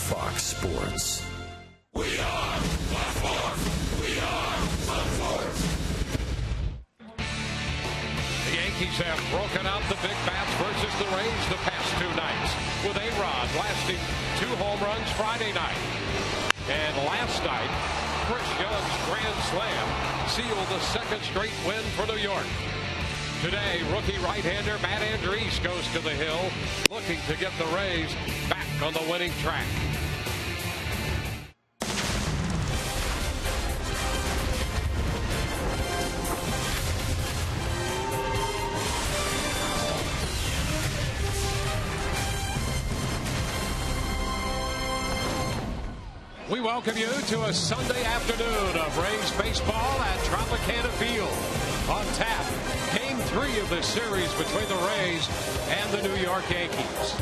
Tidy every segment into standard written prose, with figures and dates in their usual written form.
Fox Sports. We are Fox Sports. We are Fox Sports. The Yankees have broken out the big bats versus the Rays the past two nights, with A-Rod blasting 2 home runs Friday night. And last night, Chris Young's grand slam sealed the second straight win for New York. Today, rookie right-hander Matt Andriese goes to the hill, looking to get the Rays back on the winning track. We welcome you to a Sunday afternoon of Rays baseball at Tropicana Field. On tap, Game 3 of the series between the Rays and the New York Yankees.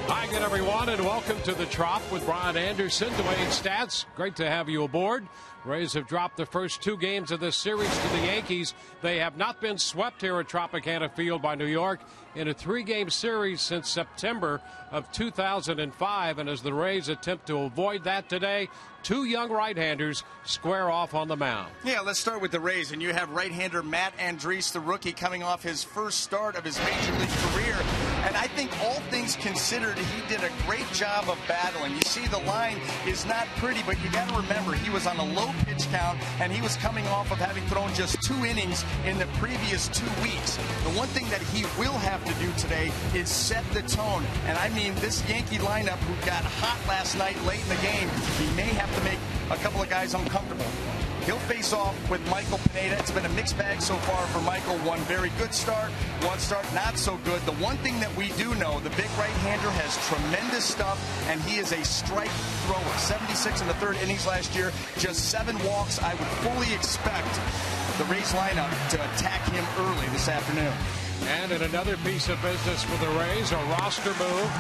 Hi again, everyone, and welcome to the Trop with Brian Anderson, Dwayne Stats. Great to have you aboard. Rays have dropped the first 2 games of this series to the Yankees. They have not been swept here at Tropicana Field by New York in a 3-game series since September of 2005. And as the Rays attempt to avoid that today, 2 young right-handers square off on the mound. Yeah, let's start with the Rays. And you have right-hander Matt Andriese, the rookie, coming off his first start of his major league career. And I think all things considered, he did a great job of battling. You see, the line is not pretty, but you got to remember, he was on a low pitch count, and he was coming off of having thrown just 2 innings in the previous 2 weeks. The one thing that he will have to do today is set the tone. And I mean, this Yankee lineup who got hot last night late in the game, he may have to make a couple of guys uncomfortable. He'll face off with Michael Pineda. It's been a mixed bag so far for Michael. One very good start, one start not so good. The one thing that we do know, the big right-hander has tremendous stuff, and he is a strike thrower. 76 in the 3rd innings last year, just 7 walks. I would fully expect the Rays lineup to attack him early this afternoon. And in another piece of business for the Rays, a roster move.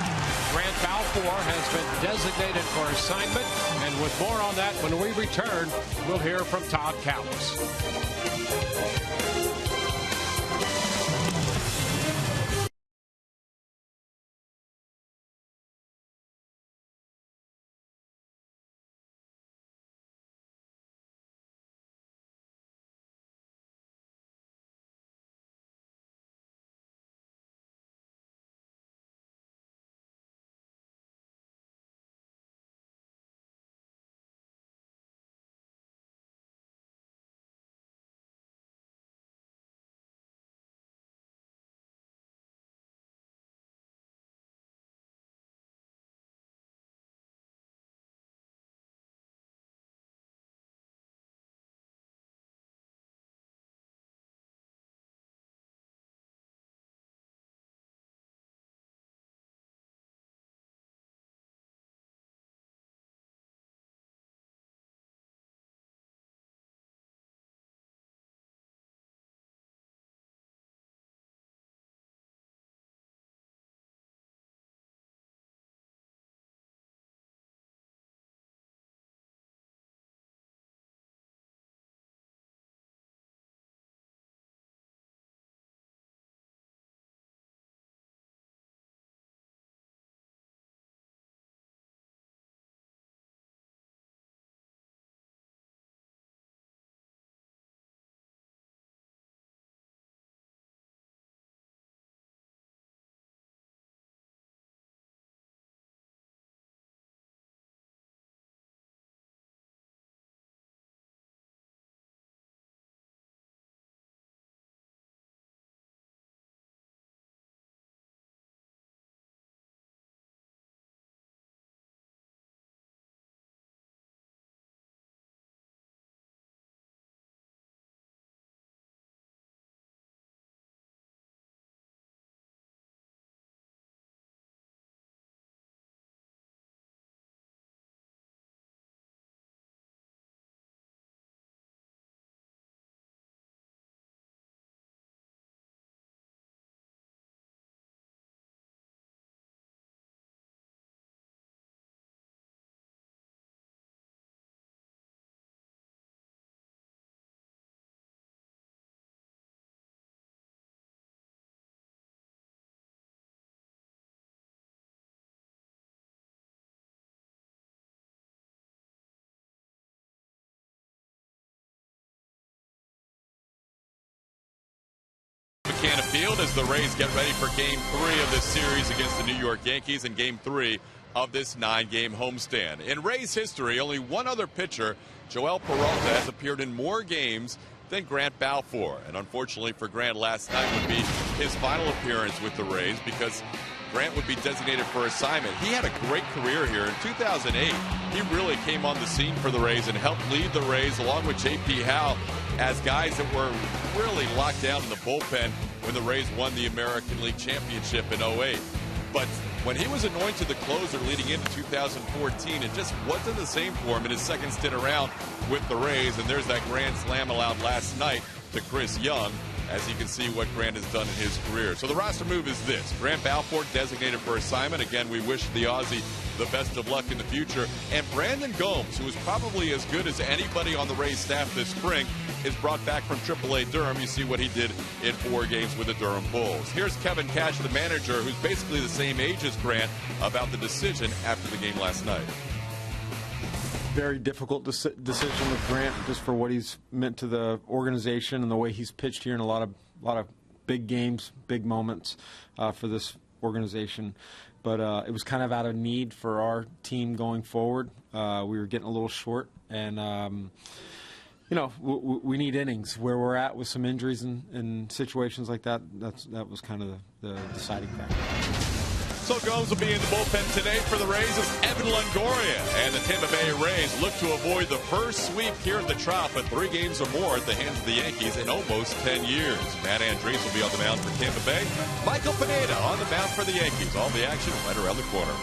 Grant Balfour has been designated for assignment. And with more on that when we return, we'll hear from Todd Callis. Field as the Rays get ready for Game 3 of this series against the New York Yankees and Game 3 of this 9-game homestand. In Rays history, only one other pitcher, Joel Peralta, has appeared in more games than Grant Balfour. And unfortunately for Grant, last night would be his final appearance with the Rays because Grant would be designated for assignment. He had a great career here. In 2008, he really came on the scene for the Rays and helped lead the Rays along with J.P. Howe as guys that were really locked down in the bullpen when the Rays won the American League Championship in 08. But when he was anointed the closer leading into 2014, it just wasn't the same for him in his second stint around with the Rays. And there's that grand slam allowed last night to Chris Young, as you can see what Grant has done in his career. So the roster move is this. Grant Balfour designated for assignment. Again, we wish the Aussie the best of luck in the future. And Brandon Gomes, who is probably as good as anybody on the Rays staff this spring, is brought back from AAA Durham. You see what he did in 4 games with the Durham Bulls. Here's Kevin Cash, the manager, who's basically the same age as Grant, about the decision after the game last night. Very difficult decision with Grant, just for what he's meant to the organization and the way he's pitched here in a lot of big games, big moments for this organization. But it was kind of out of need for our team going forward. We were getting a little short, and we need innings. Where we're at with some injuries and situations like that, that was kind of the deciding factor. So Gomes will be in the bullpen today for the Rays as Evan Longoria and the Tampa Bay Rays look to avoid the first sweep here at the Trop, but 3 games or more at the hands of the Yankees in almost 10 years. Matt Andriese will be on the mound for Tampa Bay. Michael Pineda on the mound for the Yankees. All the action right around the corner.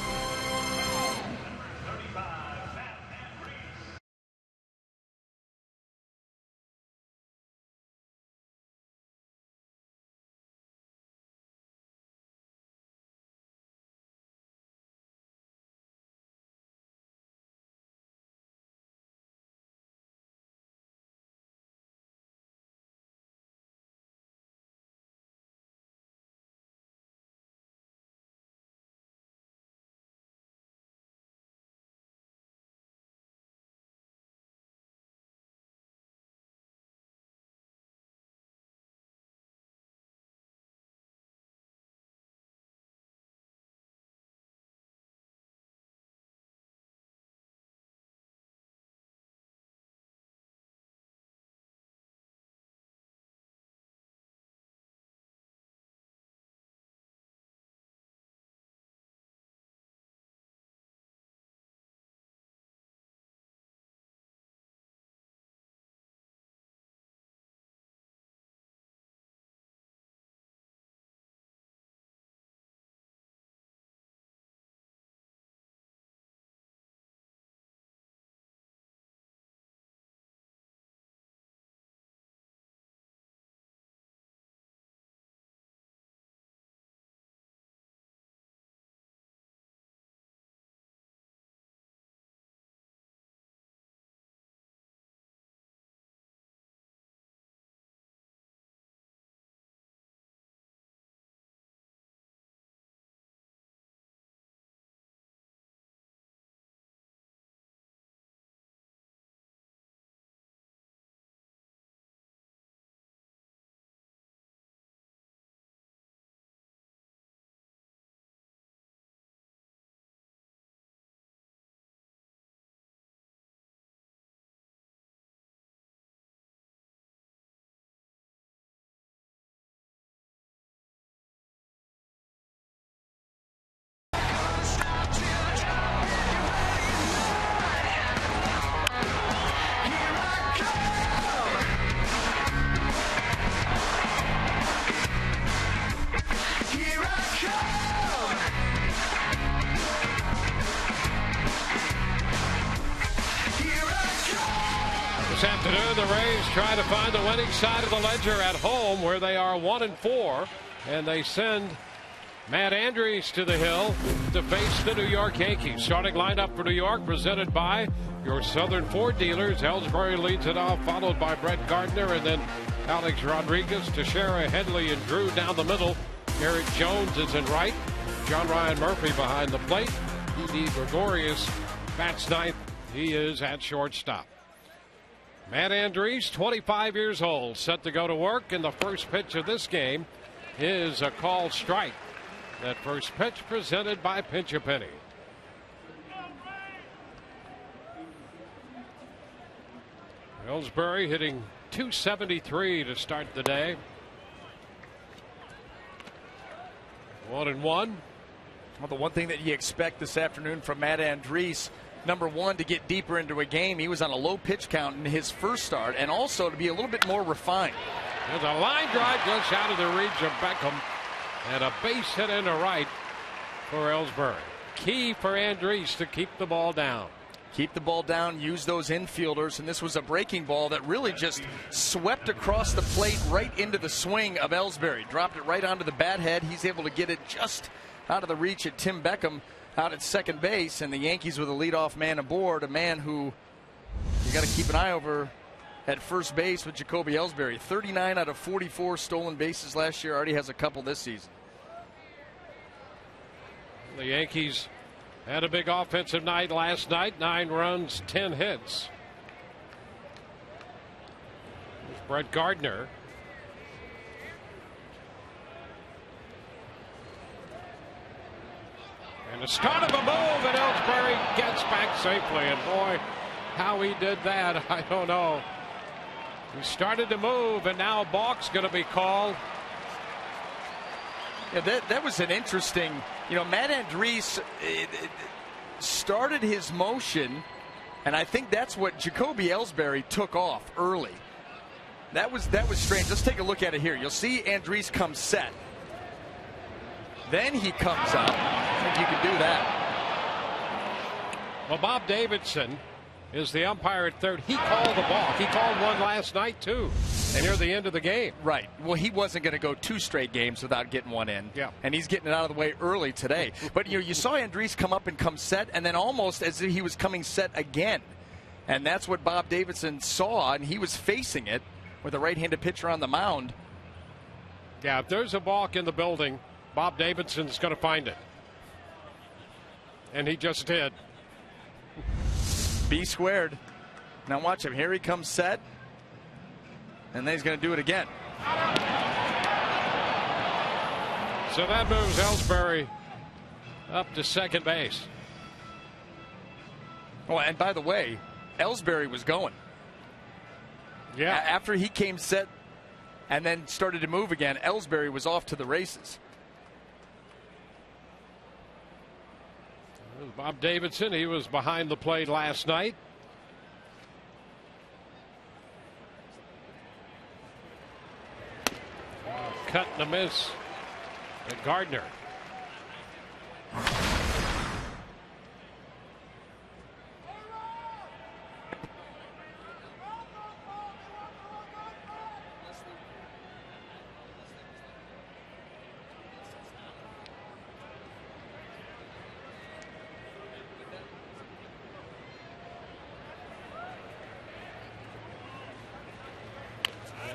This afternoon, the Rays try to find the winning side of the ledger at home, where they are 1-4, and they send Matt Andriese to the hill to face the New York Yankees. Starting lineup for New York, presented by your Southern Ford dealers. Ellsbury leads it off, followed by Brett Gardner, and then Alex Rodriguez, Teixeira, Headley, and Drew down the middle. Garrett Jones is in right. John Ryan Murphy behind the plate. E.D. Gregorius bats ninth. He is at shortstop. Matt Andriese, 25 years old, set to go to work in the first pitch of this game. is a called strike. That first pitch presented by Pinch a Penny. Ellsbury hitting .273 to start the day. 1-1. Well, the one thing that you expect this afternoon from Matt Andriese, number one, to get deeper into a game. He was on a low pitch count in his first start, and also to be a little bit more refined. There's a line drive just out of the reach of Beckham, and a base hit into right for Ellsbury. Key for Andriese to keep the ball down. Keep the ball down, use those infielders, and this was a breaking ball that really just swept across the plate right into the swing of Ellsbury. Dropped it right onto the bat head. He's able to get it just out of the reach of Tim Beckham out at second base, and the Yankees with a leadoff man aboard, a man who you got to keep an eye over at first base with Jacoby Ellsbury. 39 out of 44 stolen bases last year, already has a couple this season. The Yankees had a big offensive night last night. 9 runs, 10 hits. There's Brett Gardner. And the start of a move, and Ellsbury gets back safely. And boy, how he did that, I don't know. He started to move, and now a balk's going to be called. Yeah, that was an interesting, Matt Andriese started his motion, and I think that's what Jacoby Ellsbury took off early. That was strange. Let's take a look at it here. You'll see Andriese come set. Then he comes up. I think you can do that. Well, Bob Davidson is the umpire at third. He called the balk. He called one last night, too, near the end of the game. Right. Well, he wasn't going to go 2 straight games without getting one in. Yeah. And he's getting it out of the way early today. But you saw Andriese come up and come set, and then almost as if he was coming set again. And that's what Bob Davidson saw, and he was facing it with a right-handed pitcher on the mound. Yeah, if there's a balk in the building, Bob Davidson's going to find it. And he just did. B squared. Now watch him. Here he comes set. And then he's going to do it again. So that moves Ellsbury up to second base. Oh, and by the way, Ellsbury was going. Yeah. After he came set and then started to move again, Ellsbury was off to the races. Bob Davidson, he was behind the plate last night. Cut and a miss at Gardner.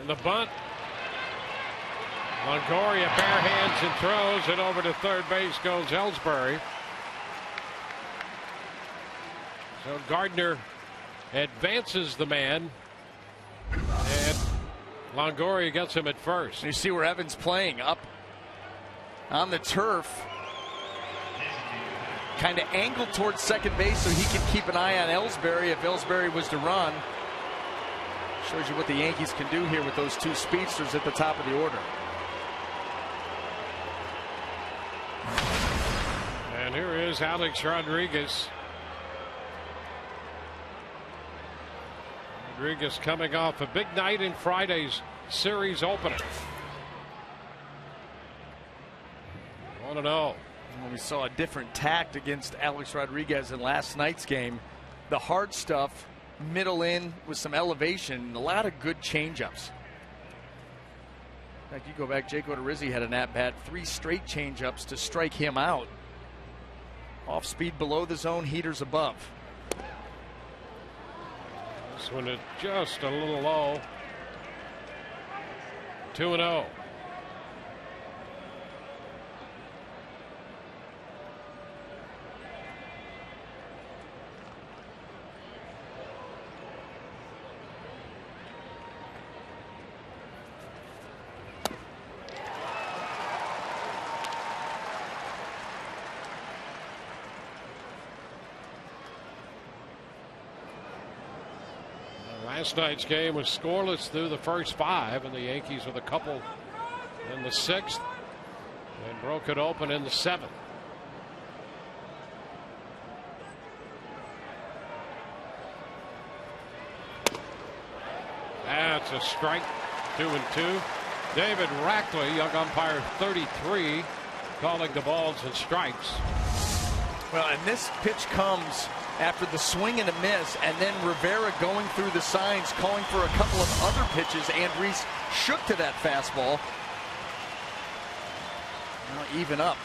The bunt. Longoria bare hands and throws it over to third base goes Ellsbury. So Gardner advances the man, and Longoria gets him at first. You see where Evans playing up on the turf, kind of angled towards second base so he can keep an eye on Ellsbury if Ellsbury was to run. Shows you what the Yankees can do here with those 2 speedsters at the top of the order. And here is Alex Rodriguez. Rodriguez coming off a big night in Friday's series opener. 1-0. Well, we saw a different tact against Alex Rodriguez in last night's game. The hard stuff, middle in with some elevation, a lot of good changeups. In fact, you go back, Jake Odorizzi had an at-bat, 3 straight changeups to strike him out. Off speed below the zone, heaters above. This one is just a little low. 2-0. Last night's game was scoreless through the first 5, and the Yankees with a couple in the 6th and broke it open in the 7th. That's a strike. 2-2. David Rackley, young umpire 33, calling the balls and strikes. Well, and this pitch comes after the swing and a miss, and then Rivera going through the signs, calling for a couple of other pitches. Andriese shook to that fastball. Now even up.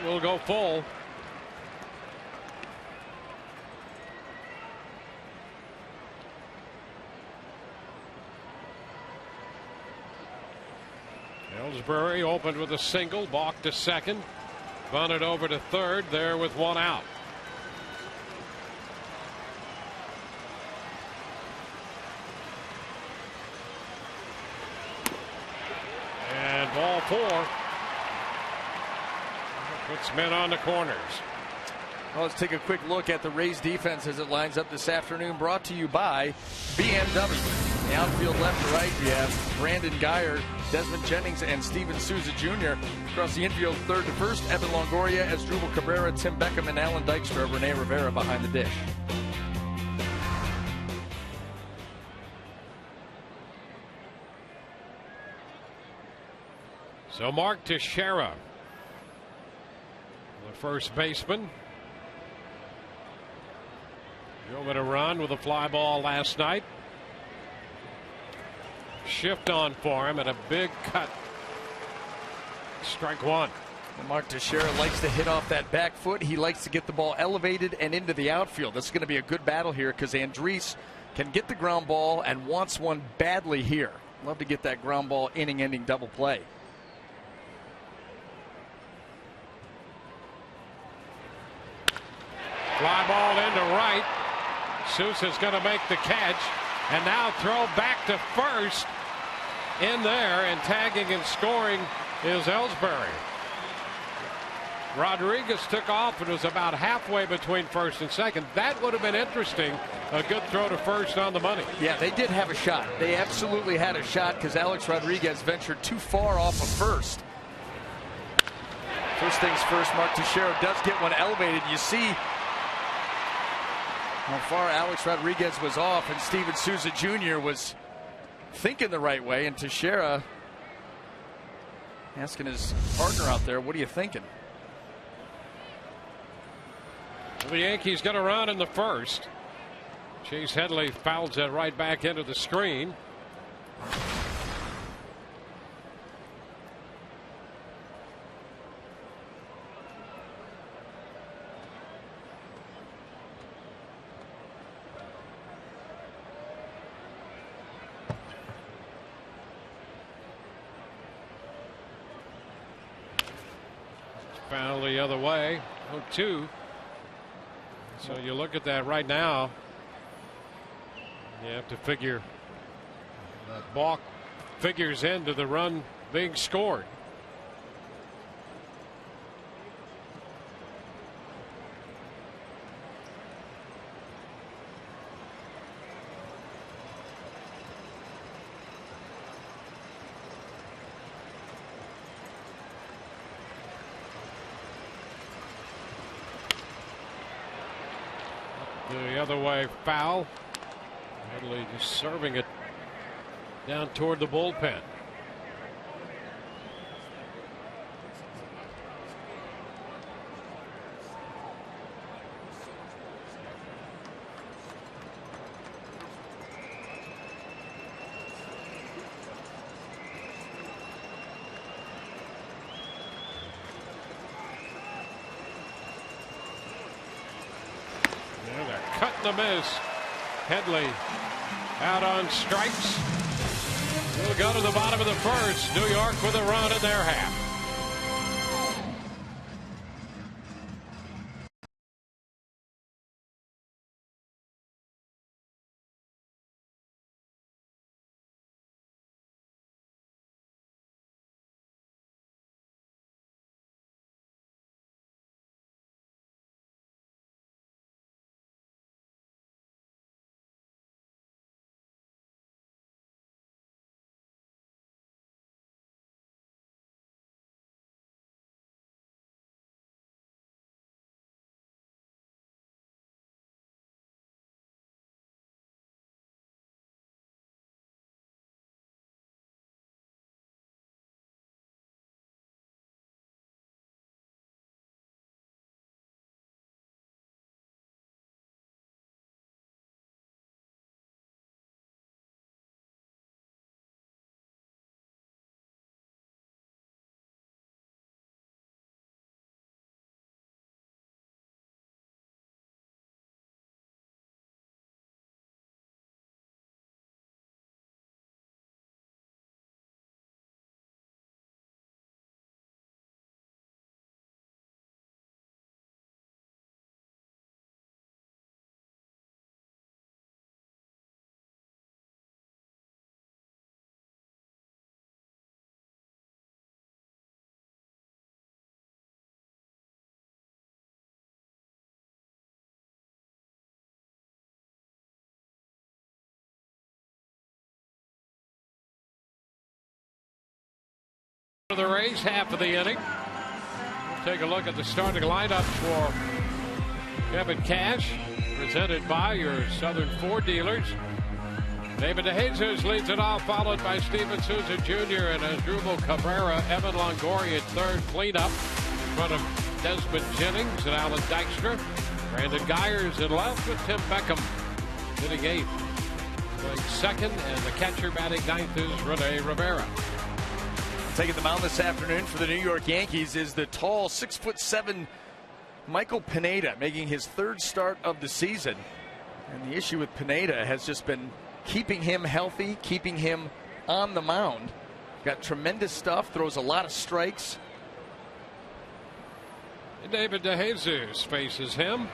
We'll go full. Ellsbury opened with a single, balked to second, bunted over to third, there with 1 out. And ball 4. Puts men on the corners. Well, let's take a quick look at the Rays defense as it lines up this afternoon, brought to you by BMW. The outfield left to right, you have Brandon Guyer, Desmond Jennings, and Steven Souza Jr. Across the infield, third to first, Evan Longoria, Asdrubal Cabrera, Tim Beckham, and Alan Dykstra. Rene Rivera behind the dish. So Mark Teixeira, the first baseman, drove it a run with a fly ball last night. Shift on for him and a big cut. Strike 1. And Mark Teixeira likes to hit off that back foot. He likes to get the ball elevated and into the outfield. This is going to be a good battle here because Andriese can get the ground ball and wants one badly here. Love to get that ground ball inning-ending double play. Fly ball into right. Sousa's going to make the catch. And now throw back to first in there, and tagging and scoring is Ellsbury. Rodriguez took off and was about halfway between first and second. That would have been interesting. A good throw to first on the money. Yeah, they did have a shot. They absolutely had a shot because Alex Rodriguez ventured too far off of first. First things first, Mark Teixeira does get one elevated. You see how far Alex Rodriguez was off, and Steven Souza Jr. was thinking the right way, and Teixeira asking his partner out there, what are you thinking? The Yankees got a run in the first. Chase Headley fouls it right back into the screen. Foul the other way. 0-2. So you look at that right now. You have to figure that balk figures into the run being scored. The other way foul. Headley just serving it down toward the bullpen. The miss. Headley out on strikes. We'll go to the bottom of the first. New York with a run in their half. For the Rays, half of the inning. We'll take a look at the starting lineup for Kevin Cash, presented by your Southern Ford dealers. David DeJesus leads it off, followed by Steven Souza Jr. and Asdrubal Cabrera. Evan Longoria at third, cleanup in front of Desmond Jennings and Alan Dykstra. Brandon Gyers at left with Tim Beckham hitting eighth. Playing second, and the catcher batting ninth is Rene Rivera. Taking the mound this afternoon for the New York Yankees is the tall 6'7" Michael Pineda, making his third start of the season. And the issue with Pineda has just been keeping him healthy, keeping him on the mound. Got tremendous stuff, throws a lot of strikes. David DeJesus faces him.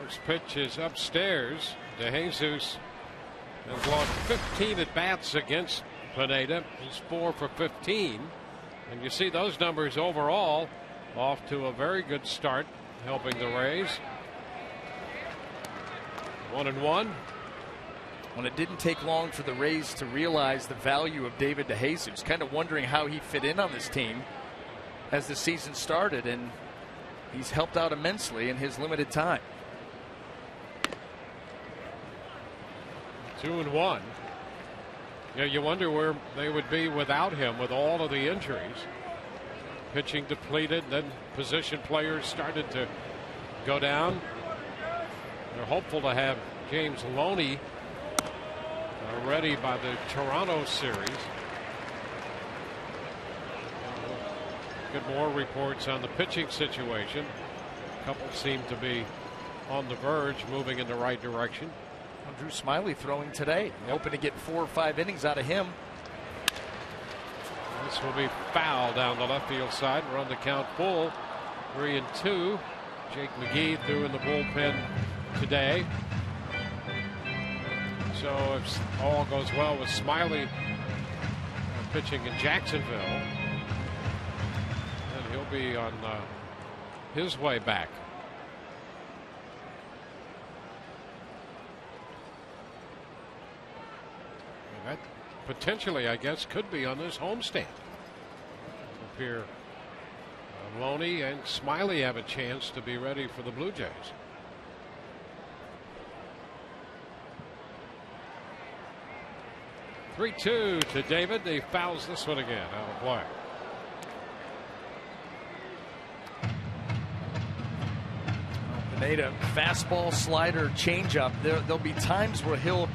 First pitch is upstairs. DeJesus has lost 15 at bats against Pineda. He's 4 for 15. And you see those numbers overall off to a very good start, helping the Rays. 1-1. When it didn't take long for the Rays to realize the value of David DeJesus, kind of wondering how he fit in on this team as the season started, and he's helped out immensely in his limited time. 2-1. You wonder where they would be without him with all of the injuries. Pitching depleted, then position players started to go down. They're hopeful to have James Loney ready by the Toronto series. Get more reports on the pitching situation. A couple seem to be on the verge, moving in the right direction. Drew Smiley throwing today, hoping to get 4 or 5 innings out of him. This will be foul down the left field side. Run the count full. 3-2. Jake McGee threw in the bullpen today. So if all goes well with Smiley pitching in Jacksonville, then he'll be on his way back. That potentially, I guess, could be on this homestand. Up here, Loney and Smiley have a chance to be ready for the Blue Jays. (3-2) to David. He fouls this one again out of play. Pineda, fastball, slider, changeup. There'll be times where he'll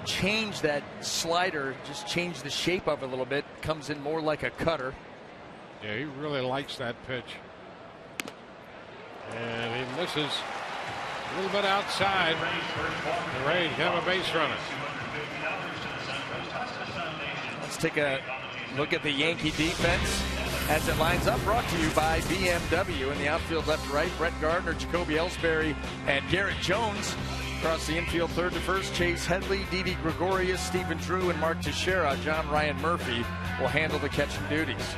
change that slider, just change the shape of it a little bit. Comes in more like a cutter. Yeah, he really likes that pitch. And he misses a little bit outside. The Rays have a base runner. Let's take a look at the Yankee defense as it lines up. Brought to you by BMW. In the outfield, left to right, Brett Gardner, Jacoby Ellsbury, and Garrett Jones. Across the infield, third to first, Chase Headley, Didi Gregorius, Stephen Drew, and Mark Teixeira. John Ryan Murphy will handle the catching duties.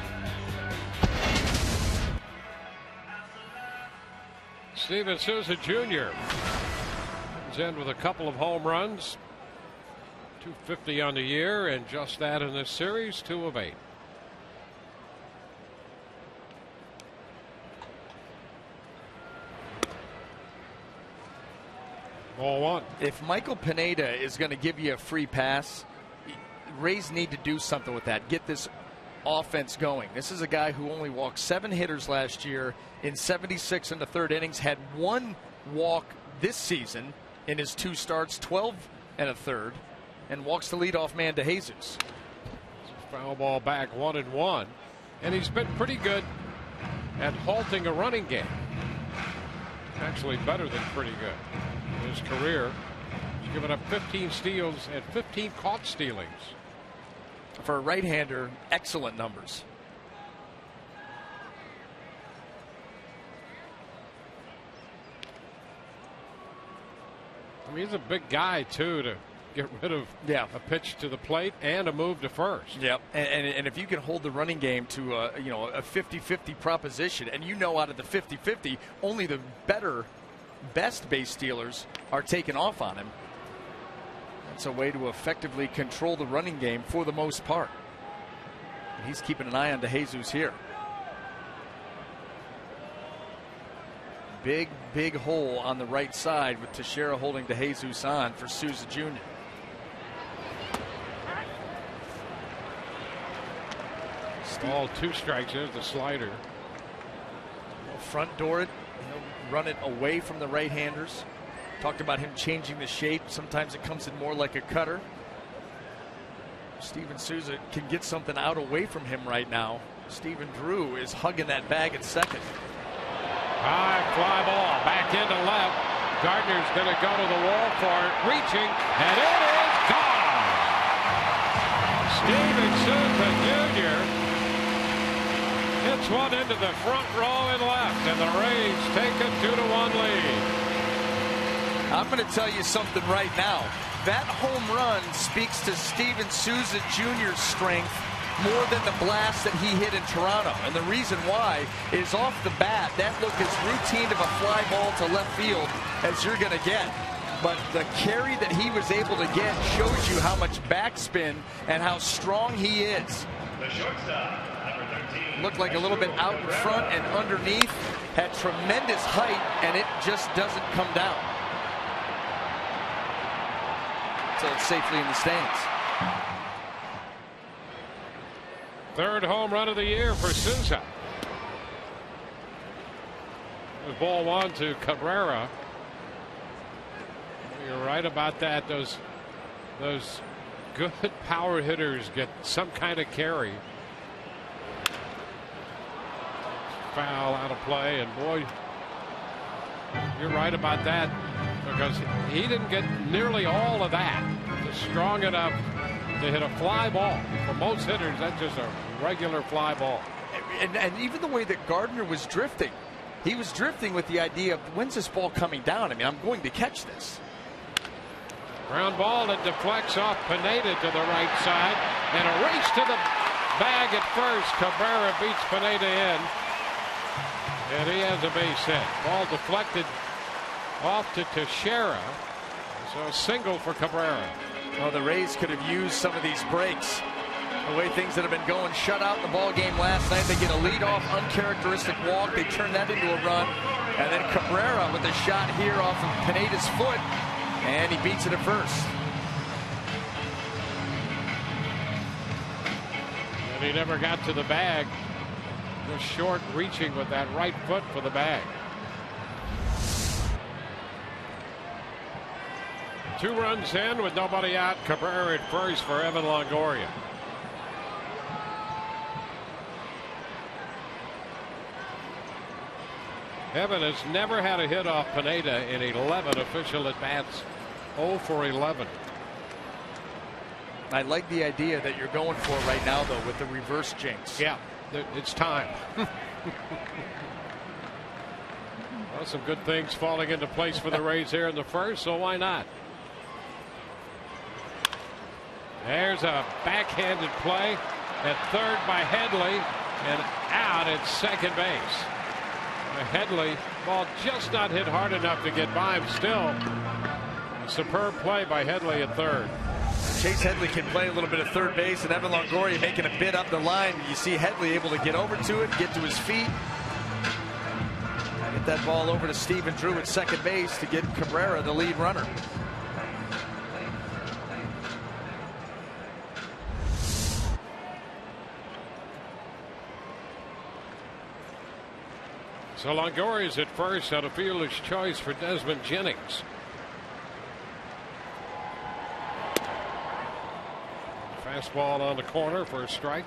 Steven Souza Jr. comes in with a couple of home runs. 250 on the year, and just that in this series, 2 of 8. Ball 1. If Michael Pineda is going to give you a free pass, Rays need to do something with that. Get this offense going. This is a guy who only walked 7 hitters last year in 76 in the third innings. Had 1 walk this season in his 2 starts, 12 and a third, and walks the leadoff man DeJesus. Foul ball back, 1-1, and he's been pretty good at halting a running game. Actually, better than pretty good. In his career, he's given up 15 steals and 15 caught stealings. For a right-hander, excellent numbers. I mean, he's a big guy too, to get rid of a pitch to the plate and a move to first. Yep. And if you can hold the running game to a 50-50 proposition, and out of the 50-50, only the best base stealers are taken off on him. That's a way to effectively control the running game for the most part. He's keeping an eye on DeJesus here. Big hole on the right side with Teixeira holding DeJesus on for Souza Jr. All 2 strikes. There's the slider. He'll front door it. He'll run it away from the right-handers. Talked about him changing the shape. Sometimes it comes in more like a cutter. Steven Souza can get something out away from him right now. Steven Drew is hugging that bag at second. High fly ball back into left. Gardner's going to go to the wall for it. Reaching, and it is gone. Steven Souza Jr. hits one into the front row and left, and the Rays take a 2-1 lead. I'm going to tell you something right now. That home run speaks to Steven Souza Jr.'s strength more than the blast that he hit in Toronto. And the reason why is off the bat, that looked as routine of a fly ball to left field as you're going to get. But the carry that he was able to get shows you how much backspin and how strong he is. The shortstop, number 13. Looked like a little bit out in front and underneath. Had tremendous height, and it just doesn't come down. So it's safely in the stands. 3rd home run of the year for Souza. There's ball 1 to Cabrera. You're right about that. Those good power hitters get some kind of carry. Foul out of play, and boy, you're right about that, because he didn't get nearly all of that. Just strong enough to hit a fly ball. For most hitters, that's just a regular fly ball. And even the way that Gardner was drifting, he was drifting with the idea of, when's this ball coming down? I mean, I'm going to catch this. Ground ball that deflects off Pineda to the right side, and a race to the bag at first. Cabrera beats Pineda in, and he has a base hit. Ball deflected off to Teixeira, so a single for Cabrera. Well, the Rays could have used some of these breaks. The way things that have been going, shut out in the ball game last night. They get a leadoff, uncharacteristic walk. They turn that into a run, and then Cabrera with a shot here off of Pineda's foot. And he beats it at first. And he never got to the bag. Just short reaching with that right foot for the bag. 2 runs in with nobody out. Cabrera at first for Evan Longoria. Evan has never had a hit off Pineda in 11 official at-bats. 0 for 11. I like the idea that you're going for right now, though, with the reverse jinx. Yeah, it's time. Well, some good things falling into place for the Rays here in the first, so why not? There's a backhanded play at third by Headley, and out at second base. Headley, ball just not hit hard enough to get by him. Still, a superb play by Headley at third. Chase Headley can play a little bit of third base, and Evan Longoria making a bid up the line. You see Headley able to get over to it, get to his feet. Get that ball over to Steven Drew at second base to get Cabrera the lead runner. So Longoria's at first on a fielder's choice for Desmond Jennings. Fastball on the corner for a strike.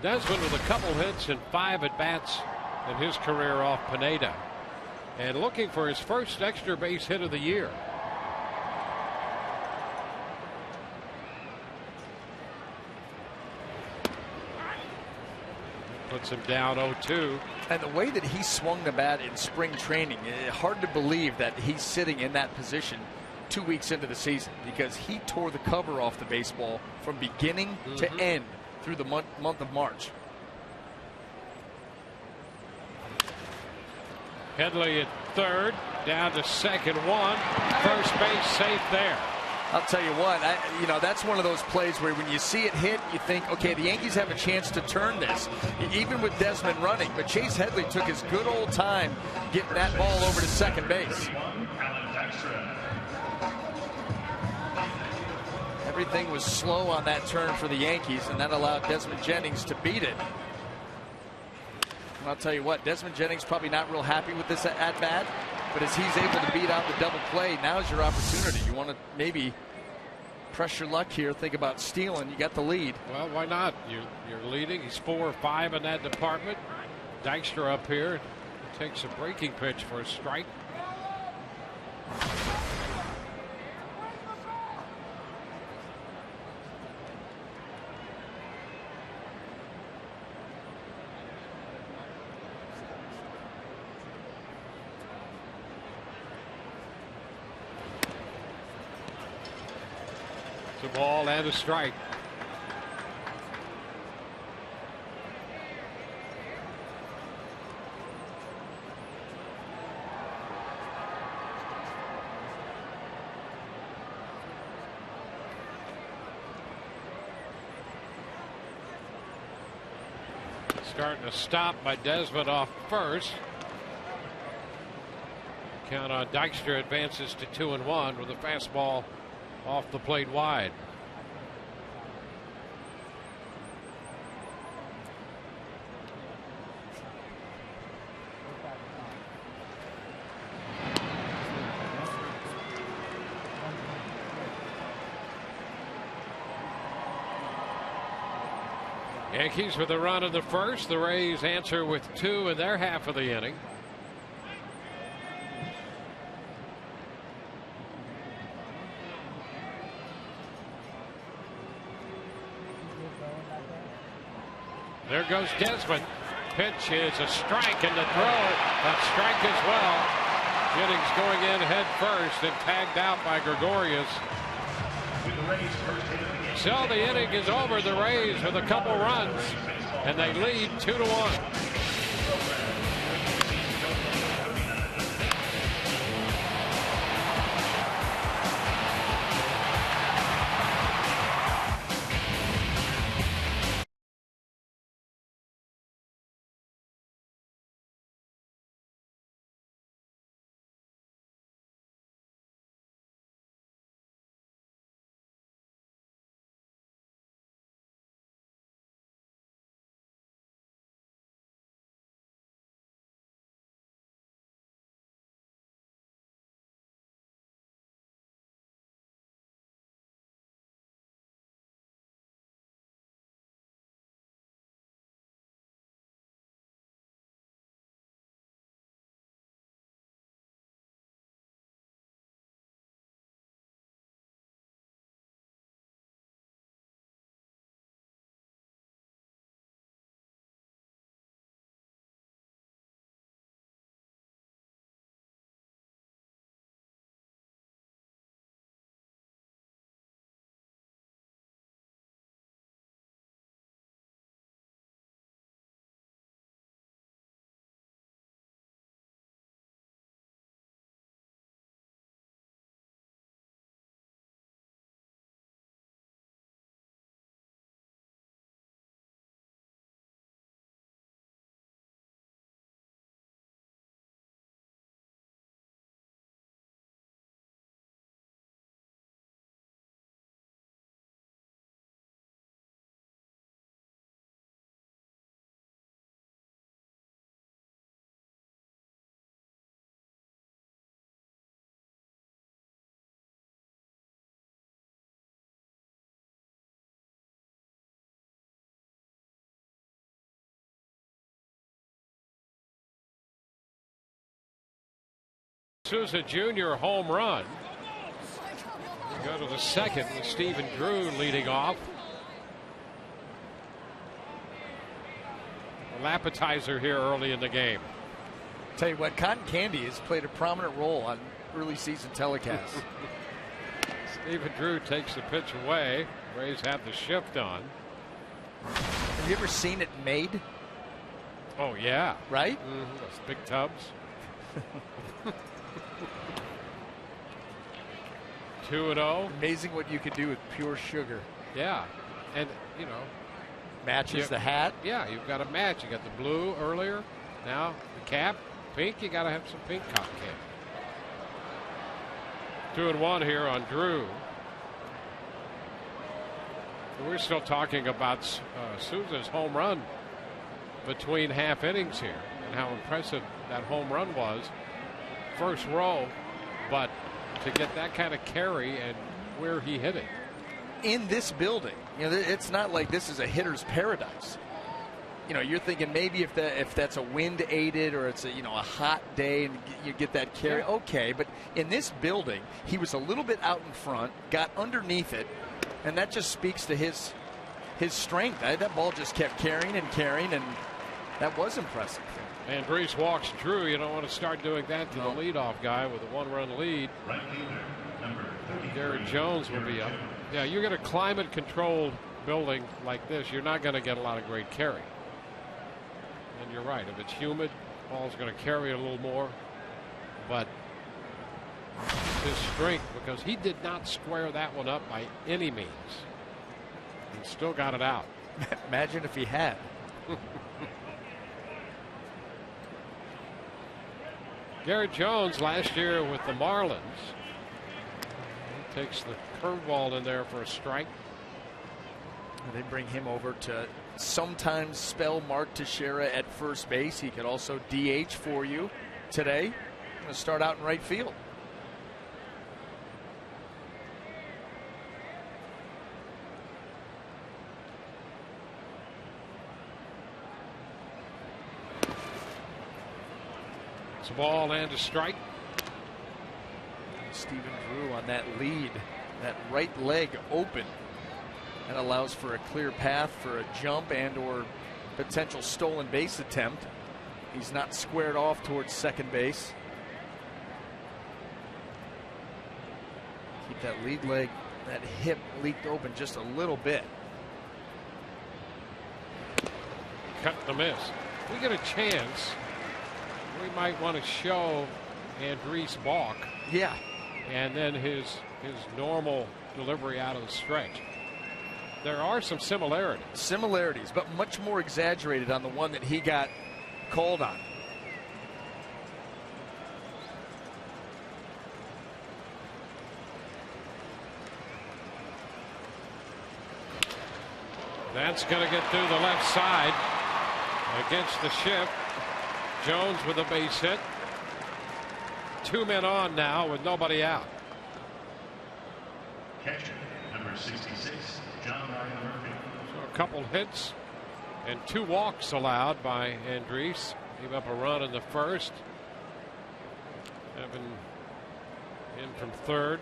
Desmond with a couple hits and 5 at-bats in his career off Pineda, and looking for his first extra base hit of the year. Puts him down 0-2. And the way that he swung the bat in spring training, hard to believe that he's sitting in that position 2 weeks into the season, because he tore the cover off the baseball from beginning to end through the month of March. Headley at third, down to second, 1. First base safe there. I'll tell you what, that's one of those plays where when you see it hit, you think, okay, the Yankees have a chance to turn this, even with Desmond running. But Chase Headley took his good old time getting that ball over to second base. Everything was slow on that turn for the Yankees, and that allowed Desmond Jennings to beat it. And I'll tell you what, Desmond Jennings probably not real happy with this at-bat, but as he's able to beat out the double play, now's your opportunity. You want to maybe press your luck here, think about stealing. You got the lead. Well, why not? You're leading. He's 4 or 5 in that department. Dykstra up here takes a breaking pitch for a strike. It's a ball and a strike. Starting to stop by Desmond off first. Count on Dykstra advances to 2-1 with a fastball off the plate wide. Yankees with a run in the first. The Rays answer with 2 in their half of the inning. There goes Desmond. Pitch is a strike, and the throw a strike as well. Jennings going in head first and tagged out by Gregorius. So the inning is over. The Rays with a couple runs, and they lead 2-1. Souza Jr. home run. We go to the second with Stephen Drew leading off. An appetizer here early in the game. Tell you what, cotton candy has played a prominent role on early season telecasts. Stephen Drew takes the pitch away. Rays have the shift on. Have you ever seen it made? Oh, yeah. Right? Those big tubs. 2-0. Amazing what you could do with pure sugar. Yeah, and you know, matches the hat. Yeah, you've got a match. You got the blue earlier. Now the cap, pink. You got to have some pink cotton candy. 2-1 here on Drew. We're still talking about Souza's home run between half innings here and how impressive that home run was. First row, but to get that kind of carry and where he hit it. In this building, you know, it's not like this is a hitter's paradise. You know, you're thinking maybe if that's a wind aided or it's a hot day and you get that carry, okay. But in this building, he was a little bit out in front, got underneath it, and that just speaks to his strength. That ball just kept carrying, and that was impressive. Andres walks Drew. You don't want to start doing that to the leadoff guy with a 1-run lead. Garrett Jones will be up. Yeah, you get a climate-controlled building like this, you're not going to get a lot of great carry. And you're right. If it's humid, ball's going to carry a little more. But his strength, because he did not square that one up by any means. He still got it out. Imagine if he had. Garrett Jones last year with the Marlins. He takes the curveball in there for a strike. And they bring him over to sometimes spell Mark Teixeira at first base. He could also DH for you today. Going to start out in right field. It's a ball and a strike. Stephen Drew on that lead, that right leg open. That allows for a clear path for a jump and or potential stolen base attempt. He's not squared off towards second base. Keep that lead leg, that hip leaked open just a little bit. Cut the miss. If we get a chance, we might want to show Andres balk. Yeah. And then his normal delivery out of the stretch. There are some similarities, but much more exaggerated on the one that he got called on. That's going to get through the left side against the shift. Jones with a base hit. 2 men on now with nobody out. Catcher, number 66, John Ryan Murphy. So a couple hits and 2 walks allowed by Andres. Gave up a run in the first. Evan in from third.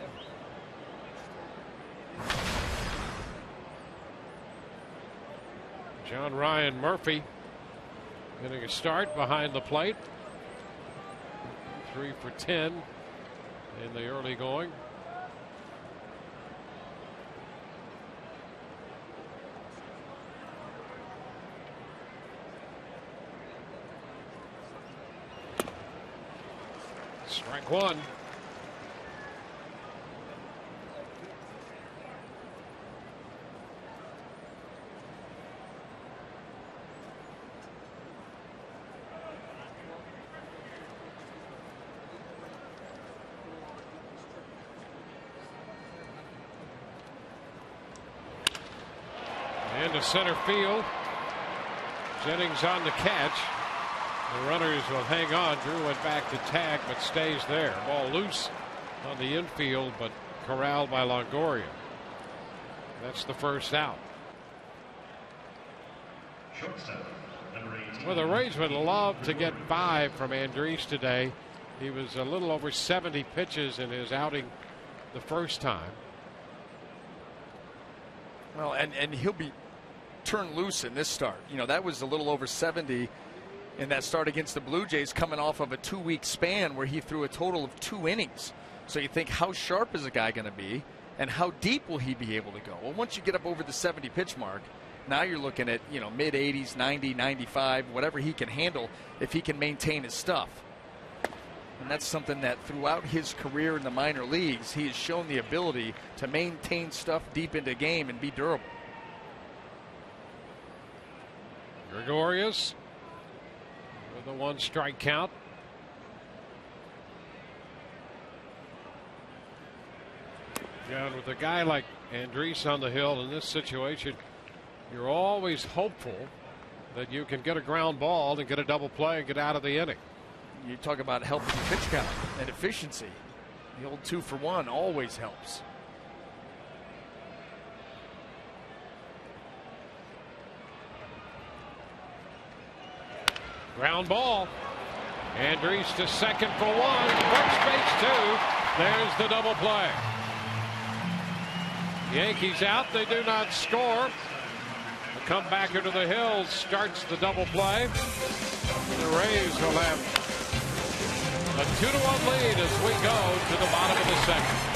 John Ryan Murphy getting a start behind the plate. 3 for 10 in the early going. Strike one. To center field. Jennings on the catch. The runners will hang on. Drew went back to tag but stays there. Ball loose on the infield but corralled by Longoria. That's the first out. Shortstop, number 18. Well, the Rays would love to get 5 from Andres today. He was a little over 70 pitches in his outing the first time. Well, and he'll be turned loose in this start. You know, that was a little over 70 in that start against the Blue Jays, coming off of a 2-week span where he threw a total of 2 innings. So you think, how sharp is a guy going to be and how deep will he be able to go? Well, once you get up over the 70 pitch mark, now you're looking at, you know, mid 80s, 90, 95, whatever he can handle if he can maintain his stuff. And that's something that throughout his career in the minor leagues, he has shown the ability to maintain stuff deep into game and be durable. Gregorius with a 1-strike count. Yeah, and with a guy like Andriese on the hill in this situation, you're always hopeful that you can get a ground ball and get a double play and get out of the inning. You talk about helping the pitch count and efficiency. The old 2-for-1 always helps. Ground ball. Andriese to second for 1. First base 2. There's the double play. Yankees out. They do not score. The comebacker to the Hills starts the double play. The Rays will have a 2-1 lead as we go to the bottom of the second.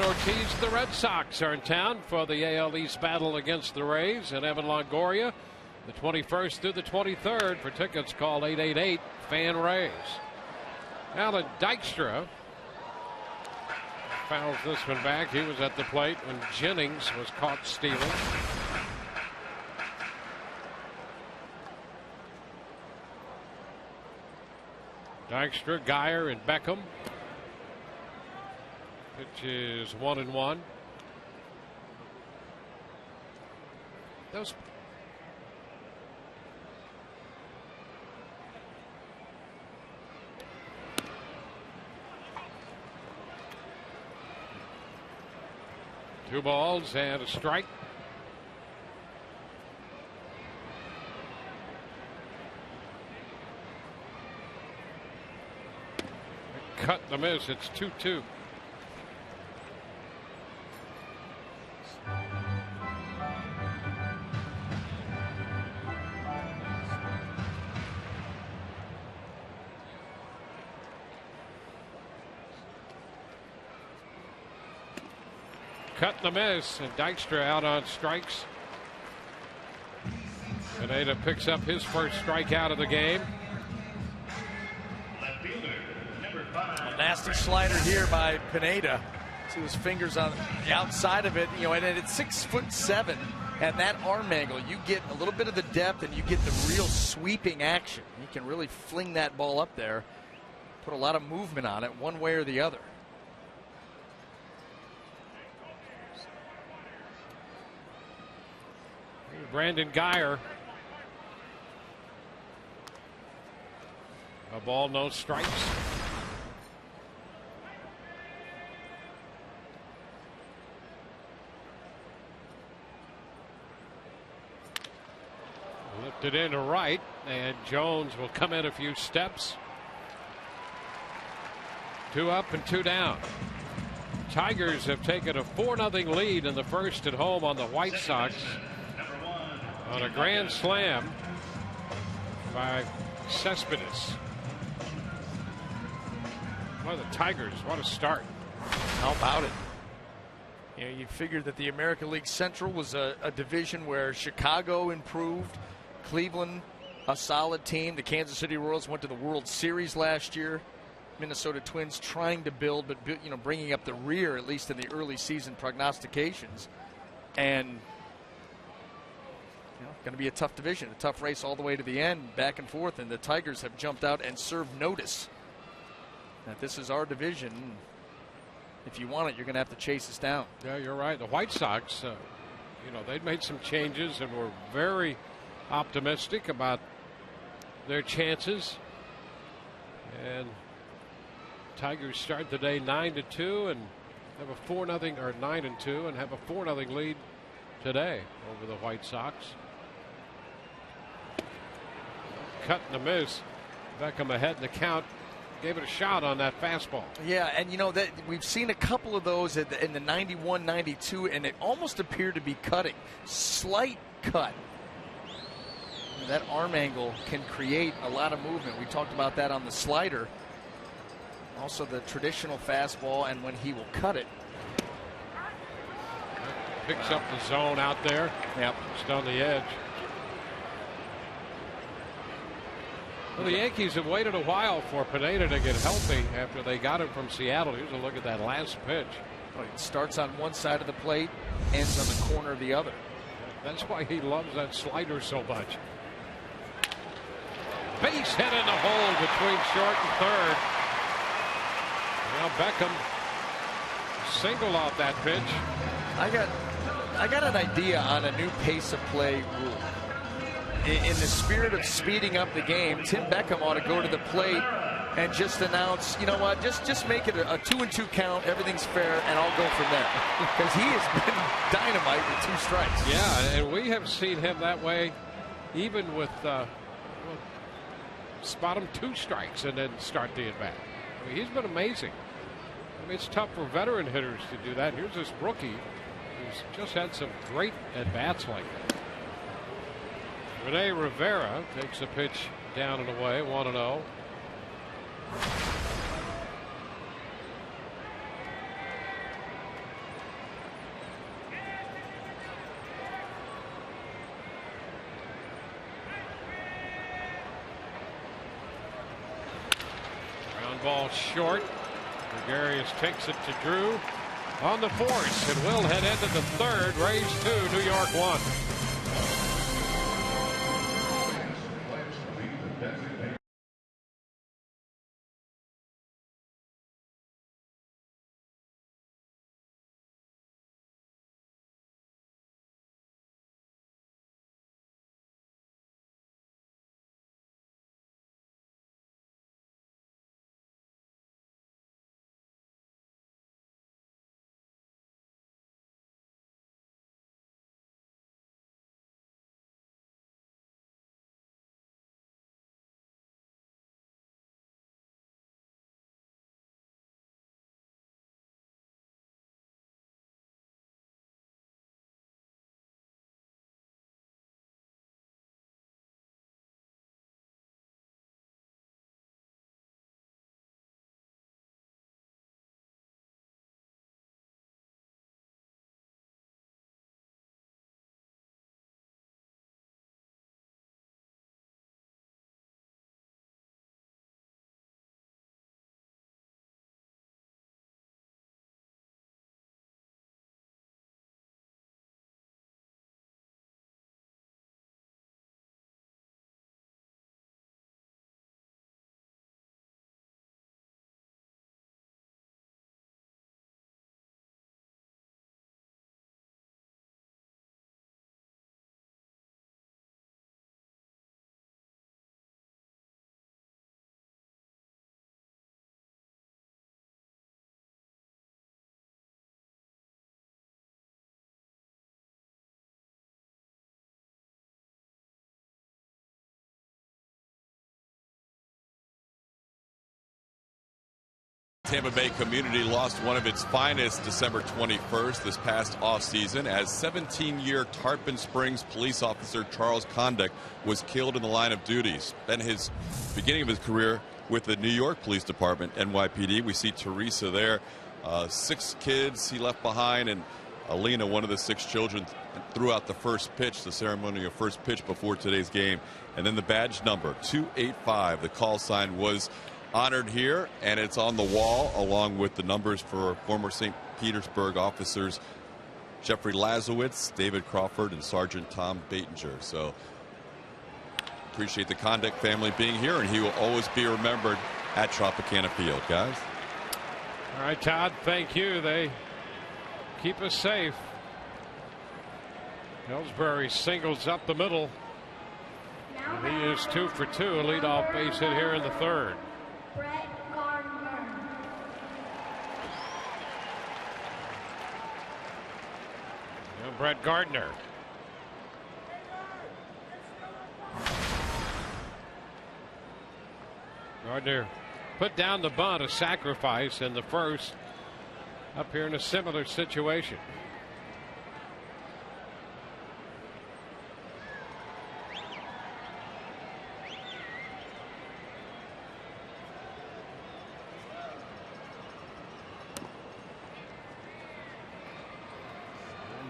Ortiz, the Red Sox are in town for the AL East battle against the Rays, and Evan Longoria the 21st through the 23rd. For tickets, call 888-FAN-RAYS. Alan Dykstra fouls this one back. He was at the plate when Jennings was caught stealing. Dykstra, Geyer, and Beckham. Pitch is 1-1. Those two balls and a strike. Cut the miss. It's 2-2. Cut the miss, and Dykstra out on strikes. Pineda picks up his first strikeout of the game. A nasty slider here by Pineda. See his fingers on the outside of it, and it's 6'7", and that arm angle, you get a little bit of the depth and you get the real sweeping action. You can really fling that ball up there, put a lot of movement on it, one way or the other. Brandon Geyer. A ball, no strikes. Lifted into right, and Jones will come in a few steps. 2 up and 2 down. Tigers have taken a 4-0 lead in the first at home on the White Sox on a grand slam by Cespedes. Well, the Tigers, what a start. How about it? You know, you figured that the American League Central was a division where Chicago improved, Cleveland a solid team. The Kansas City Royals went to the World Series last year. Minnesota Twins trying to build, but bringing up the rear, at least in the early season prognostications. And going to be a tough division, a tough race all the way to the end, back and forth. And the Tigers have jumped out and served notice that this is our division. If you want it, you're going to have to chase us down. Yeah, you're right. The White Sox, they'd made some changes and were very optimistic about their chances. And Tigers start the day 9-2 and have a 4-0 or 9-2 and have a 4-0 lead today over the White Sox. Cut and a miss. Beckham ahead in the count. Gave it a shot on that fastball. Yeah, and that we've seen a couple of those in the 91, 92, and it almost appeared to be cutting. Slight cut. That arm angle can create a lot of movement. We talked about that on the slider. Also the traditional fastball, and when he will cut it. Picks up the zone out there. Yep. Just on the edge. Well, the Yankees have waited a while for Pineda to get healthy after they got him from Seattle. Here's a look at that last pitch. Well, it starts on one side of the plate, ends on the corner of the other. That's why he loves that slider so much. Base hit in the hole between short and third. Now Beckham singled off that pitch. I got an idea on a new pace of play rule. In the spirit of speeding up the game, Tim Beckham ought to go to the plate and just announce, you know what, just make it a 2-2 count, everything's fair, and I'll go from there. Because he has been dynamite with 2 strikes. Yeah, and we have seen him that way, even with spot him 2 strikes and then start the at bat. I mean, he's been amazing. I mean, it's tough for veteran hitters to do that. Here's this rookie who's just had some great at bats like that. Rene Rivera takes a pitch down and away, 1-0. Ground ball short. Gregarious takes it to Drew on the force and will head into the third. Rays 2, New York 1. Tampa Bay community lost one of its finest December 21st this past offseason as 17-year Tarpon Springs police officer Charles Condick was killed in the line of duty. Spent his beginning of his career with the New York Police Department, NYPD. We see Teresa there. 6 kids he left behind, and Alina, one of the 6 children, threw out the first pitch, the ceremonial first pitch before today's game. And then the badge number, 285, the call sign was honored here, and it's on the wall along with the numbers for former St. Petersburg officers Jeffrey Lazowitz, David Crawford, and Sergeant Tom Batinger. So appreciate the Condick family being here, and he will always be remembered at Tropicana Field, guys. All right, Todd, thank you. They keep us safe. Ellsbury singles up the middle. And he is 2 for 2, a leadoff base hit here in the 3rd. Brett Gardner. Gardner put down the bunt, a sacrifice in the first, up here in a similar situation.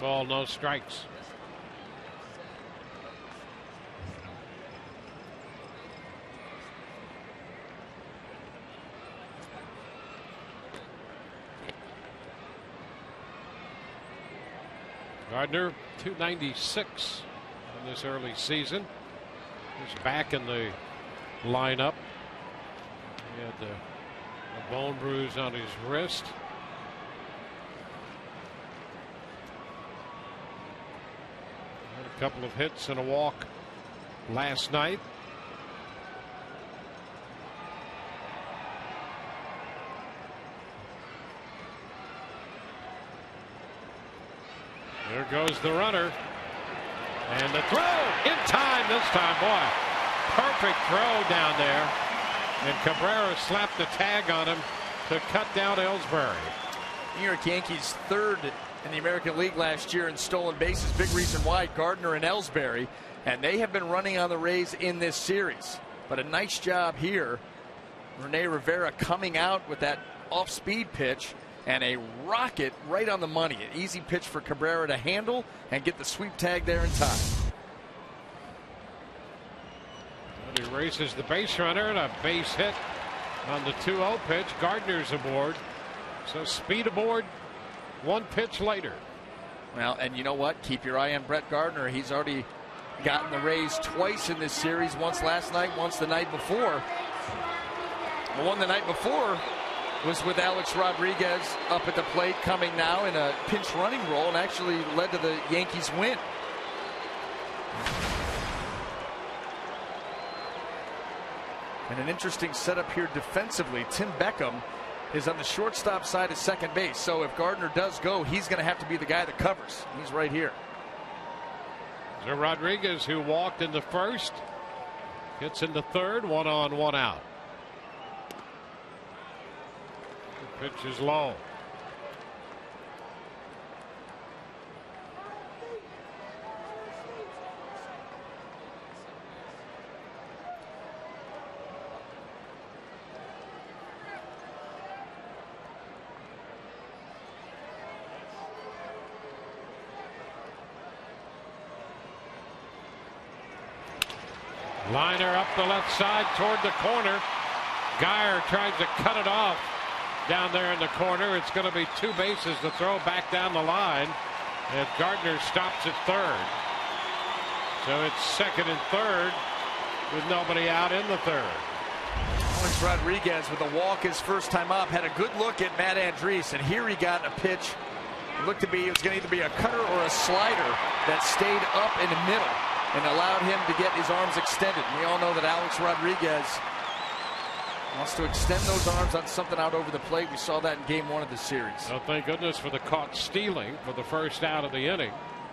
Ball, no strikes. Gardner, 296 in this early season. He's back in the lineup. He had a bone bruise on his wrist. A couple of hits and a walk last night. There goes the runner. And the throw in time this time. Boy, perfect throw down there. And Cabrera slapped the tag on him to cut down Ellsbury. New York Yankees 3rd in the American League last year in stolen bases. Big reason why, Gardner and Ellsbury, and they have been running on the Rays in this series. But a nice job here. Rene Rivera coming out with that off-speed pitch and a rocket right on the money. An easy pitch for Cabrera to handle and get the sweep tag there in time. And he races the base runner, and a base hit on the 2-0 pitch. Gardner's aboard. So speed aboard 1 pitch later. Well, and you know what? Keep your eye on Brett Gardner. He's already gotten the Rays twice in this series. Once last night, once the night before. The one the night before was with Alex Rodriguez up at the plate, coming now in a pinch running role, and actually led to the Yankees win. And an interesting setup here defensively. Tim Beckham is on the shortstop side of second base. So if Gardner does go, he's going to have to be the guy that covers. He's right here. So Rodriguez, who walked in the first, hits in the 3rd, 1 on, 1 out. The pitch is low. Liner up the left side toward the corner. Geyer tries to cut it off down there in the corner. It's going to be 2 bases to throw back down the line. And Gardner stops at 3rd. So it's 2nd and 3rd with nobody out in the 3rd. Alex Rodriguez with a walk his first time up had a good look at Matt Andriese, and here he got a pitch. It looked to be it was going to either be a cutter or a slider that stayed up in the middle and allowed him to get his arms extended. We all know that Alex Rodriguez wants to extend those arms on something out over the plate. We saw that in game 1 of the series. Well, thank goodness for the caught stealing for the first out of the inning.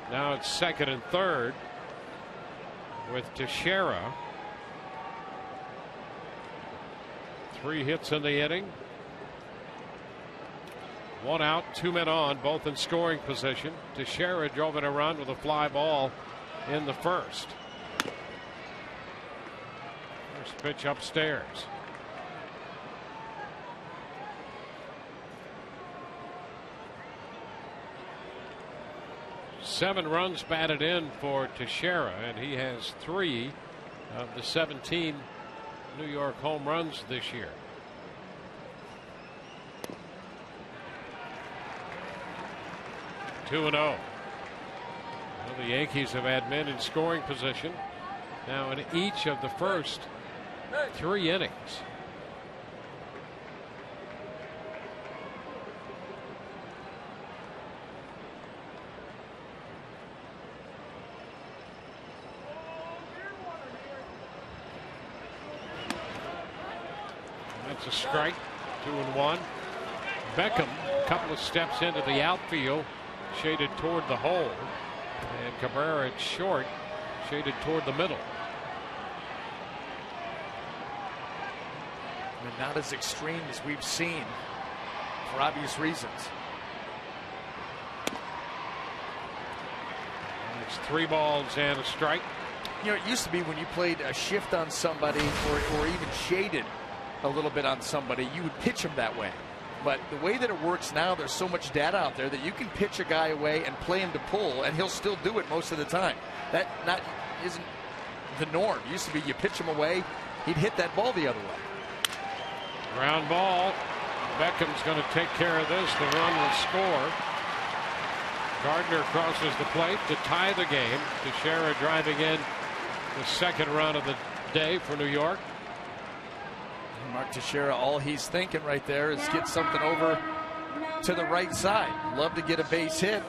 Now it's 2nd and 3rd with Teixeira. 3 hits in the inning. 1 out, 2 men on, both in scoring position. Teixeira drove in a run with a fly ball in the first. First pitch upstairs. Seven runs batted in for Teixeira, and he has 3 of the 17 New York home runs this year. Two and 0. Well, the Yankees have had men in scoring position now in each of the first 3 innings. That's a strike. 2-1. Beckham, a couple of steps into the outfield, shaded toward the hole, and Cabrera at short, shaded toward the middle. I mean, not as extreme as we've seen for obvious reasons. It's 3 balls and a strike. You know, it used to be when you played a shift on somebody or even shaded a little bit on somebody, you would pitch them that way. But the way that it works now, there's so much data out there that you can pitch a guy away and play him to pull, and he'll still do it most of the time. That isn't the norm. It used to be you pitch him away, he'd hit that ball the other way. Ground ball. Beckham's going to take care of this. The run will score. Gardner crosses the plate to tie the game. Teixeira driving in the second run of the day for New York. Mark Teixeira, all he's thinking right there is get something over to the right side. Love to get a base hit.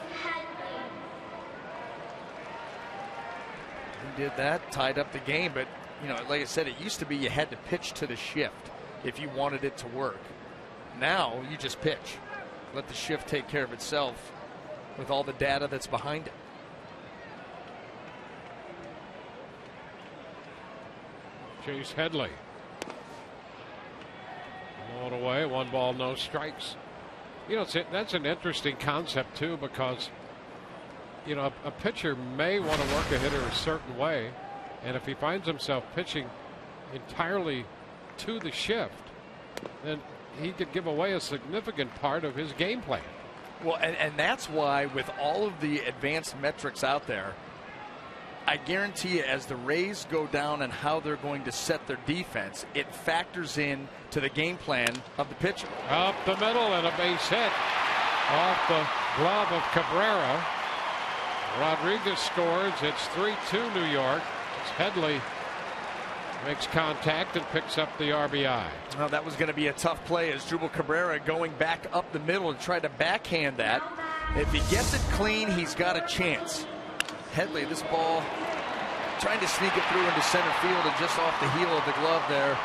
He did that, tied up the game, but you know, like I said, it used to be you had to pitch to the shift if you wanted it to work. Now you just pitch. Let the shift take care of itself with all the data that's behind it. Chase Headley. All the way, 1 ball, no strikes. You know, that's an interesting concept too, because you know a pitcher may want to work a hitter a certain way, and if he finds himself pitching entirely to the shift, then he could give away a significant part of his game plan. Well, and that's why with all of the advanced metrics out there, I guarantee you, as the Rays go down and how they're going to set their defense, it factors in to the game plan of the pitcher. Up the middle and a base hit off the glove of Cabrera. Rodriguez scores. It's 3-2 New York. It's Headley makes contact and picks up the RBI. Well, that was going to be a tough play as Jubal Cabrera going back up the middle and try to backhand that. If he gets it clean, he's got a chance. Headley, this ball trying to sneak it through into center field and just off the heel of the glove there.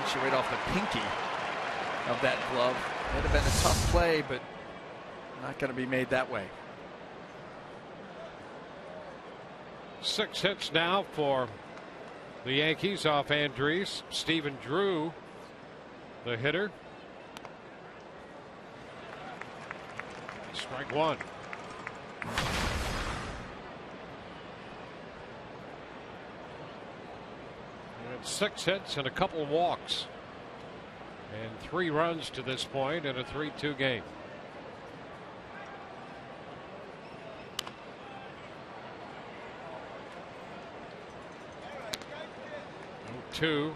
Actually right off the pinky of that glove. It'd have been a tough play, but not going to be made that way. 6 hits now for the Yankees off Andriese. Stephen Drew, the hitter. Strike 1. And 6 hits and a couple walks. And 3 runs to this point in a 3-2 game. Two.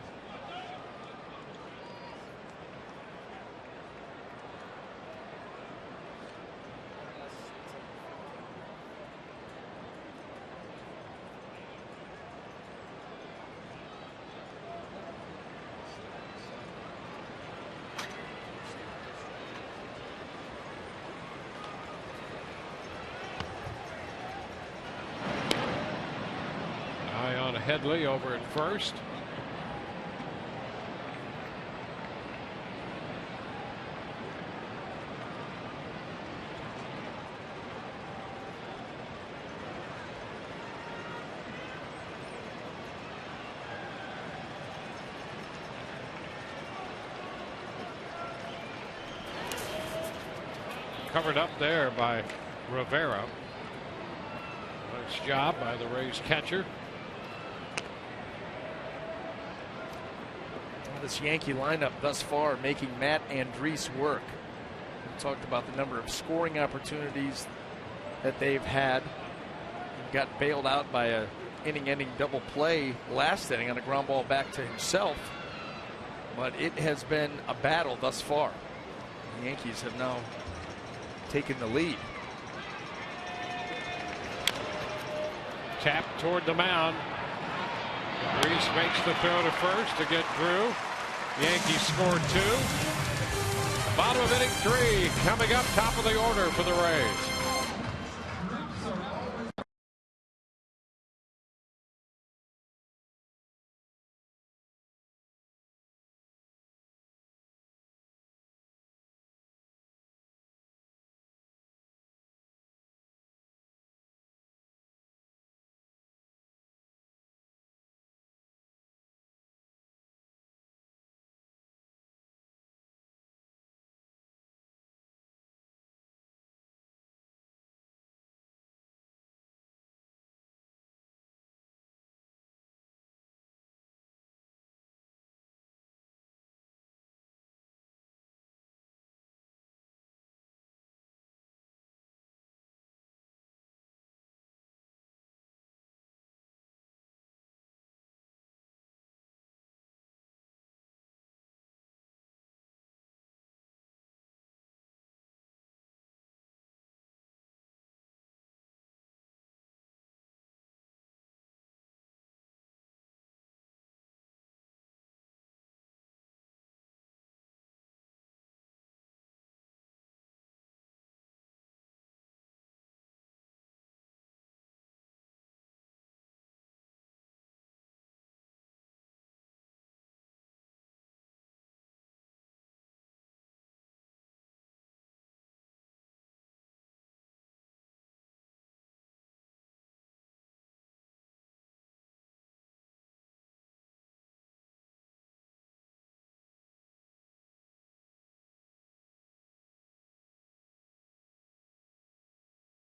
Eye on Headley over at first. covered up there by Rivera. Nice job by the Rays catcher. Well, this Yankee lineup thus far making Matt Andriese work. We talked about the number of scoring opportunities that they've had. Got bailed out by a inning-ending double play last inning on a ground ball back to himself. But it has been a battle thus far. The Yankees have now taken the lead. Tap toward the mound. Reese makes the throw to first to get Drew. Yankees score 2. Bottom of inning 3 coming up, top of the order for the Rays.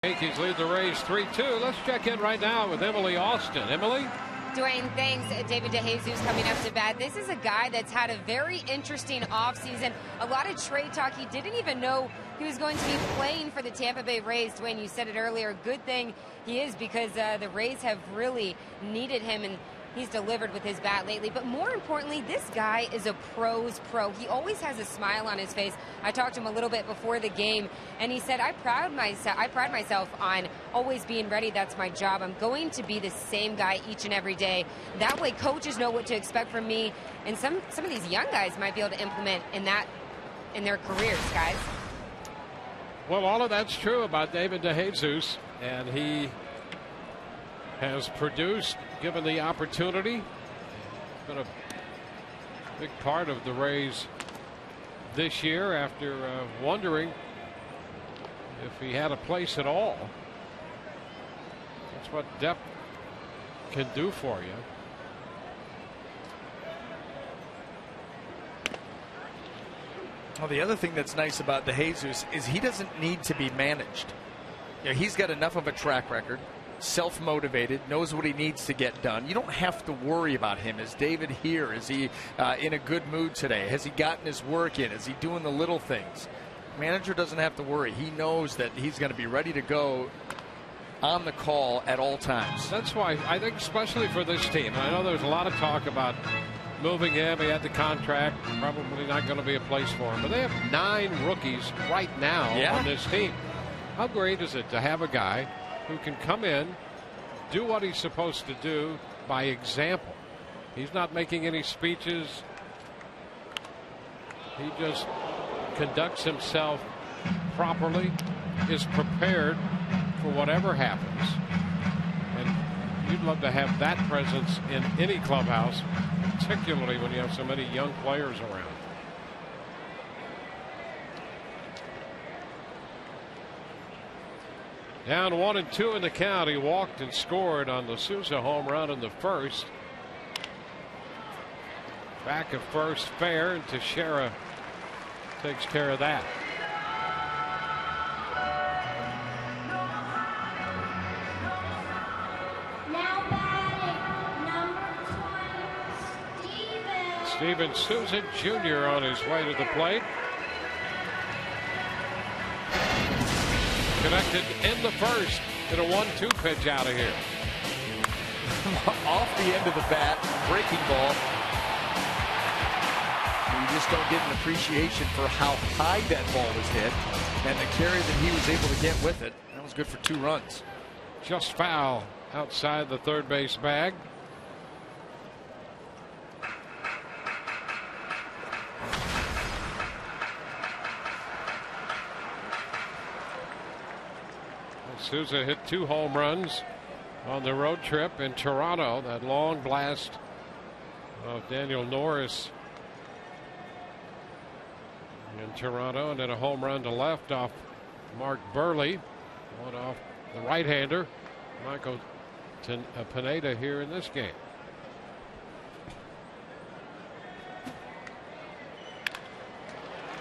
Yankees lead the Rays 3-2. Let's check in right now with Emily Austin. Emily? Dwayne, thanks. David DeJesus coming up to bat. This is a guy that's had a very interesting offseason. A lot of trade talk. He didn't even know he was going to be playing for the Tampa Bay Rays. Dwayne, you said it earlier. Good thing he is, because the Rays have really needed him, and he's delivered with his bat lately. But more importantly, this guy is a pro's pro. He always has a smile on his face. I talked to him a little bit before the game, and he said, I pride myself on always being ready. That's my job. I'm going to be the same guy each and every day. That way coaches know what to expect from me, and some of these young guys might be able to implement in their careers, guys. Well, all of that's true about David DeJesus, and he has produced, given the opportunity. It's been a big part of the Rays this year after wondering if he had a place at all. That's what depth can do for you. Well, the other thing that's nice about DeJesus is he doesn't need to be managed. You know, he's got enough of a track record, self-motivated, knows what he needs to get done. You don't have to worry about him. Is David here? Is he in a good mood today? Has he gotten his work in? Is he doing the little things? Manager doesn't have to worry. He knows that he's going to be ready to go on the call at all times. That's why I think, especially for this team, I know there's a lot of talk about moving him. He had the contract, probably not going to be a place for him, but they have 9 rookies right now on this team. How great is it to have a guy who can come in, do what he's supposed to do by example? He's not making any speeches. He just conducts himself properly, is prepared for whatever happens. And you'd love to have that presence in any clubhouse, particularly when you have so many young players around. Down 1-2 in the count. He walked and scored on the Souza home run in the first. Back at first, fair, and Teixeira takes care of that. Steven Souza Jr. on his way to the plate. Connected in the first in a 1-2 pitch out of here. Off the end of the bat, breaking ball. You just don't get an appreciation for how high that ball was hit and the carry that he was able to get with it. That was good for 2 runs. Just foul outside the third base bag. Souza hit 2 home runs on the road trip in Toronto. That long blast of Daniel Norris in Toronto, and then a home run to left off Mark Burley. One off the right-hander Michael Pineda here in this game.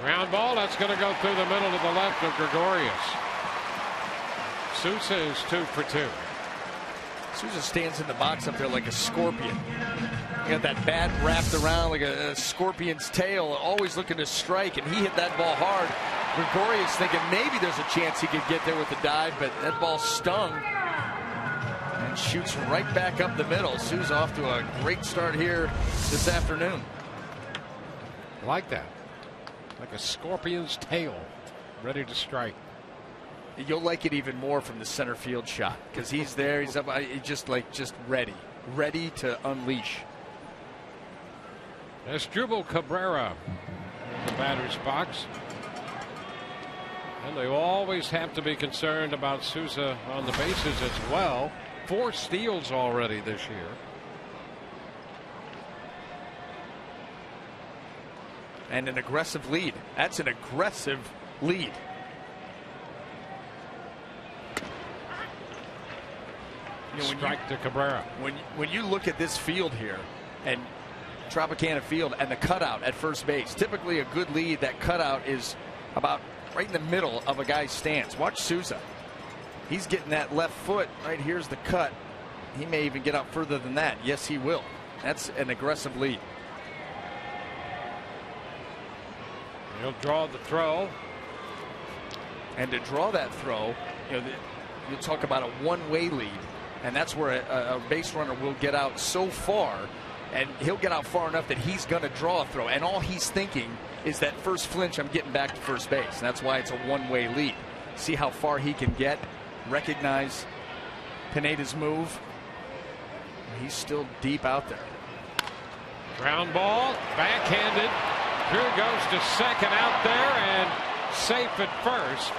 Ground ball, that's going to go through the middle to the left of Gregorius. Souza is 2 for 2. Souza stands in the box up there like a scorpion. You got that bat wrapped around like a scorpion's tail, always looking to strike, and he hit that ball hard. Gregorius thinking maybe there's a chance he could get there with the dive, but that ball stung and shoots right back up the middle. Souza off to a great start here this afternoon. I like that. Like a scorpion's tail, ready to strike. You'll like it even more from the center field shot because he's there. He's up, just ready to unleash. Asdrubal Cabrera in the batter's box, and they always have to be concerned about Souza on the bases as well. 4 steals already this year. And an aggressive lead. That's an aggressive lead. Strike to Cabrera. When you look at this field here and Tropicana Field and the cutout at first base, typically a good lead, that cutout is about right in the middle of a guy's stance. Watch Souza. He's getting that left foot. Right here's the cut. He may even get out further than that. Yes, he will. That's an aggressive lead. He'll draw the throw. And to draw that throw, you talk about a one-way lead. And that's where a base runner will get out so far, and he'll get out far enough that he's going to draw a throw. And all he's thinking is that first flinch, I'm getting back to first base. And that's why it's a one-way lead. See how far he can get. Recognize Pineda's move. He's still deep out there. Ground ball, backhanded. Drew goes to second out there and safe at first.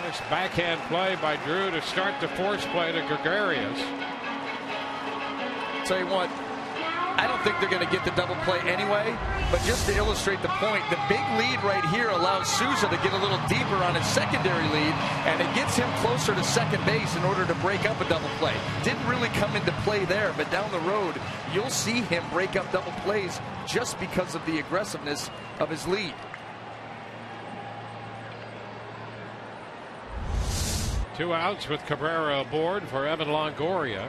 Nice backhand play by Drew to start the force play to Gregorius. Tell you what, I don't think they're going to get the double play anyway, but just to illustrate the point, the big lead right here allows Souza to get a little deeper on his secondary lead, and it gets him closer to second base in order to break up a double play. Didn't really come into play there, but down the road, you'll see him break up double plays just because of the aggressiveness of his lead. Two outs with Cabrera aboard for Evan Longoria.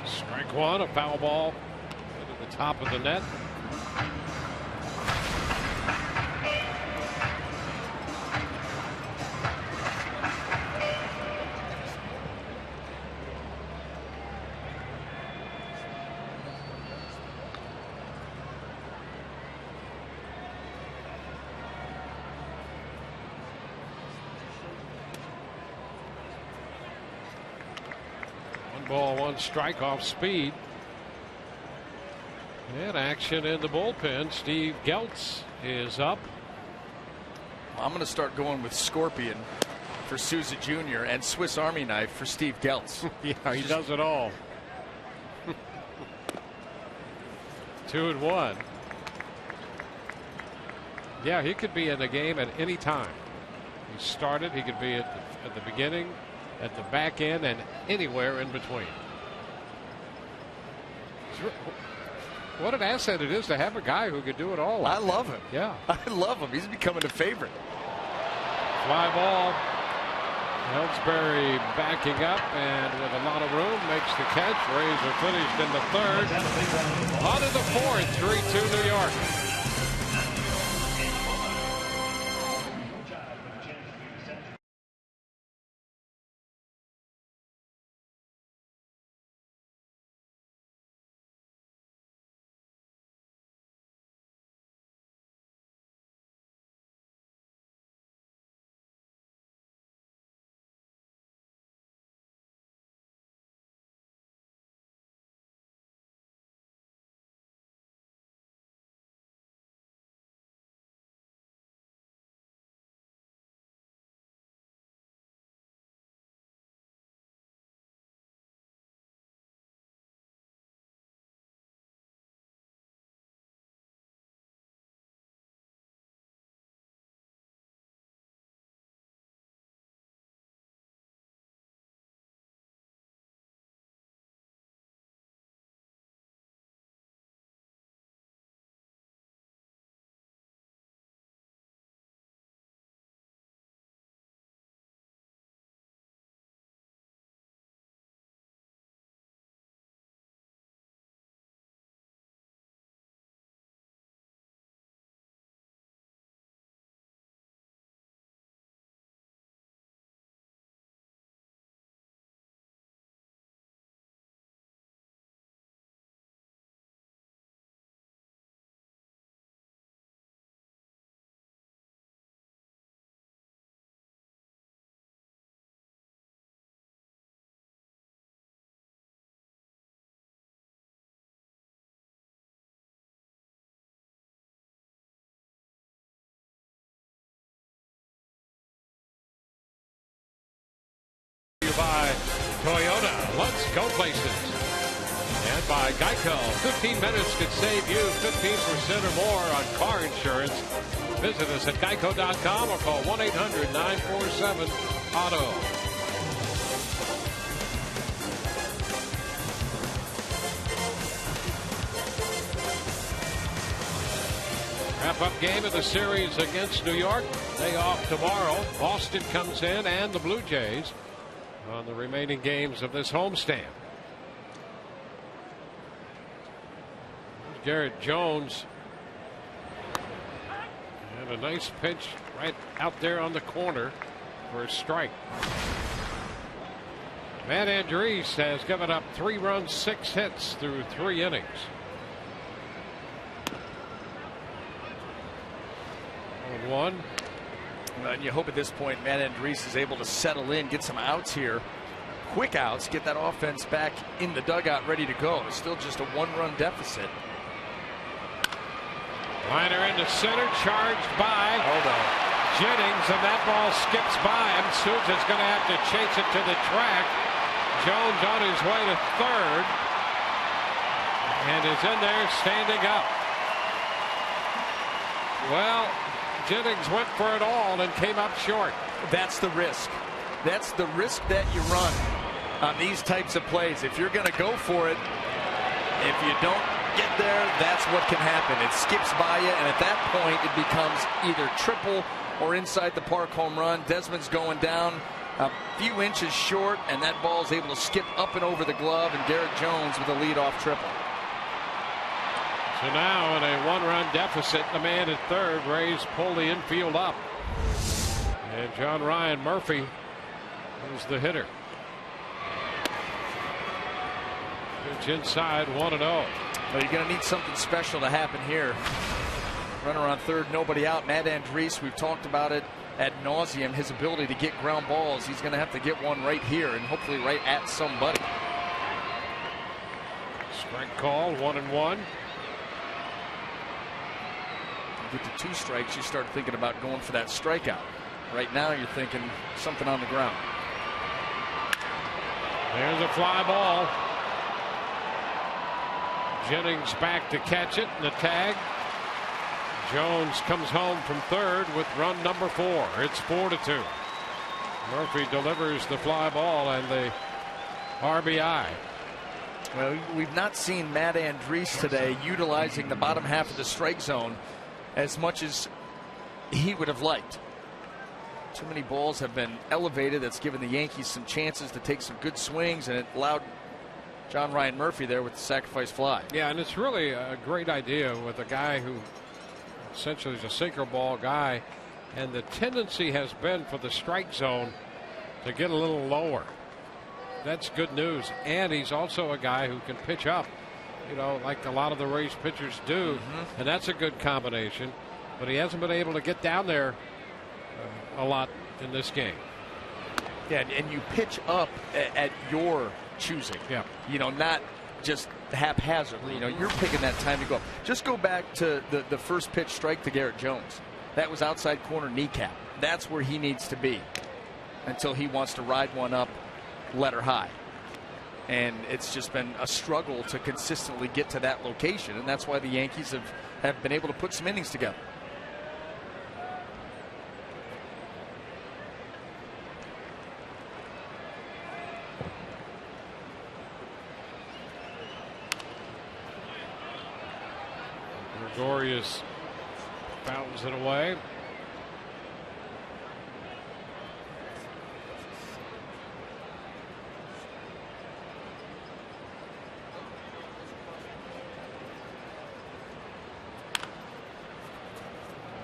Strike one, a foul ball into the top of the net. Ball, one strike off speed. And action in the bullpen. Steve Geltz is up. I'm going to start going with Scorpion for Souza Jr. and Swiss Army Knife for Steve Geltz. Yeah, he does it all. 2-1. Yeah, he could be in the game at any time. He started, he could be at the beginning, at the back end, and anywhere in between. What an asset it is to have a guy who could do it all. I love him. Yeah. I love him. He's becoming a favorite. Fly ball. Ellsbury backing up and with a lot of room makes the catch. Rays are finished in the third. On to the fourth. 3-2 New York. By Toyota. Let's go places. And by Geico. 15 minutes could save you 15% or more on car insurance. Visit us at geico.com or call 1-800-947-AUTO. Wrap up game of the series against New York. Day off tomorrow. Boston comes in and the Blue Jays on the remaining games of this homestand. Garrett Jones. And a nice pitch right out there on the corner for a strike. Matt Andriese has given up 3 runs, 6 hits through 3 innings. On 1. And you hope at this point Matt Andriese is able to settle in, get some outs here, quick outs, get that offense back in the dugout ready to go. It's still just a 1-run deficit. Liner into center, charged by Jennings, and that ball skips by him. Souza's going to have to chase it to the track. Jones on his way to third and is in there standing up. Well, Jennings went for it all and came up short. That's the risk. That's the risk that you run on these types of plays. If you're going to go for it, if you don't get there, that's what can happen. It skips by you, and at that point, it becomes either triple or inside the park home run. Desmond's going down a few inches short, and that ball is able to skip up and over the glove, and Garrett Jones with a leadoff triple. So now in a 1-run deficit, the man at third, Rays pull the infield up. And John Ryan Murphy is the hitter. Pitch inside, 1-0. Well, you're going to need something special to happen here. Runner on third, nobody out. Matt Andriese, we've talked about it ad nauseum, his ability to get ground balls. He's going to have to get one right here and hopefully right at somebody. Strike call, 1-1. Get to 2 strikes, you start thinking about going for that strikeout. Right now, you're thinking something on the ground. There's a fly ball. Jennings back to catch it, and the tag. Jones comes home from third with run number 4. It's 4-2. Murphy delivers the fly ball and the RBI. Well, we've not seen Matt Andriese today utilizing the bottom half of the strike zone as much as he would have liked. Too many balls have been elevated. That's given the Yankees some chances to take some good swings, and it allowed John Ryan Murphy there with the sacrifice fly. Yeah, and it's really a great idea with a guy who essentially is a sinker ball guy, and the tendency has been for the strike zone to get a little lower. That's good news. And he's also a guy who can pitch up, you know, like a lot of the Rays pitchers do. And that's a good combination. But he hasn't been able to get down there a lot in this game. Yeah, and you pitch up at your choosing. Yeah. You know, not just haphazardly. You know, you're picking that time to go up. Just go back to the first pitch strike to Garrett Jones. That was outside corner kneecap. That's where he needs to be until he wants to ride one up, let her high. And it's just been a struggle to consistently get to that location, and that's why the Yankees have been able to put some innings together. Gregorius fouls it away.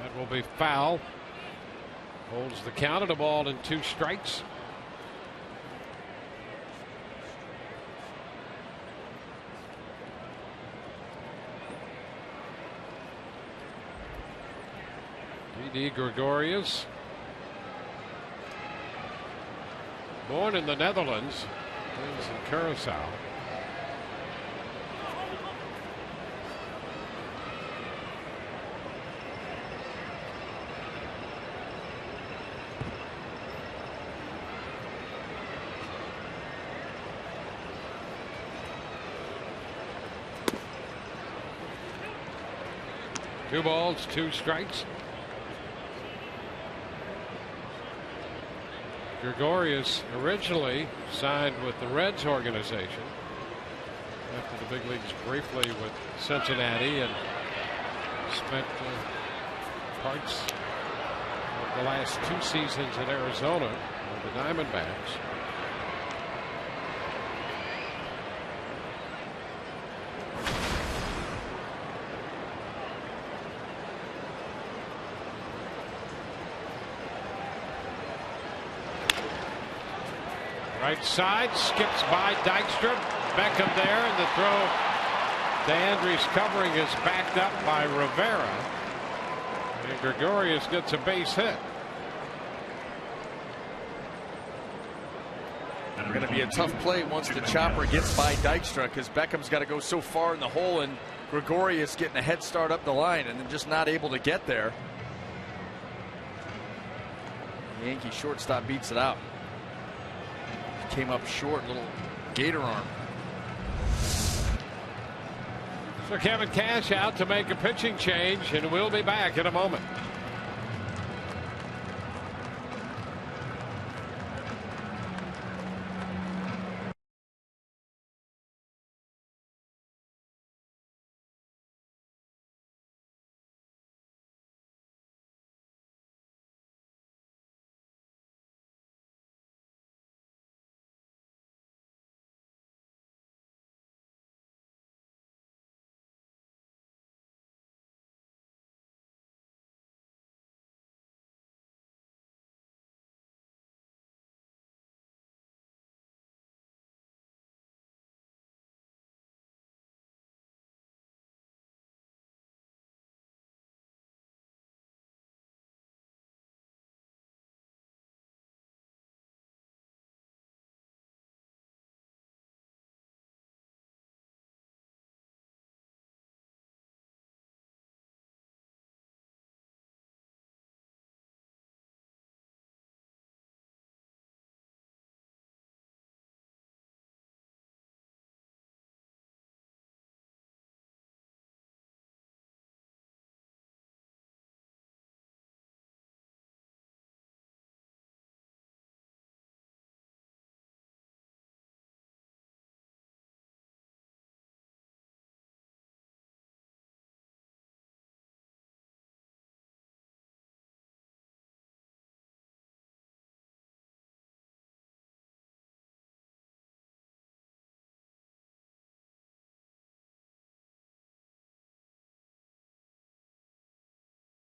That will be foul. Holds the count at a ball and 2 strikes. D. Gregorius, born in the Netherlands, lives in Curacao. Two balls, 2 strikes. Gregorius originally signed with the Reds organization after the big leagues briefly with Cincinnati, and spent parts of the last 2 seasons in Arizona with the Diamondbacks. Right side, skips by Dykstra. Beckham there, and the throw to Andriese covering is backed up by Rivera. And Gregorius gets a base hit. Going to be a tough play once the chopper gets by Dykstra, because Beckham's got to go so far in the hole, and Gregorius getting a head start up the line and then just not able to get there. The Yankee shortstop beats it out. Came up short, little gator arm. So Kevin Cash out to make a pitching change, and we'll be back in a moment.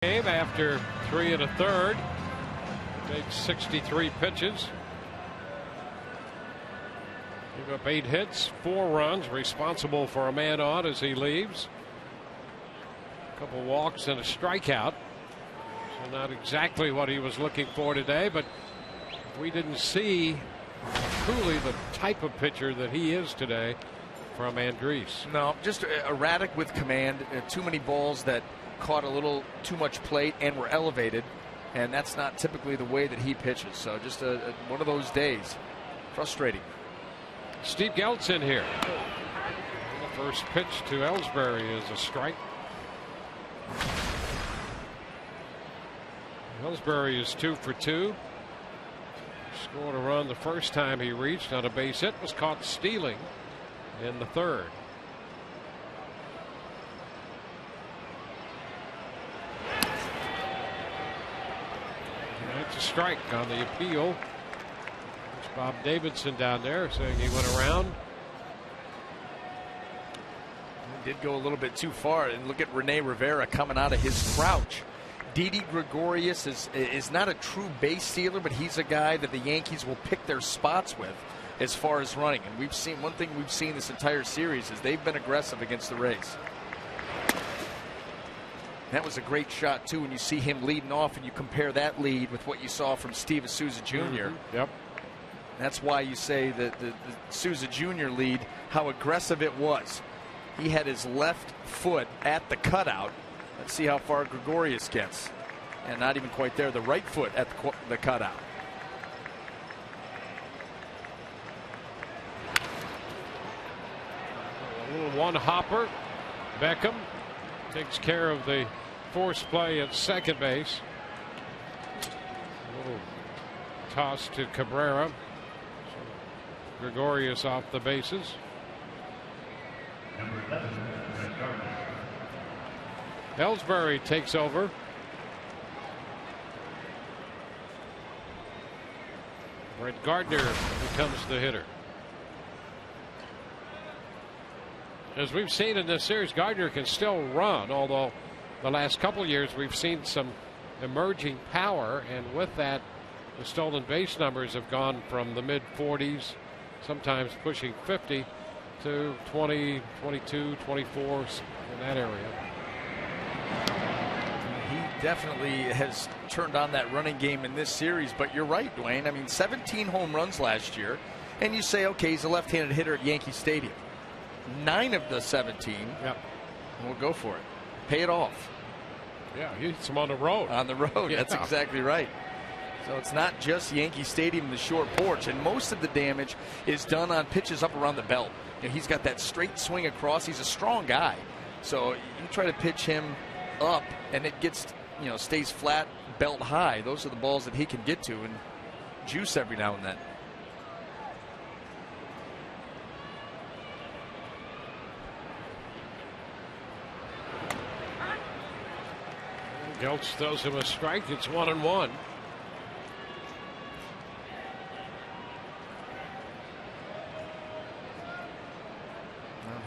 game after 3 1/3. Made 63 pitches. Gave up 8 hits, 4 runs, responsible for a man on as he leaves. A couple walks and a strikeout. So not exactly what he was looking for today, but we didn't see truly the type of pitcher that he is today from Andriese. No, just erratic with command. Too many balls that caught a little too much plate and were elevated, and that's not typically the way that he pitches. So just one of those days. Frustrating. Steve Geltz in here. The first pitch to Ellsbury is a strike. Ellsbury is 2 for 2. Scored a run the first time he reached on a base hit. Was caught stealing in the third. That's a strike on the appeal. There's Bob Davidson down there saying he went around. He did go a little bit too far, and look at Rene Rivera coming out of his crouch. Didi Gregorius is not a true base stealer, but he's a guy that the Yankees will pick their spots with as far as running. And we've seen one thing we've seen this entire series is they've been aggressive against the Rays. That was a great shot too when you see him leading off and you compare that lead with what you saw from Steve Souza Jr. Mm-hmm. Yep. That's why you say that the Souza Jr. lead, how aggressive it was. He had his left foot at the cutout. Let's see how far Gregorius gets. And not even quite there. The right foot at the cutout. A little one hopper. Beckham takes care of the force play at second base. A little toss to Cabrera. Gregorius off the bases. Ellsbury takes over. Brett Gardner becomes the hitter. As we've seen in this series, Gardner can still run, although the last couple of years we've seen some emerging power, and with that the stolen base numbers have gone from the mid 40s, sometimes pushing 50, to 20, 22, 24 in that area. He definitely has turned on that running game in this series, but you're right, Dwayne. I mean, 17 home runs last year, and you say, okay, he's a left-handed hitter at Yankee Stadium. 9 of the 17, yep. We'll go for it. Pay it off. Yeah, he hits him on the road. On the road, yeah. That's exactly right. So it's not just Yankee Stadium, the short porch, and most of the damage is done on pitches up around the belt. You know, he's got that straight swing across. He's a strong guy. So you try to pitch him up, and it gets, stays flat, belt high. Those are the balls that he can get to and juice every now and then. Geltz throws him a strike. It's 1-1.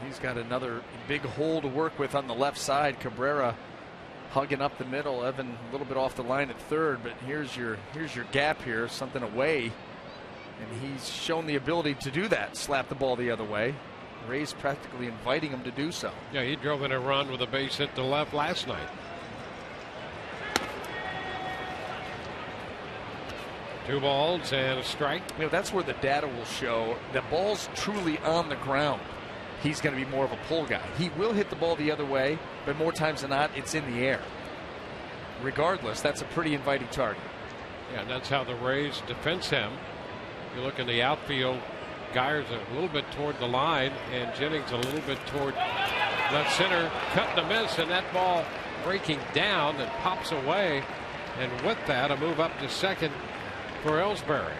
He's got another big hole to work with on the left side. Cabrera hugging up the middle. Evan a little bit off the line at third, but here's your gap here, something away, and he's shown the ability to do that. Slap the ball the other way. Ray's practically inviting him to do so. Yeah, he drove in a run with a base hit to left last night. 2 balls and a strike. That's where the data will show the ball's truly on the ground. He's going to be more of a pull guy. He will hit the ball the other way, but more times than not, it's in the air. Regardless, that's a pretty inviting target. Yeah, and that's how the Rays defense him. You look in the outfield, Geyer's a little bit toward the line, and Jennings a little bit toward left center, cutting a miss, and that ball breaking down and pops away. And with that, a move up to second for Ellsbury.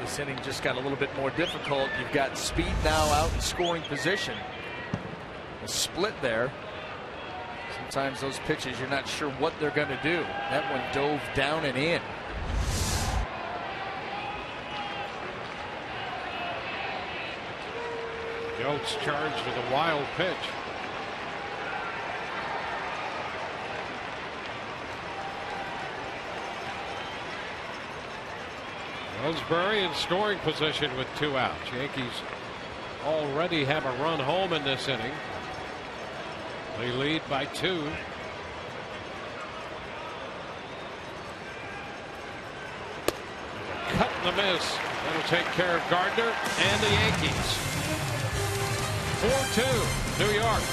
This inning just got a little bit more difficult. You've got Speed now out in scoring position. A split there. Sometimes those pitches, you're not sure what they're going to do. That one dove down and in. Geltz charged with a wild pitch. Ellsbury in scoring position with 2 outs. Yankees already have a run home in this inning. They lead by 2. Cut and the miss. That'll take care of Gardner and the Yankees. 4-2 New York.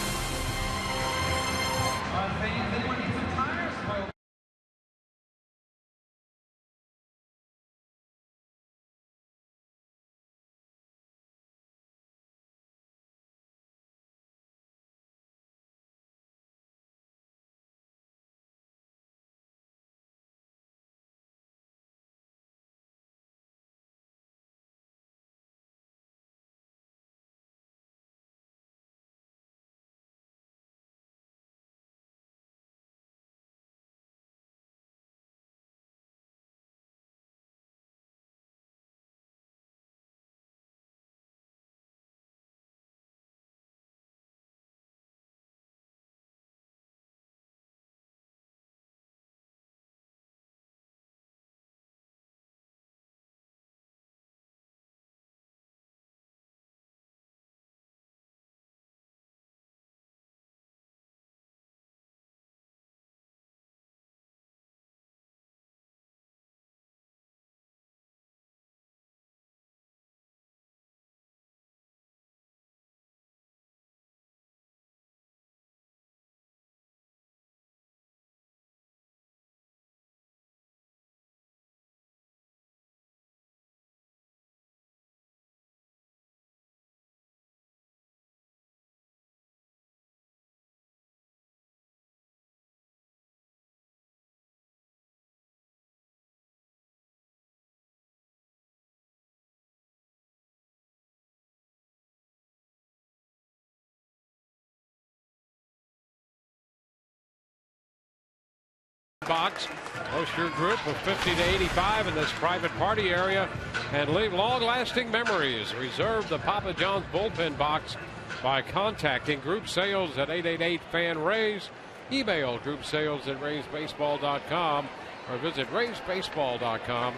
Box. Host your group of 50 to 85 in this private party area and leave long-lasting memories. Reserve the Papa John's bullpen box by contacting Group Sales at 888-FAN-RAISE, email groupsales@raisebaseball.com, or visit raisebaseball.com.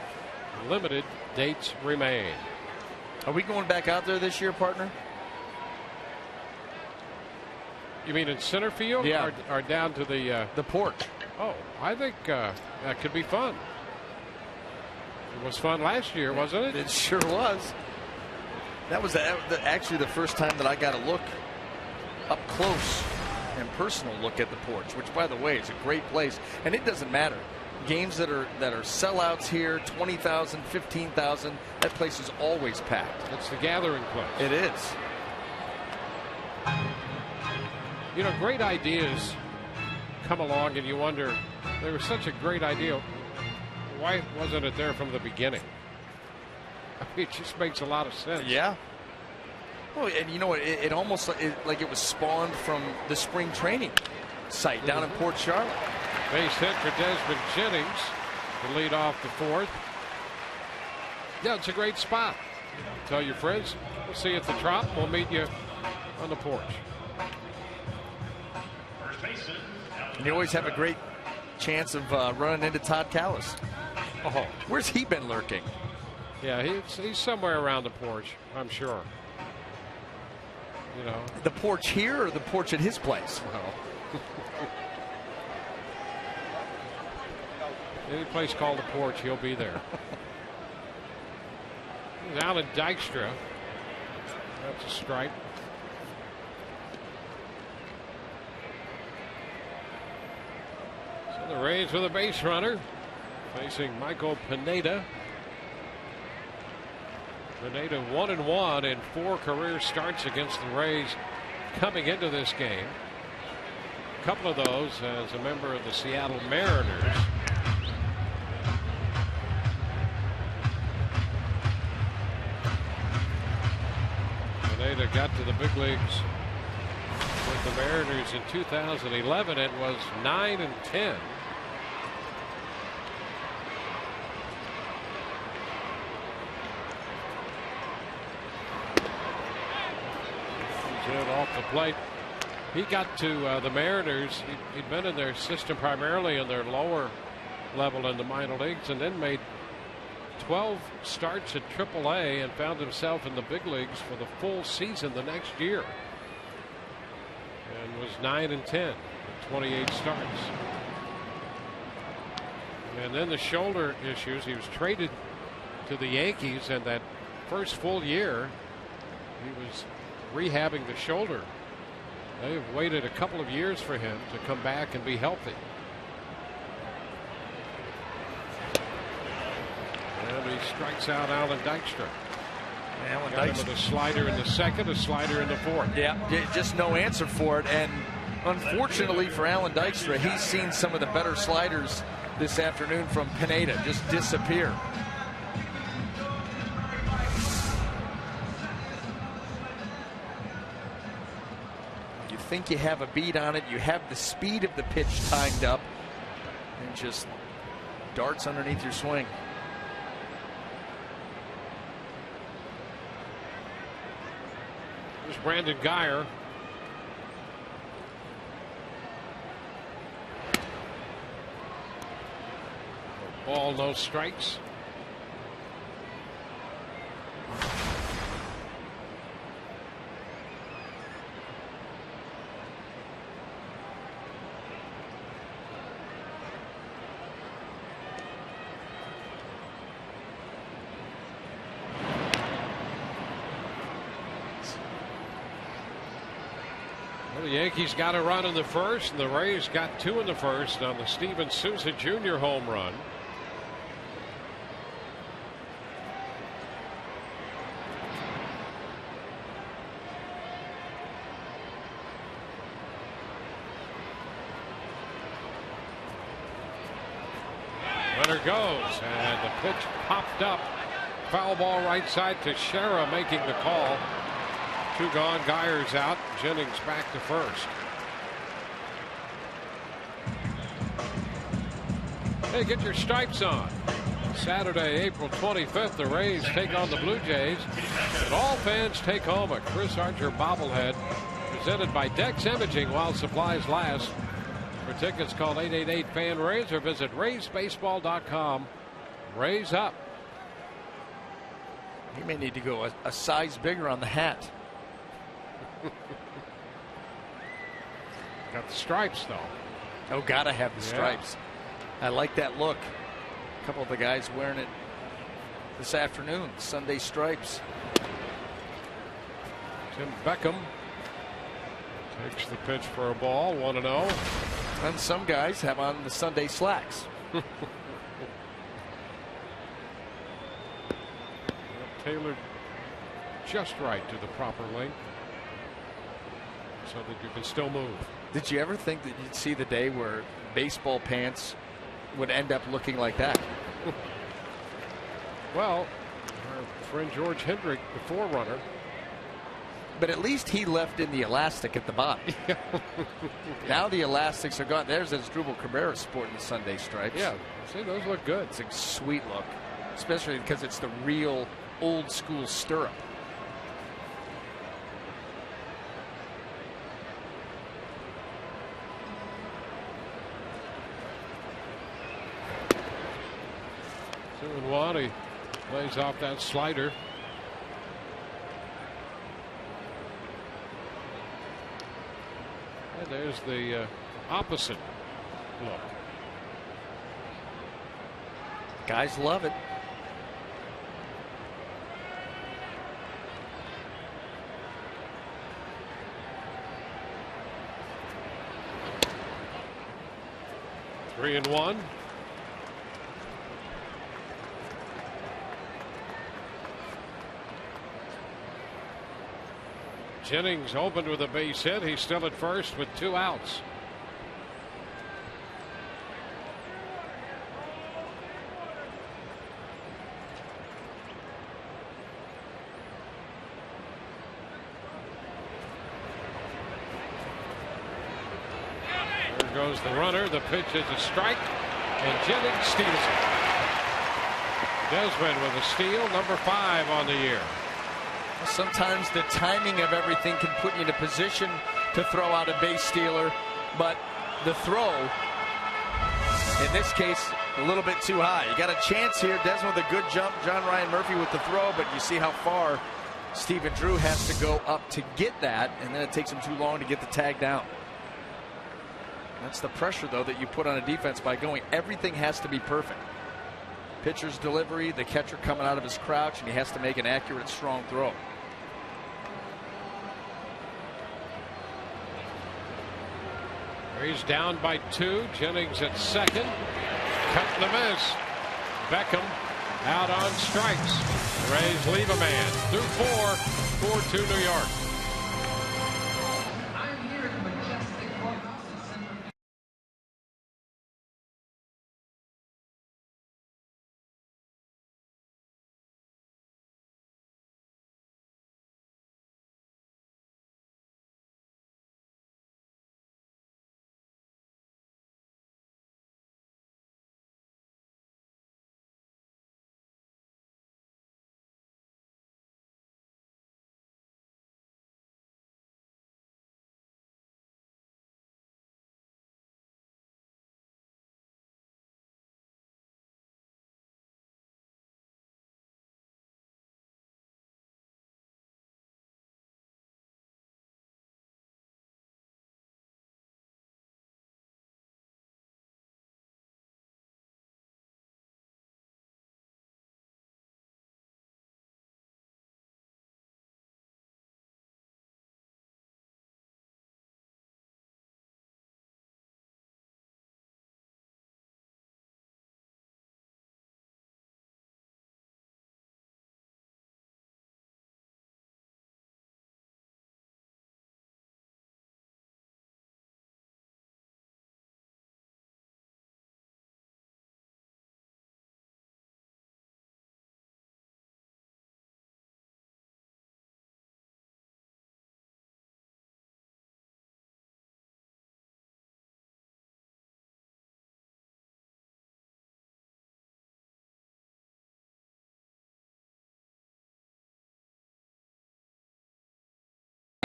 Limited dates remain. Are we going back out there this year, partner? You mean in center field? Yeah. Or down to the porch? Oh, I think that could be fun. It was fun last year, wasn't it? It sure was. That was actually the first time that I got a look up close and personal look at the porch, which, by the way, is a great place. And it doesn't matter. Games that are sellouts here, 20,000, 15,000, that place is always packed. It's the gathering place. It is. You know, great ideas come along and you wonder, they were such a great idea, why wasn't it there from the beginning? I mean, it just makes a lot of sense. Yeah. Well, and you know what, it almost like it was spawned from the spring training site down in Port Charlotte. Base hit for Desmond Jennings to lead off the 4th. Yeah, it's a great spot. Tell your friends, we'll see you at the Trop. We'll meet you on the porch. And you always have a great chance of running into Todd Callis. Oh, where's he been lurking? Yeah, he's somewhere around the porch, I'm sure. You know, the porch here or the porch at his place? Well, any place called the porch, he'll be there. He's out in Dykstra. That's a strike. So the Rays with a base runner facing Michael Pineda. Pineda 1-1 in 4 career starts against the Rays coming into this game. A couple of those as a member of the Seattle Mariners. Pineda got to the big leagues with the Mariners in 2011. It was 9-10. Off the plate. He got to the Mariners. He'd been in their system primarily in their lower level in the minor leagues, and then made 12 starts at AAA and found himself in the big leagues for the full season the next year, and was 9-10 in 28 starts. And then the shoulder issues. He was traded to the Yankees, and that first full year he was rehabbing the shoulder. They've waited a couple of years for him to come back and be healthy. And he strikes out Alan Dykstra. Alan Got him Dykstra with a slider in the second, a slider in the fourth. Yeah, just no answer for it. And unfortunately for Alan Dykstra, he's seen some of the better sliders this afternoon from Pineda just disappear. You think you have a beat on it, you have the speed of the pitch timed up, and just darts underneath your swing. There's Brandon Guyer. Ball, no strikes. Well, the Yankees got a run in the first, and the Rays got 2 in the first on the Steven Souza Jr. home run. Runner goes, and the pitch popped up. Foul ball right side to Shera, making the call. 2 gone, Guyer's out. Jennings back to first. Hey, get your stripes on. Saturday, April 25th, the Rays take on the Blue Jays, and all fans take home a Chris Archer bobblehead presented by Dex Imaging while supplies last. For tickets, call 888-FAN-RAYS or visit RaysBaseball.com. Rays up. He may need to go a size bigger on the hat. Got the stripes, though. Oh, gotta have the stripes. I like that look. A couple of the guys wearing it this afternoon. Sunday stripes. Tim Beckham takes the pitch for a ball, 1-0. And some guys have on the Sunday slacks. Tailored just right to the proper length so that you can still move. Did you ever think that you'd see the day where baseball pants would end up looking like that? Well, our friend George Hendrick, the forerunner. But at least he left in the elastic at the bottom. Now the elastics are gone. There's Asdrubal Cabrera sporting the Sunday stripes. Yeah, see, those look good. It's a sweet look, especially because it's the real old school stirrup. Two and one. He lays off that slider. And there's the opposite look. Guys love it. Three and one. Jennings opened with a base hit. He's still at first with 2 outs. There goes the runner. The pitch is a strike, and Jennings steals it. Desmond with a steal, number 5 on the year. Sometimes the timing of everything can put you in a position to throw out a base stealer, but the throw, in this case, A little bit too high. You got a chance here. Desmond with a good jump. John Ryan Murphy with the throw, but you see how far Stephen Drew has to go up to get that, and then it takes him too long to get the tag down. That's the pressure, though, that you put on a defense by going. Everything has to be perfect. Pitcher's delivery, the catcher coming out of his crouch, and he has to make an accurate, strong throw. He's down by 2. Jennings at second. Cut and a miss. Beckham out on strikes. The Rays leave a man through 4, 4-2 New York.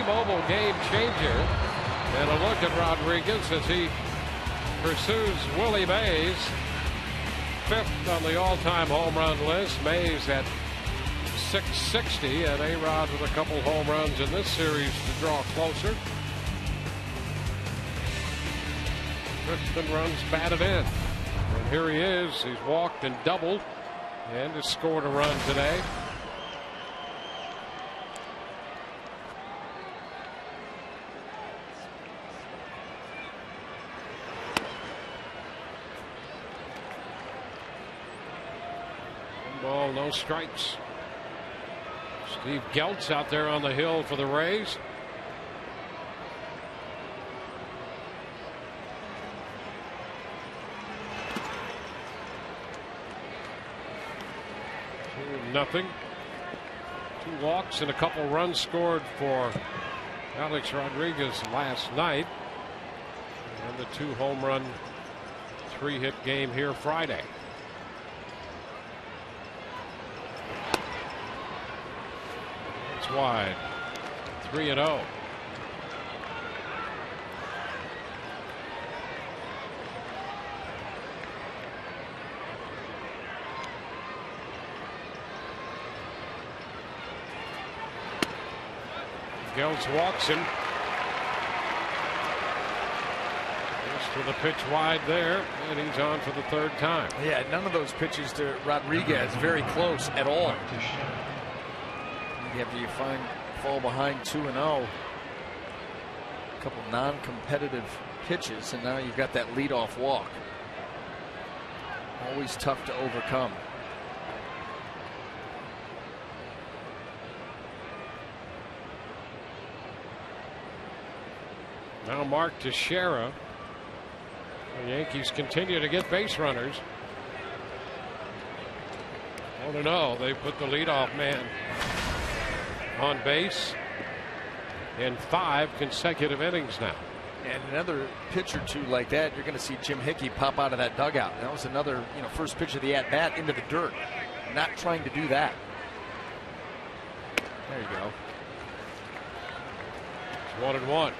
Mobile game changer, and a look at Rodriguez as he pursues Willie Mays, 5th on the all-time home run list. Mays at 660, and A-Rod with a couple home runs in this series to draw closer. Crispin runs batted in, and here he is. He's walked and doubled and has scored a run today. Ball, no strikes. Steve Geltz out there on the hill for the Rays. Nothing. 2 walks and a couple runs scored for Alex Rodriguez last night. And the 2 home run, 3-hit game here Friday. Wide. 3-0. Geltz walks him. Just with a pitch wide there, and he's on for the 3rd time. Yeah, none of those pitches to Rodriguez very close at all. After you fall behind 2-0, a couple non-competitive pitches, and now you've got that leadoff walk. Always tough to overcome. Now Mark Teixeira. The Yankees continue to get base runners. 1-0. They put the leadoff man on base in 5 consecutive innings now. And another pitch or 2 like that, you're going to see Jim Hickey pop out of that dugout. That was another, first pitch of the at-bat into the dirt. Not trying to do that. There you go. It's 1-1.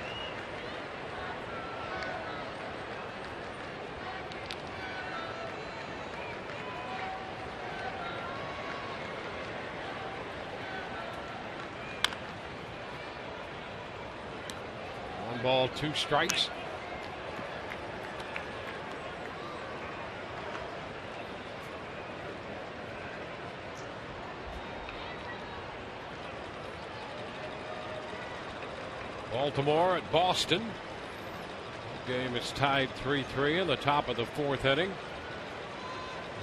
ball, 2 strikes. Baltimore at Boston. The game is tied 3-3 in the top of the 4th inning.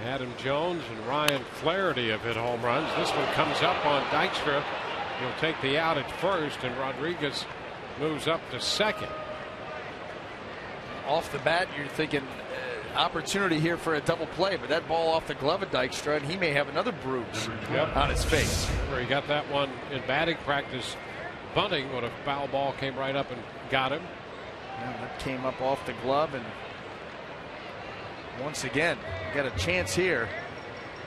Adam Jones and Ryan Flaherty have hit home runs. This one comes up on Dykstra. He'll take the out at first, and Rodriguez moves up to second. Off the bat, you're thinking opportunity here for a double play, but that ball off the glove of Dykstra, and he may have another bruise on his face. Where he got that one in batting practice, bunting when a foul ball came right up and got him. And that came up off the glove, and once again, got a chance here.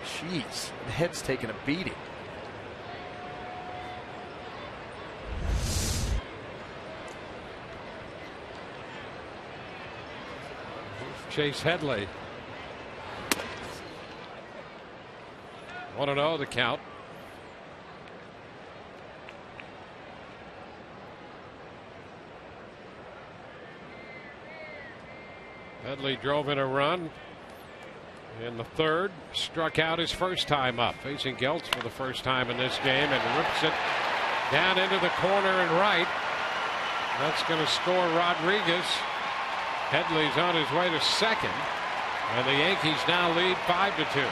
Jeez, the head's taking a beating. Chase Headley. 1-0 the count. Headley drove in a run in the 3rd, struck out his first time up, facing Geltz for the first time in this game, and rips it down into the corner and right. That's going to score Rodriguez. Headley's on his way to second, and the Yankees now lead 5-2.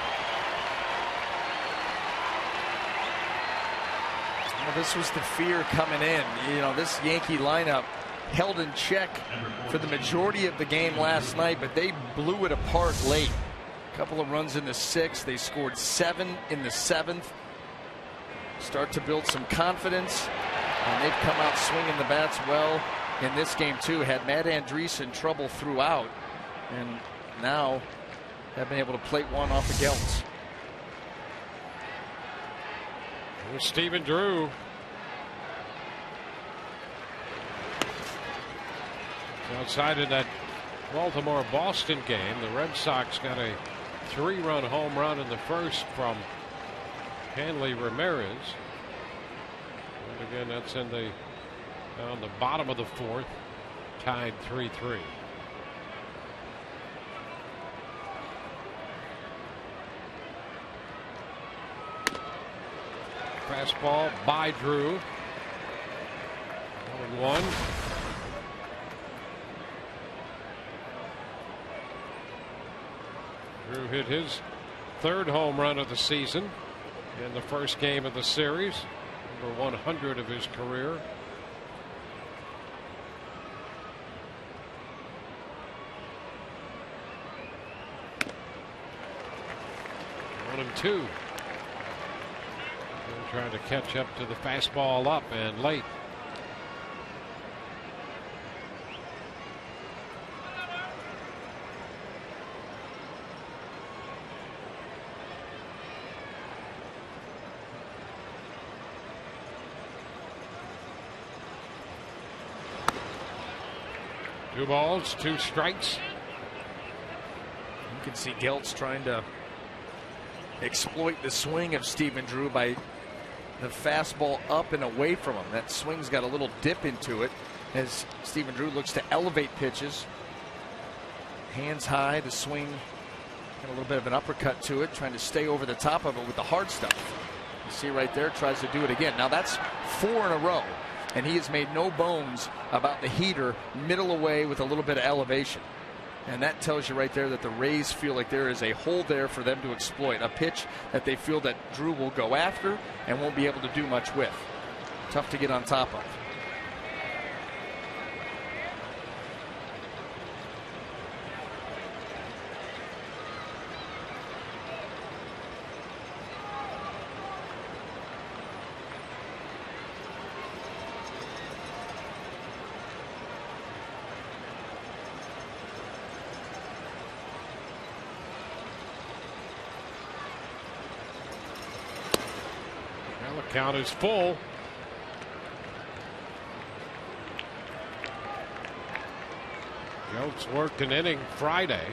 Well, this was the fear coming in. You know, this Yankee lineup held in check for the majority of the game last night, but they blew it apart late. A couple of runs in the 6th. They scored 7 in the 7th. Start to build some confidence, and they've come out swinging the bats well in this game too. Had Matt Andreessen trouble throughout, and now have been able to plate one off of Geltz. Here's Stephen Drew. Outside of that Baltimore-Boston game, the Red Sox got a 3-run home run in the 1st from Hanley Ramirez. And again, that's in the on the bottom of the 4th, tied 3-3. Fastball by Drew. 1-1. Drew hit his 3rd home run of the season in the 1st game of the series, number 100 of his career. One and two. They're trying to catch up to the fastball up and late. Two balls, 2 strikes. You can see Geltz trying to exploit the swing of Stephen Drew by the fastball up and away from him. That swing's got a little dip into it as Stephen Drew looks to elevate pitches. Hands high, the swing got a little bit of an uppercut to it, trying to stay over the top of it with the hard stuff. You see right there, tries to do it again. Now that's 4 in a row, and he has made no bones about the heater, middle away with a little bit of elevation. And that tells you right there that the Rays feel like there is a hole there for them to exploit. A pitch that they feel that Drew will go after and won't be able to do much with. Tough to get on top of. Count is full. Geltz worked an inning Friday.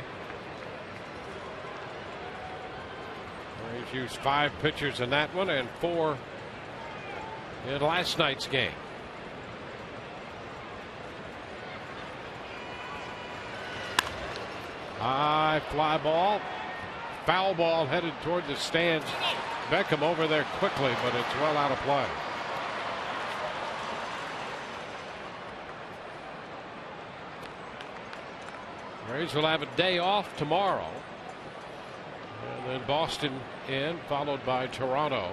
Rays used 5 pitchers in that one and 4 in last night's game. High fly ball. Foul ball headed toward the stands. Beckham over there quickly, but it's well out of play. Rays will have a day off tomorrow. And then Boston in, followed by Toronto.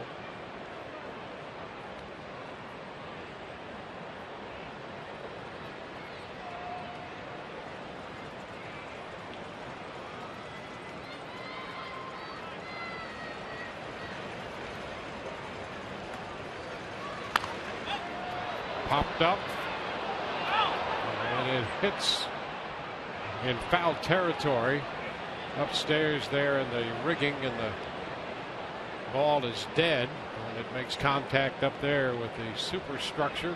Popped up. And it hits in foul territory upstairs there in the rigging, and the ball is dead, and it makes contact up there with the superstructure.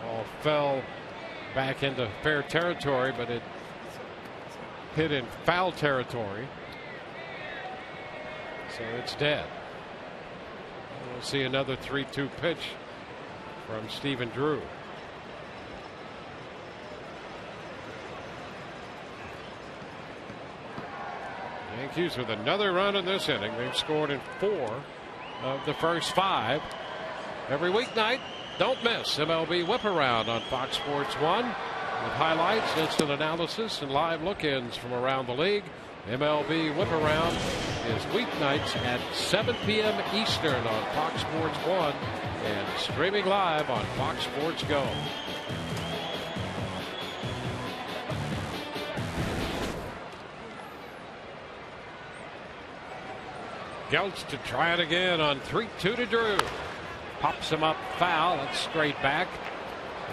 Ball fell back into fair territory, but it hit in foul territory, so it's dead. We'll see another 3-2 pitch from Stephen Drew. Yankees with another run in this inning. They've scored in 4 of the first 5. Every weeknight, don't miss MLB Whip Around on Fox Sports 1 with highlights, instant analysis, and live look-ins from around the league. MLB Whip Around is weeknights at 7 p.m. Eastern on Fox Sports 1 and streaming live on Fox Sports Go. Geltz to try it again on 3-2 to Drew. Pops him up foul. That's straight back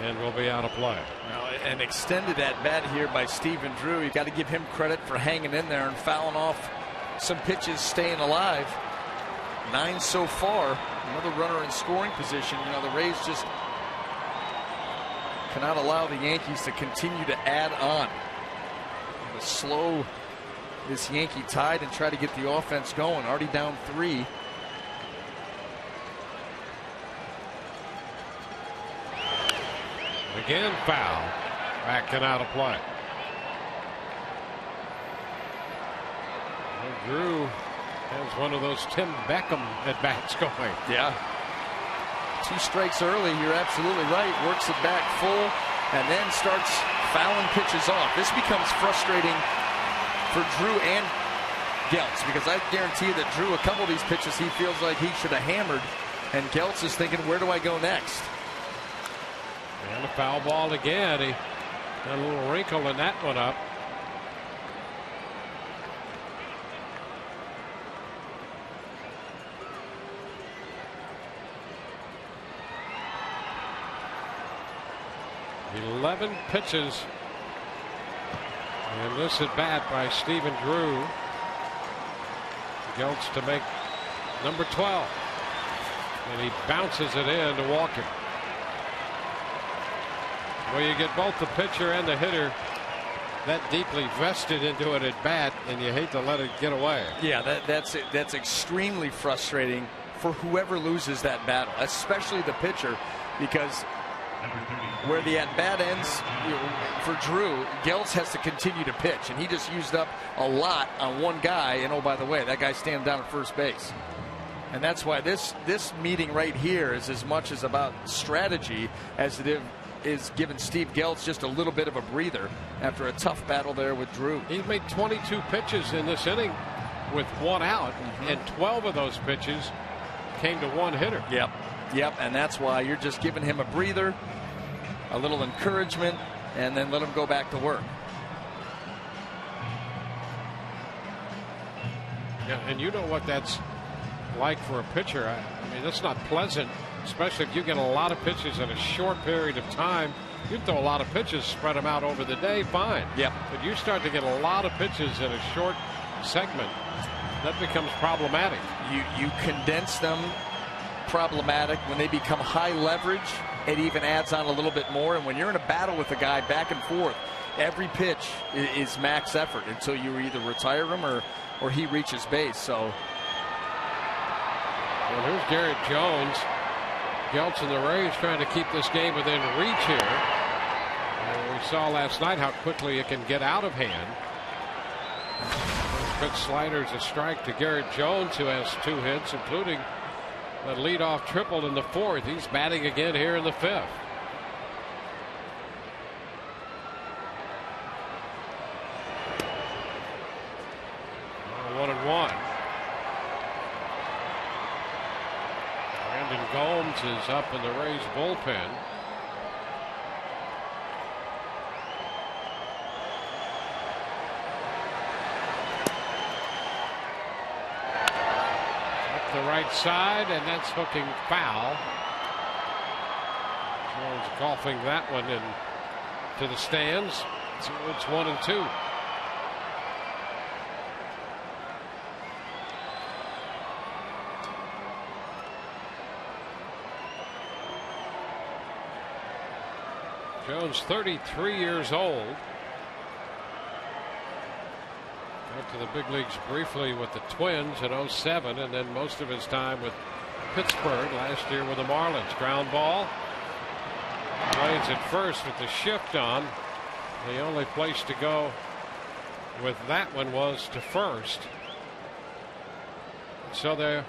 and will be out of play. Well, an extended at bat here by Stephen Drew. You got to give him credit for hanging in there and fouling off some pitches, staying alive. 9 so far. Another runner in scoring position. You know, the Rays just cannot allow the Yankees to continue to add on. To slow this Yankee tide and try to get the offense going. Already down 3. Again foul. Back and out of play. Well, Drew has one of those Tim Beckham at bats going. Yeah. 2 strikes early. You're absolutely right. Works it back full and then starts fouling pitches off. This becomes frustrating for Drew and Geltz, because I guarantee you that Drew, a couple of these pitches he feels like he should have hammered, and Geltz is thinking, where do I go next? And a foul ball again. He got a little wrinkle in that one up. "11 pitches in this at bat by Stephen Drew. Geltz to make number 12, and he bounces it in to walk him. Well, you get both the pitcher and the hitter that deeply vested into it at bat, and you hate to let it get away. Yeah, that's extremely frustrating for whoever loses that battle, especially the pitcher, because where the at bat ends, you know, for Drew, Geltz has to continue to pitch, and he just used up a lot on one guy. And oh, by the way, that guy's standing down at first base, and that's why this meeting right here is as much as about strategy as it is giving Steve Geltz just a little bit of a breather after a tough battle there with Drew. He's made 22 pitches in this inning with 1 out, and 12 of those pitches came to 1 hitter. Yep, and that's why you're just giving him a breather, a little encouragement, and then let him go back to work. Yeah, and you know what that's like for a pitcher. I mean, that's not pleasant, especially if you get a lot of pitches in a short period of time. You throw a lot of pitches, spread them out over the day, fine. Yep. But you start to get a lot of pitches in a short segment, that becomes problematic. You condense them, problematic. When they become high leverage, it even adds on a little bit more. And when you're in a battle with a guy back and forth, every pitch is max effort until you either retire him or he reaches base. So well, here's Garrett Jones Geltz and the Rays trying to keep this game within reach here. We saw last night how quickly it can get out of hand. Pitch slider's a strike to Garrett Jones, who has 2 hits, including a leadoff triple in the 4th. He's batting again here in the 5th. One and one. Brandon Gomes is up in the Rays bullpen. Up the right side, and that's hooking foul. Jones golfing that one in to the stands. So it's 1 and 2. Jones, 33 years old. Went to the big leagues briefly with the Twins in 07, and then most of his time with Pittsburgh last year with the Marlins. Ground ball. Plays at first with the shift on. The only place to go with that one was to first. So there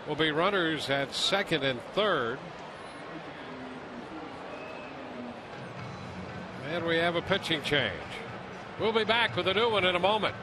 will be runners at second and third. And we have a pitching change. We'll be back with a new one in a moment.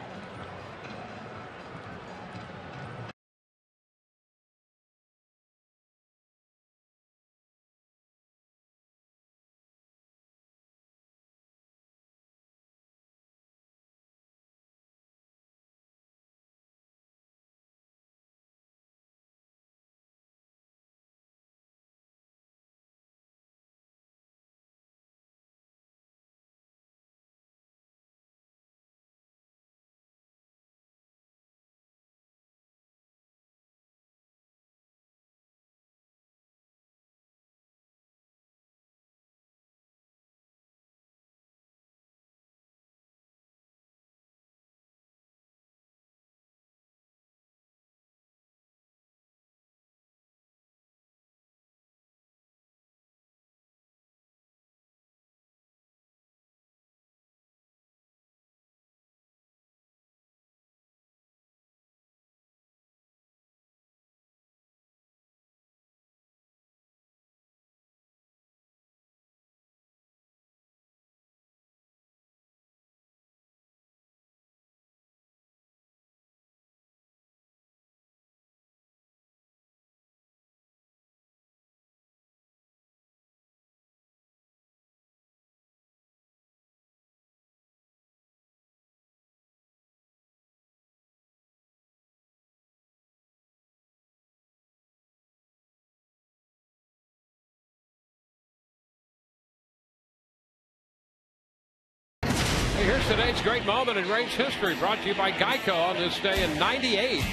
Here's today's great moment in Rays history, brought to you by Geico. On this day in '98,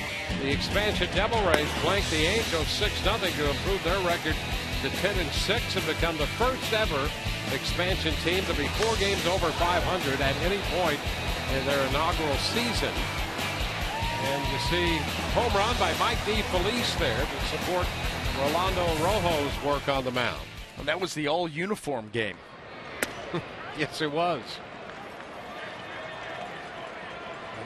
the expansion Devil Rays blanked the Angels 6-0 to improve their record to 10-6 and become the first ever expansion team to be 4 games over 500 at any point in their inaugural season. And you see home run by Mike D. Felice there to support Rolando Rojo's work on the mound. Well, that was the all-uniform game. Yes, it was.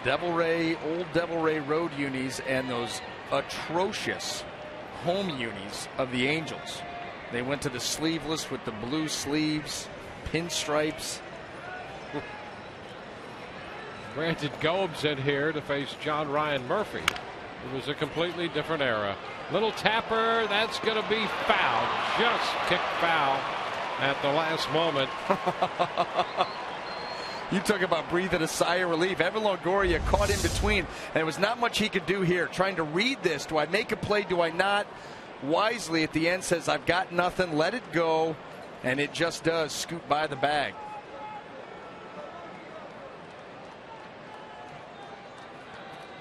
Old Devil Ray road unis and those atrocious home unis of the Angels. They went to the sleeveless with the blue sleeves, pinstripes. Brandon Gomes in here to face John Ryan Murphy. It was a completely different era. Little tapper, that's going to be foul. Just kicked foul at the last moment. You talk about breathing a sigh of relief. Evan Longoria caught in between, and there was not much he could do here. Trying to read this. Do I make a play? Do I not? Wisely at the end says, I've got nothing. Let it go. And it just does scoot by the bag.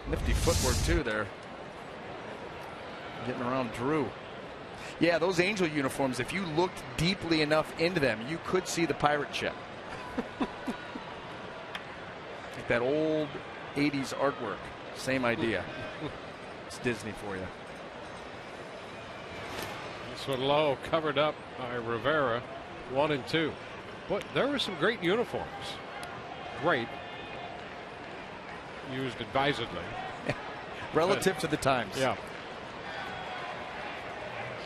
Nifty footwork, too, there. Getting around Drew. Yeah, those Angel uniforms, if you looked deeply enough into them, you could see the pirate ship. Like that old 80s artwork. Same idea. It's Disney for you. This This one low, covered up by Rivera. 1-2. But there were some great uniforms. Great. Used advisedly. Relative to the times. Yeah.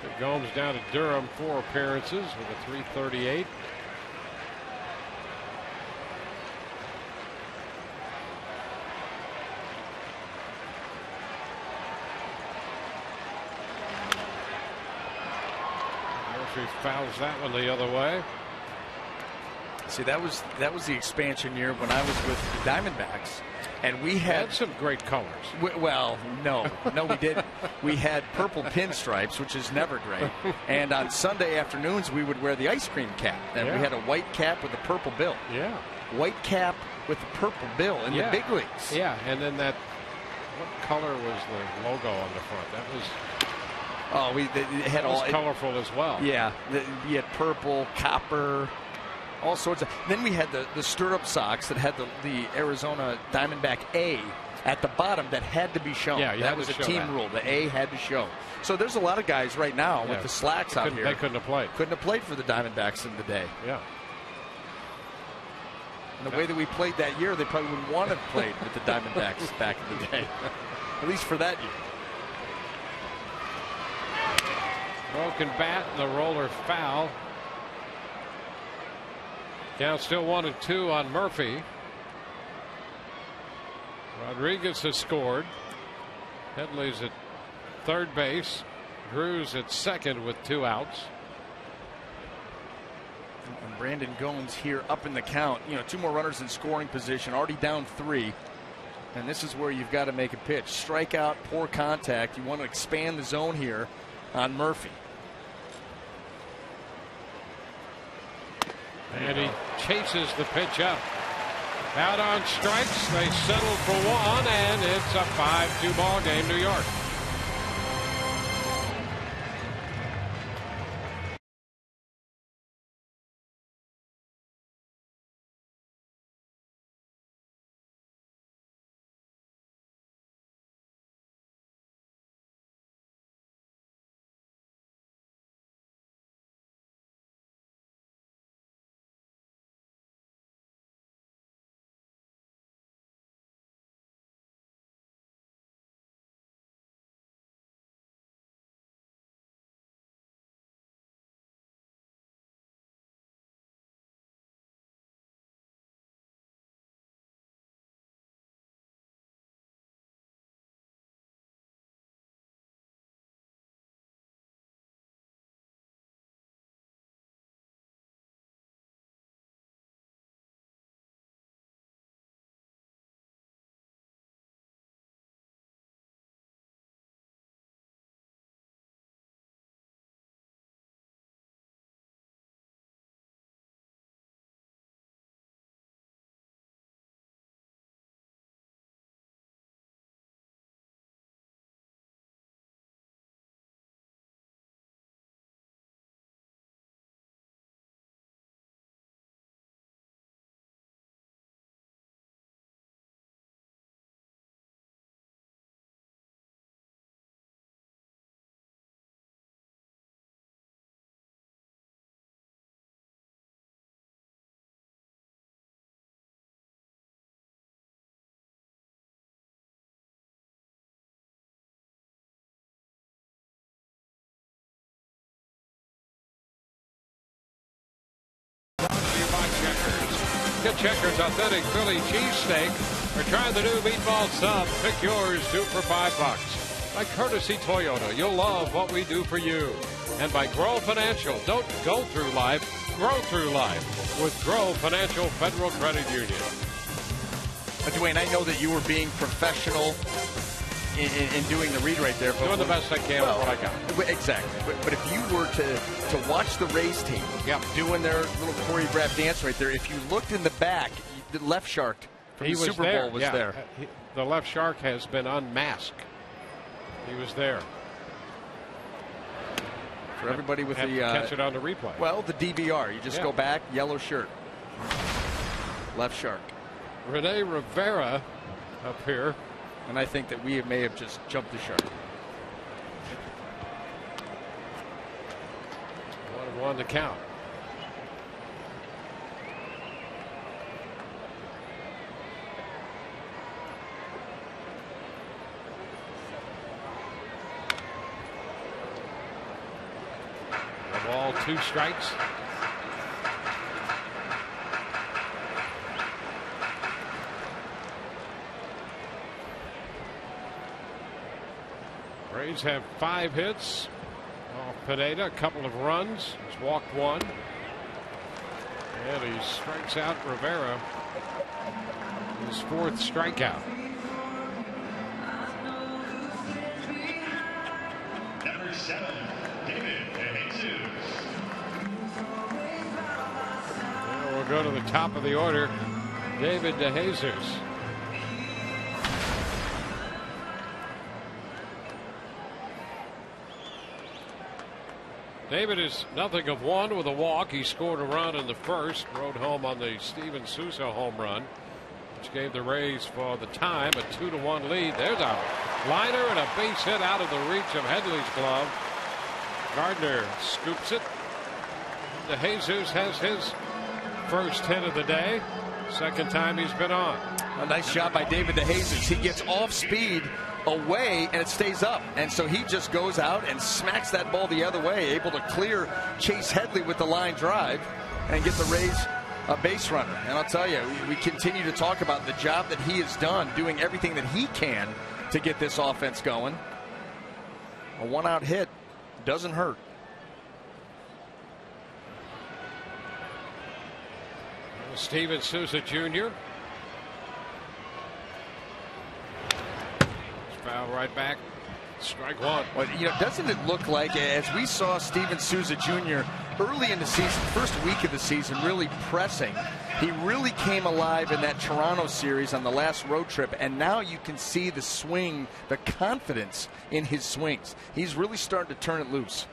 So Gomes down to Durham, 4 appearances with a .338. Murphy fouls that one the other way. See, that was the expansion year when I was with the Diamondbacks, and we had some great colors. Well, no, we didn't. We had purple pinstripes, which is never great. And on Sunday afternoons, we would wear the ice cream cap, and we had a white cap with a purple bill. Yeah, white cap with a purple bill in the big leagues. Yeah, and then that. What color was the logo on the front? That was. Oh, it had all colorful as well. Yeah, you had purple, copper, all sorts of. Then we had the stirrup socks that had the Arizona Diamondback A at the bottom that had to be shown. Yeah, that was a team rule. The A had to show. So there's a lot of guys right now with the slacks out here. They couldn't have played. Couldn't have played for the Diamondbacks in the day. Yeah. And the way that we played that year, they probably wouldn't want to have played with the Diamondbacks back in the day. At least for that year. Broken bat, the roller foul. Count still 1-2 on Murphy. Rodriguez has scored. Headley's at third base. Drew's at second with 2 outs. And Brandon Gomes here up in the count. 2 more runners in scoring position, already down 3. And this is where you've got to make a pitch. Strikeout, poor contact. You want to expand the zone here on Murphy. And he chases the pitch up. Out on strikes. They settle for 1, and it's a 5-2 ball game, New York. Get Checkers authentic Philly cheesesteak or try the new meatball sub. Pick yours, 2 for $5. By Courtesy Toyota, you'll love what we do for you. And by Grow Financial, don't go through life, grow through life with Grow Financial Federal Credit Union. Dwayne, I know that you were being professional in doing the read right there. Doing the best I can with what I got. Exactly. But if you were to watch the Rays team doing their little choreographed dance right there, if you looked in the back, the left shark from the Super Bowl was there. The left shark has been unmasked. He was there. For everybody with the catch it on the replay. Well, the DVR. You just go back, yellow shirt. Left shark. Rene Rivera up here. And I think that we may have just jumped the shark. 1-1 to count. The ball, 2 strikes. Braves have 5 hits off Pineda, a couple of runs. He's walked 1. And he strikes out Rivera. His 4th strikeout. Number 7, David DeJesus. Now we'll go to the top of the order. David DeJesus. David is nothing of 1 with a walk. He scored a run in the first, rode home on the Steven Souza home run, which gave the Rays for the time a 2-1 lead. There's a liner and a base hit out of the reach of Headley's glove. Gardner scoops it. DeJesus has his first hit of the day. Second time he's been on. A nice job by David DeJesus. He gets off speed away and it stays up, and so he just goes out and smacks that ball the other way, able to clear Chase Headley with the line drive and get the Rays a base runner. And I'll tell you, we continue to talk about the job that he has done, doing everything that he can to get this offense going. A 1-out hit doesn't hurt. Steven Souza Jr. Foul right back. Strike 1. Well, doesn't it look like, as we saw Steven Souza Jr. early in the season, first week of the season, really pressing, he really came alive in that Toronto series on the last road trip, and now you can see the swing, the confidence in his swings. He's really starting to turn it loose.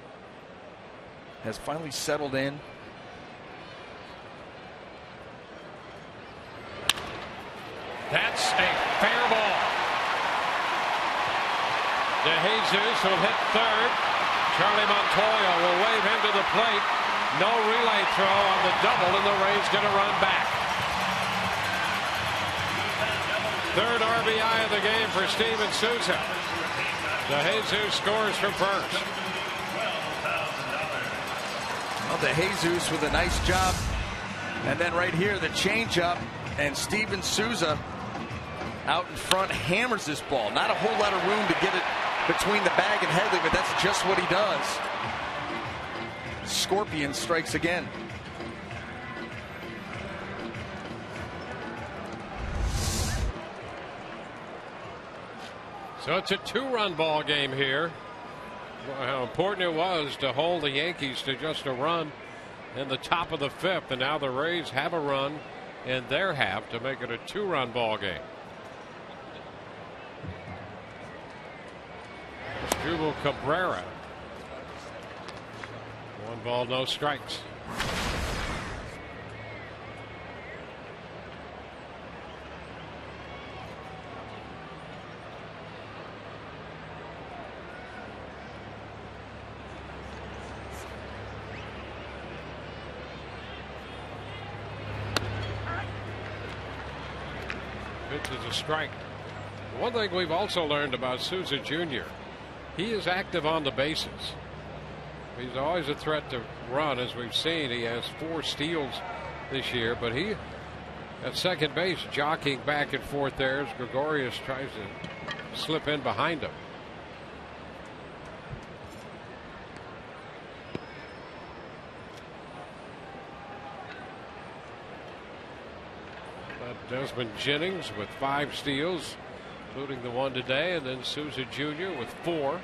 Has finally settled in. That's a fair ball. DeJesus will hit third. Charlie Montoya will wave him to the plate. No relay throw on the double, and the Rays going to run back. Third RBI of the game for Steven Souza. DeJesus scores from first. Well, DeJesus with a nice job. And then right here, the changeup, and Steven Souza out in front hammers this ball. Not a whole lot of room to get it between the bag and Headley, but that's just what he does. Scorpion strikes again. So it's a 2-run ball game here. How important it was to hold the Yankees to just a run in the top of the 5th, and now the Rays have a run in their half to make it a 2-run ball game. Jubal Cabrera. 1 ball, no strikes. Pitch is a strike. One thing we've also learned about Souza Jr., he is active on the bases. He's always a threat to run, as we've seen. He has 4 steals this year, but he at second base jockeying back and forth there as Gregorius tries to slip in behind him. Desmond Jennings with 5 steals, including the one today, and then Souza Jr. with 4.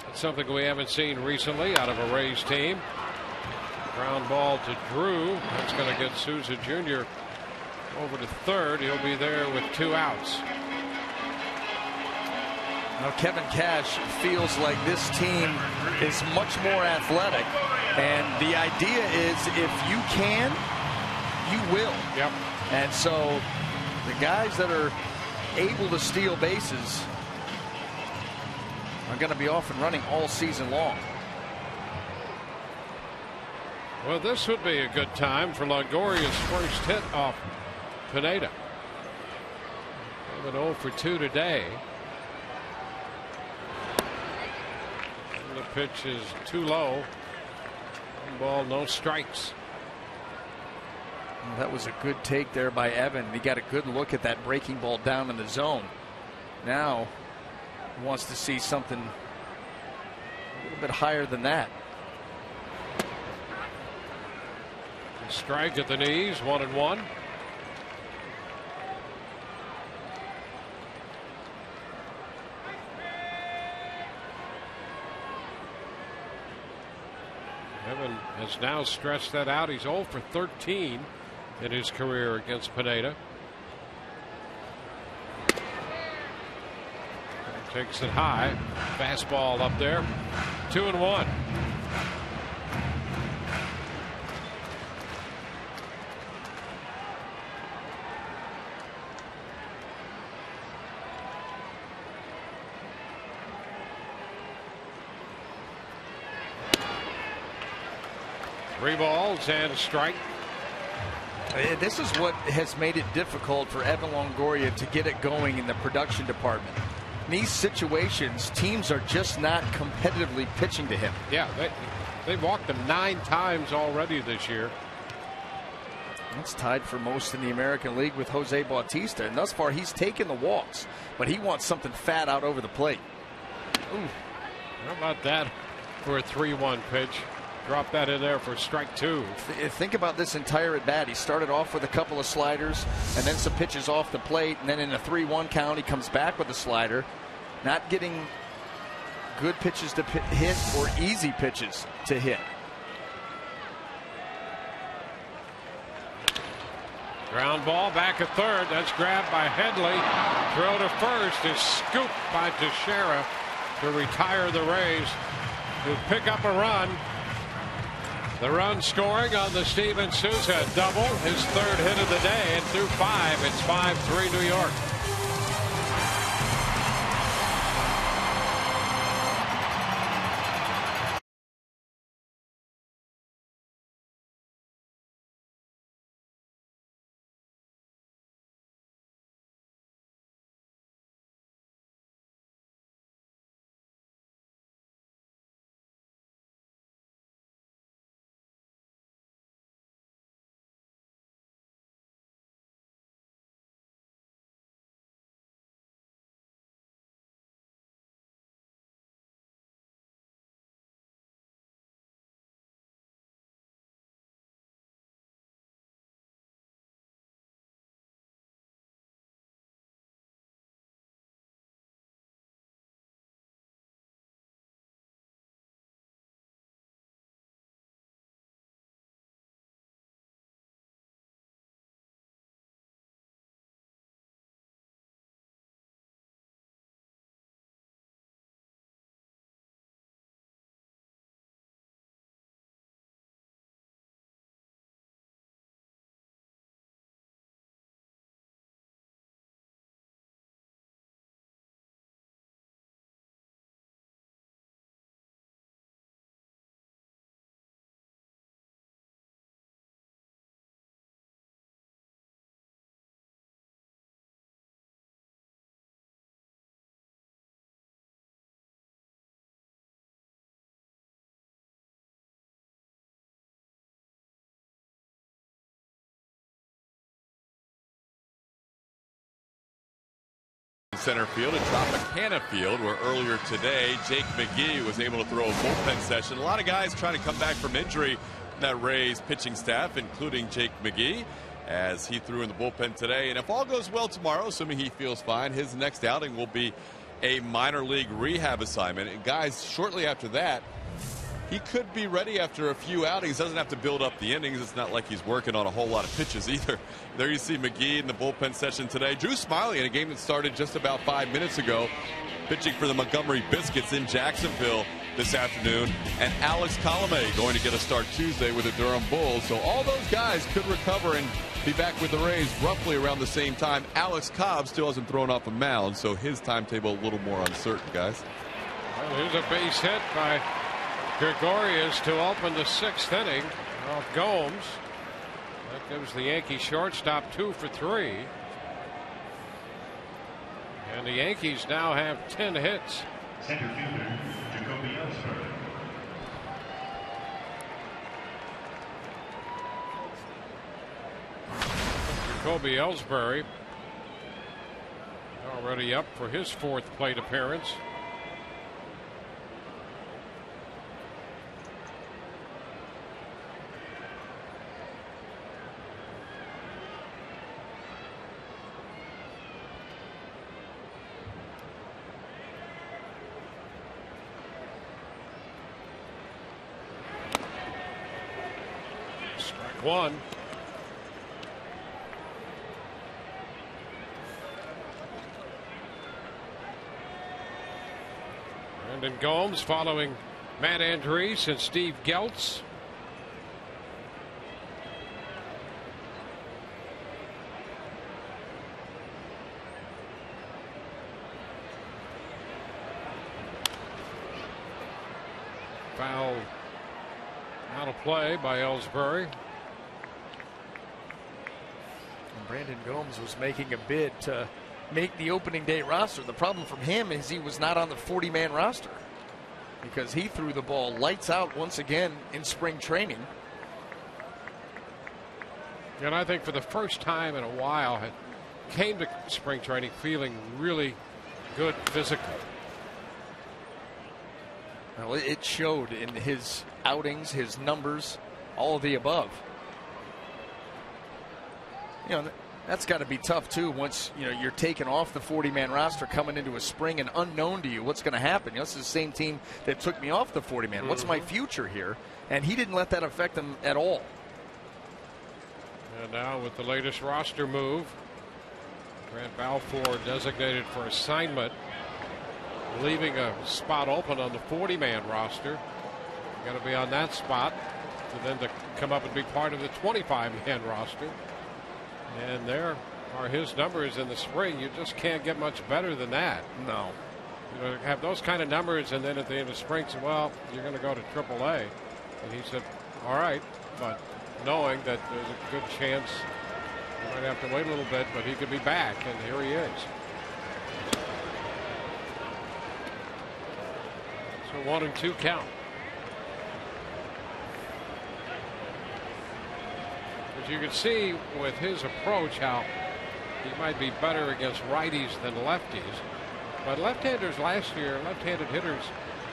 That's something we haven't seen recently out of a Rays team. Ground ball to Drew. That's going to get Souza Jr. over to third. He'll be there with 2 outs. Now Kevin Cash feels like this team is much more athletic, and the idea is if you can, you will. Yep. And so the guys that are able to steal bases are going to be off and running all season long. Well, this would be a good time for Longoria's first hit off Pineda. An 0 for 2 today. And the pitch is too low. 1 ball, no strikes. Well, that was a good take there by Evan. He got a good look at that breaking ball down in the zone. Now he wants to see something a little bit higher than that. Strike at the knees, 1-1. Evan has now stretched that out. He's 0 for 13 in his career against Pineda. Takes it high. Fastball up there. 2-1. Three balls and a strike. This is what has made it difficult for Evan Longoria to get it going in the production department. In these situations, teams are just not competitively pitching to him. Yeah, they've walked him 9 times already this year. That's tied for most in the American League with Jose Bautista, and thus far he's taken the walks, but he wants something fat out over the plate. Ooh. How about that for a 3-1 pitch? Drop that in there for strike 2. Think about this entire at bat. He started off with a couple of sliders and then some pitches off the plate, and then in a 3-1 count he comes back with a slider. Not getting good pitches to hit or easy pitches to hit. Ground ball back at third. That's grabbed by Headley. Throw to first is scooped by Teixeira to retire the Rays, who pick up a run. The run scoring on the Steven Souza double, his 3rd hit of the day, and through 5, it's 5-3 New York. Center field at Tropicana Field, where earlier today Jake McGee was able to throw a bullpen session. A lot of guys trying to come back from injury in that Rays pitching staff, including Jake McGee, as he threw in the bullpen today. And if all goes well tomorrow, assuming he feels fine, his next outing will be a minor league rehab assignment. And guys, shortly after that, he could be ready after a few outings. Doesn't have to build up the innings. It's not like he's working on a whole lot of pitches either. There you see McGee in the bullpen session today. Drew Smiley in a game that started just about 5 minutes ago, pitching for the Montgomery Biscuits in Jacksonville this afternoon. And Alex Colomé going to get a start Tuesday with the Durham Bulls. So all those guys could recover and be back with the Rays roughly around the same time. Alex Cobb still hasn't thrown off a mound, so his timetable a little more uncertain, guys. Well, here's a base hit by Gregorius to open the 6th inning off Gomes. That gives the Yankee shortstop 2 for 3. And the Yankees now have 10 hits. Center fielder, Jacoby Ellsbury. Jacoby Ellsbury already up for his 4th plate appearance. Strike 1. Brandon Gomes following Matt Andriese and Steve Geltz. Foul out of play by Ellsbury. And Brandon Gomes was making a bid to make the opening day roster. The problem from him is he was not on the 40-man roster because he threw the ball lights out once again in spring training. And I think for the first time in a while came to spring training feeling really good physically. Well, it showed in his outings, his numbers, all of the above. You know, that's got to be tough too. Once you're taken off the 40-man roster, coming into a spring and unknown to you, what's going to happen? This is the same team that took me off the 40-man. What's my future here? And he didn't let that affect him at all. And now with the latest roster move, Grant Balfour designated for assignment, leaving a spot open on the 40-man roster. Got to be on that spot for them to come up and be part of the 25-man roster. And there are his numbers in the spring. You just can't get much better than that. No. Have those kind of numbers, and then at the end of spring say, well, you're going to go to AAA. And he said, all right, but knowing that there's a good chance he might have to wait a little bit, but he could be back, and here he is. So 1-2 count. As you can see with his approach how he might be better against righties than lefties. But left-handers last year, left-handed hitters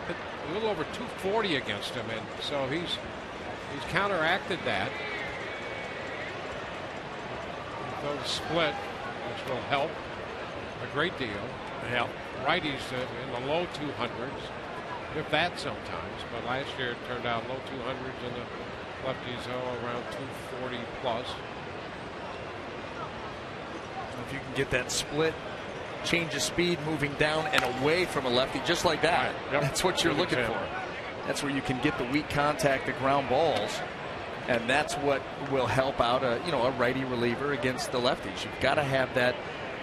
hit a little over 240 against him, and so he's counteracted that. With those split, which will help a great deal. Yeah. Righties in the low 200s, if that sometimes. But last year it turned out low 200s and the lefties around 240 plus. If you can get that split, change of speed, moving down and away from a lefty just like that. Right. Yep. That's what you're looking for. That's where you can get the weak contact, the ground balls, and that's what will help out a righty reliever against the lefties. You've got to have that.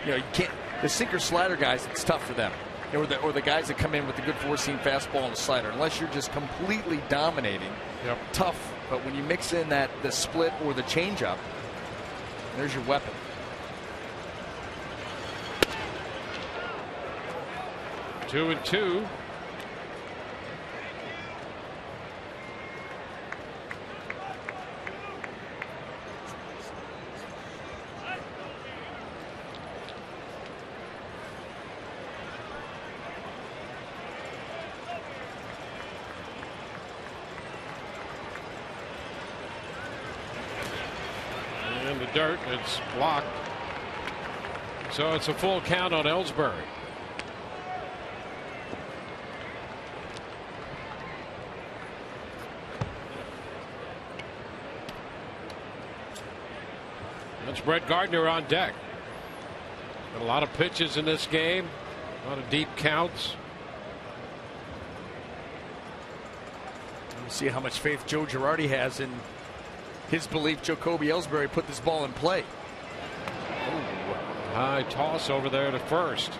You can't. The sinker slider guys, it's tough for them. Or the guys that come in with the good four-seam fastball and the slider. Unless you're just completely dominating, tough. But when you mix in the split or the changeup, there's your weapon. Two and two. In the dirt, it's blocked. So it's a full count on Ellsbury. That's Brett Gardner on deck. Got a lot of pitches in this game, a lot of deep counts. We'll see how much faith Joe Girardi has in his belief Jacoby Ellsbury put this ball in play. Ooh. High toss over there to first.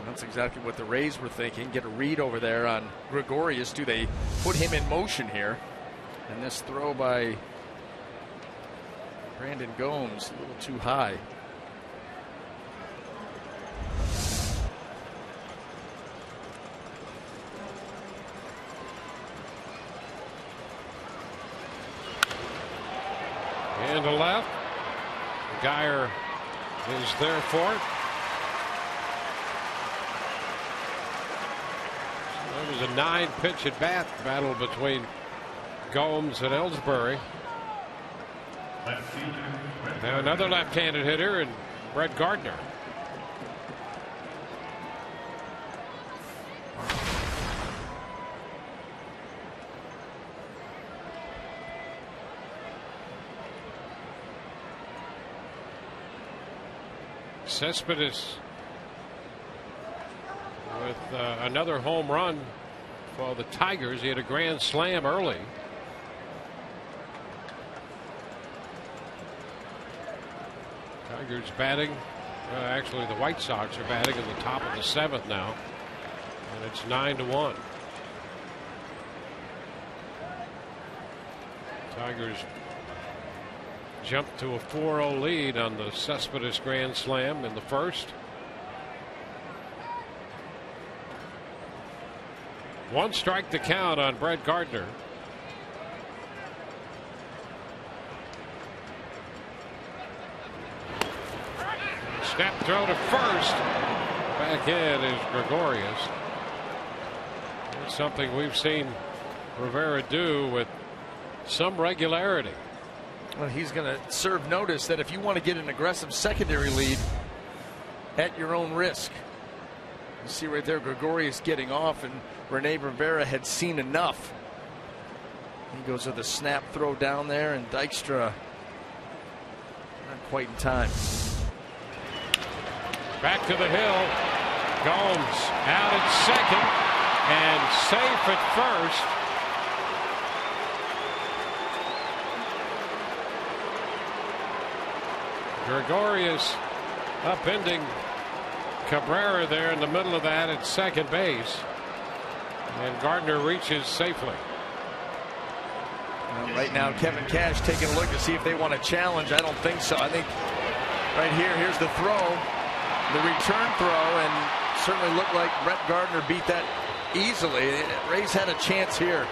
That's exactly what the Rays were thinking. Get a read over there on Gregorius. Do they put him in motion here? And this throw by Brandon Gomes, a little too high. And to left. Geyer is there for it. It was a 9-pitch at bat battle between Gomes and Ellsbury. Now another left-handed hitter, and Brett Gardner. Cespedes with another home run for the Tigers. He had a grand slam early. Tigers batting. Actually, the White Sox are batting in the top of the 7th now, and it's 9-1. Tigers jumped to a 4-0 lead on the Cespedes grand slam in the first. One strike to count on Brett Gardner. Snap throw to first. Back in is Gregorius. That's something we've seen Rivera do with some regularity. Well, he's going to serve notice that if you want to get an aggressive secondary lead at your own risk. You see right there, Gregorius getting off, and Rene Rivera had seen enough. He goes with a snap throw down there, and Dykstra not quite in time. Back to the hill. Gomes out at second and safe at first. Gregorius upending Cabrera there in the middle of that at second base. And Gardner reaches safely. Right now, Kevin Cash taking a look to see if they want to challenge. I don't think so. I think right here's the throw, the return throw, and certainly looked like Brett Gardner beat that easily. Rays had a chance here.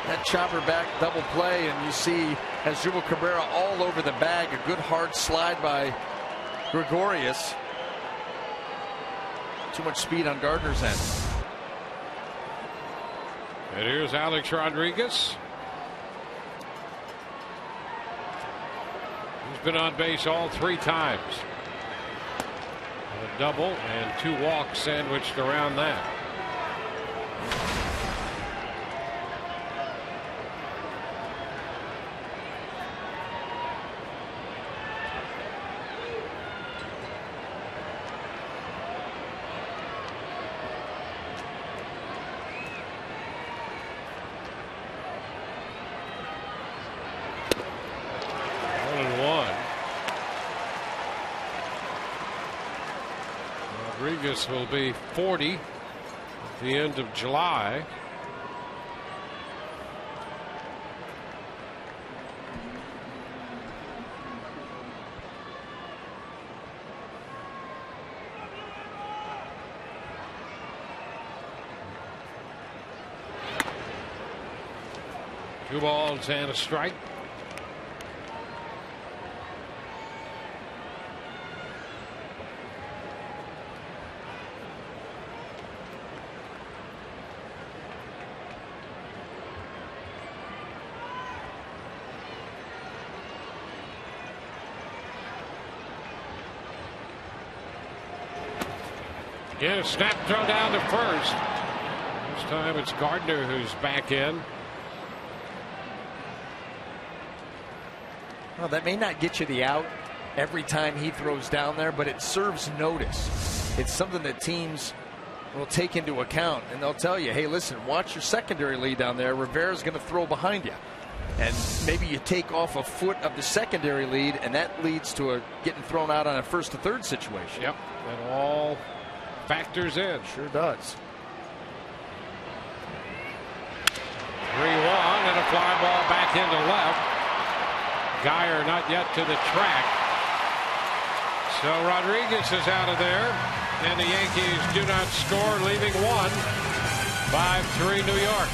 That chopper back double play, and you see Asdrubal Cabrera all over the bag. A good hard slide by Gregorius. Too much speed on Gardner's end. And here's Alex Rodriguez. He's been on base all 3 times. A double and 2 walks sandwiched around that. Rodriguez will be 40 at the end of July. Two balls and a strike. Yeah, snap throw down to first. This time it's Gardner who's back in. Well, that may not get you the out every time he throws down there, but it serves notice. It's something that teams will take into account, and they'll tell you, hey, listen, watch your secondary lead down there. Rivera's going to throw behind you. And maybe you take off a foot of the secondary lead, and that leads to a getting thrown out on a 1st to 3rd situation. Yep, that all factors in. Sure does. 3-1 and a fly ball back into left. Geyer not yet to the track. So Rodriguez is out of there, and the Yankees do not score, leaving one. 5-3 New York.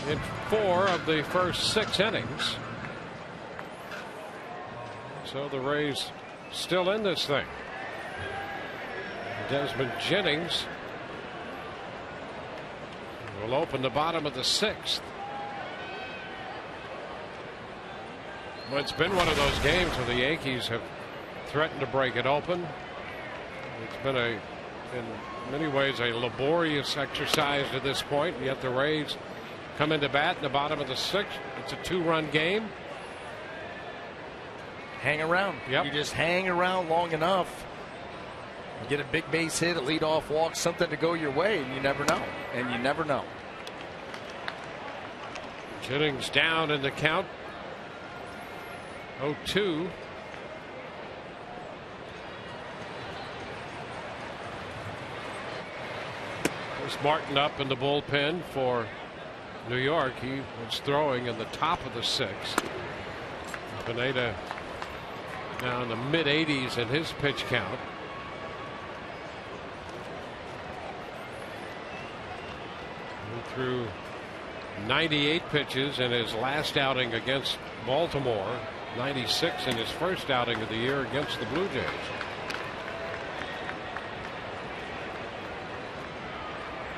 In 4 of the first 6 innings. So the Rays still in this thing. Desmond Jennings will open the bottom of the 6th. Well, it's been one of those games where the Yankees have threatened to break it open. It's been in many ways a laborious exercise to this point, yet the Rays come into bat in the bottom of the 6th. It's a 2-run game. Hang around. Yep. You just hang around long enough. You get a big base hit, a leadoff walk, something to go your way, and you never know. And you never know. Jennings down in the count. 0-2. There's Martin up in the bullpen for New York. He was throwing in the top of the 6th. Pineda now in the mid-80s in his pitch count. He threw 98 pitches in his last outing against Baltimore, 96 in his first outing of the year against the Blue Jays.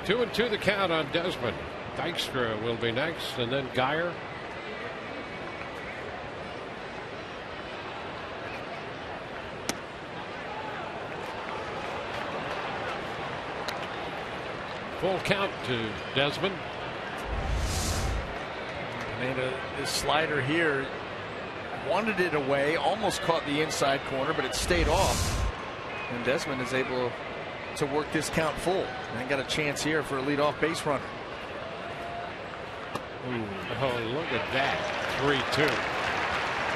Two and 2 the count on Desmond. Dykstra will be next, and then Geyer. Full count to Desmond. And his slider here wanted it away, almost caught the inside corner, but it stayed off. And Desmond is able to work this count full. And got a chance here for a leadoff base runner. Ooh, oh, look at that. 3-2.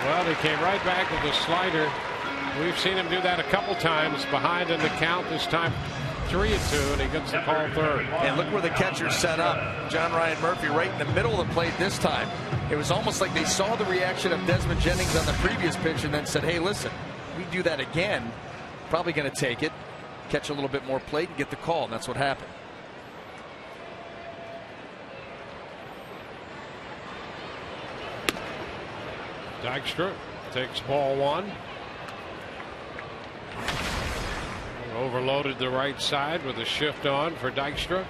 Well, he came right back with the slider. We've seen him do that a couple times behind in the count. This time 3-2, and he gets the call third. And look where the catcher set up. John Ryan Murphy right in the middle of the plate this time. It was almost like they saw the reaction of Desmond Jennings on the previous pitch and then said, hey, listen, we do that again. Probably going to take it, catch a little bit more plate, and get the call. And that's what happened. Dykstra takes ball 1. Overloaded the right side with a shift on for Dykstra.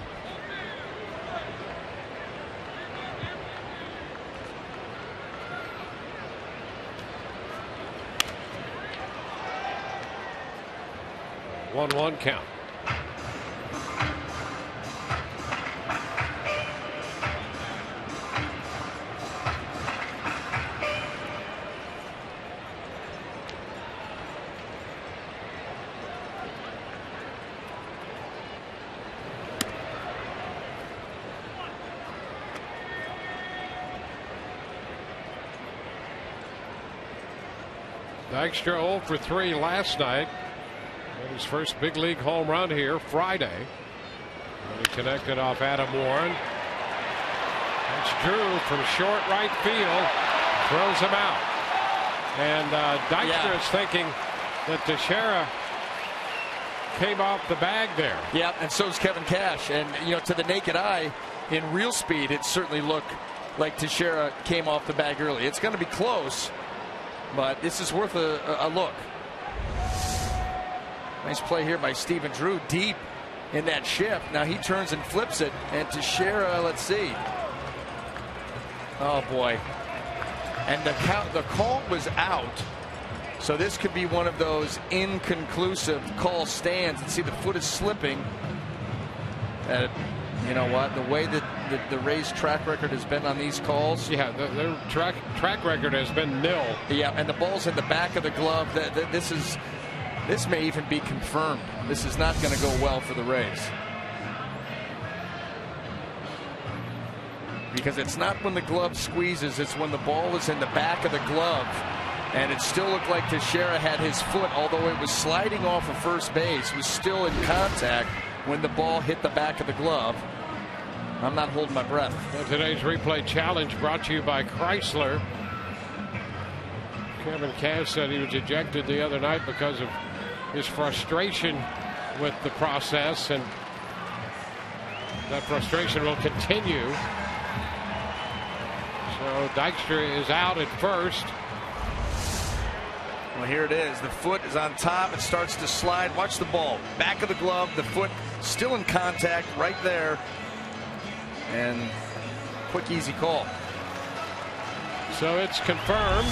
1-1 count. Dykstra 0 for 3 last night. And his first big league home run here Friday. And he connected off Adam Warren. That's Drew from short right field. Throws him out. And Dykstra is thinking that Teixeira came off the bag there. Yeah, and so is Kevin Cash. And, you know, to the naked eye, in real speed, it certainly looked like Teixeira came off the bag early. It's going to be close, but this is worth a look. Nice play here by Stephen Drew, deep in that shift. Now he turns and flips it, and Teixeira, let's see. Oh boy! And the call was out, so this could be one of those inconclusive call stands. And see, the foot is slipping. You know what? The way that the Rays' track record has been on these calls. Yeah, their track record has been nil. Yeah, and the ball's in the back of the glove. This may even be confirmed. This is not going to go well for the Rays. Because it's not when the glove squeezes, it's when the ball is in the back of the glove. And it still looked like Teixeira had his foot, although it was sliding off of first base, was still in contact when the ball hit the back of the glove. I'm not holding my breath. Well, today's replay challenge brought to you by Chrysler. Kevin Cash said he was ejected the other night because of his frustration with the process, and that frustration will continue. So Dykstra is out at first. Well, here it is. The foot is on top. It starts to slide. Watch the ball. Back of the glove. The foot still in contact right there. And quick, easy call. So it's confirmed.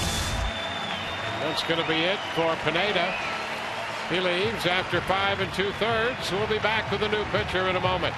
That's going to be it for Pineda. He leaves after 5 2/3. We'll be back with a new pitcher in a moment.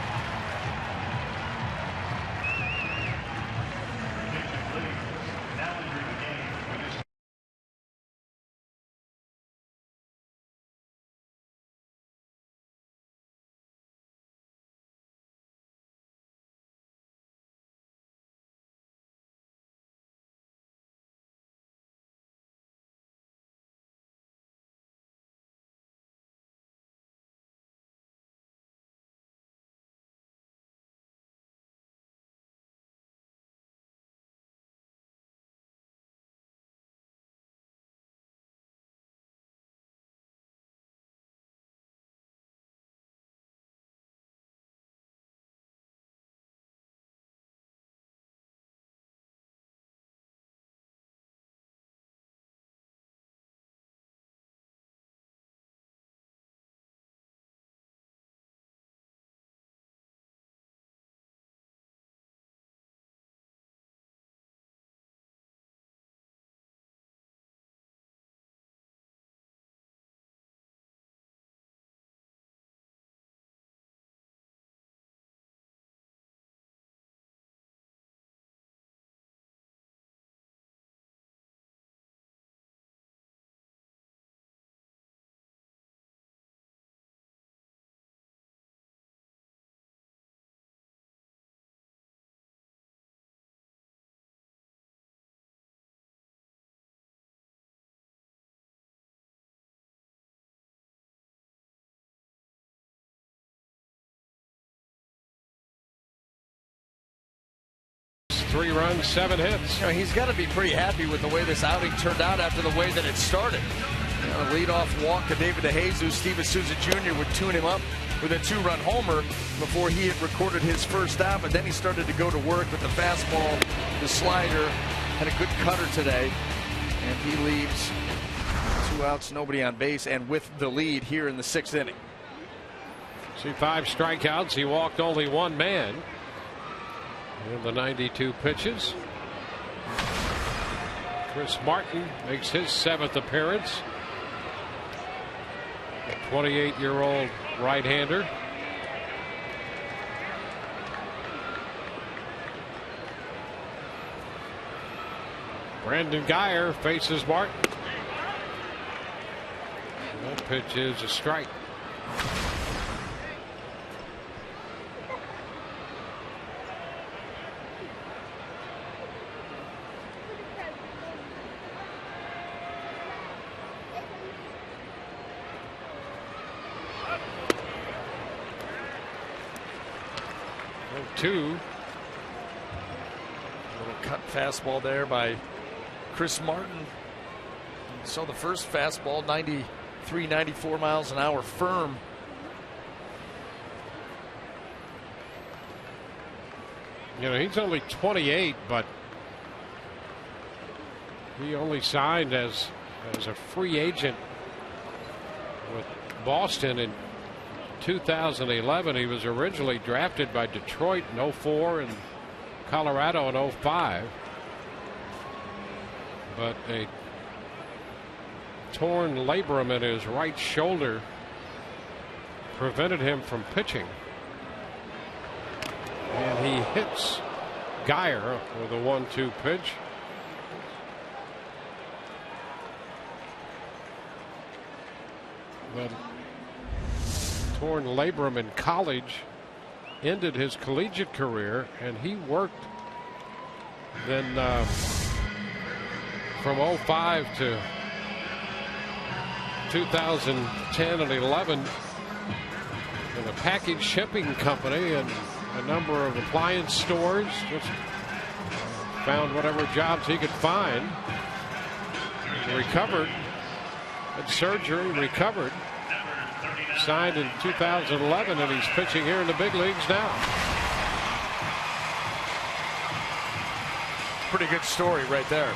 Three runs, 7 hits. You know, he's got to be pretty happy with the way this outing turned out after the way that it started. You know, the leadoff walk to David DeJesus. Steve Souza Jr. would tune him up with a 2-run homer before he had recorded his first out. But then he started to go to work with the fastball, the slider, had a good cutter today. And he leaves 2 outs, nobody on base, and with the lead here in the 6th inning. See, 5 strikeouts. He walked only 1 man. In the 92 pitches. Chris Martin makes his 7th appearance. 28-year-old right-hander. Brandon Guyer faces Martin. That pitch is a strike. Two. Little cut fastball there by Chris Martin. Saw the first fastball, 93, 94 miles an hour, firm. You know, he's only 28, but he only signed as a free agent with Boston in 2011. He was originally drafted by Detroit in 04 and Colorado in 05. But a torn labrum in his right shoulder prevented him from pitching. And he hits Guyer with a 1-2 pitch. But torn labrum in college ended his collegiate career, and he worked then from 05 to 2010 and 11 in a package shipping company and a number of appliance stores. Just found whatever jobs he could find. Recovered, had surgery, recovered. Signed in 2011, and he's pitching here in the big leagues now. Pretty good story right there.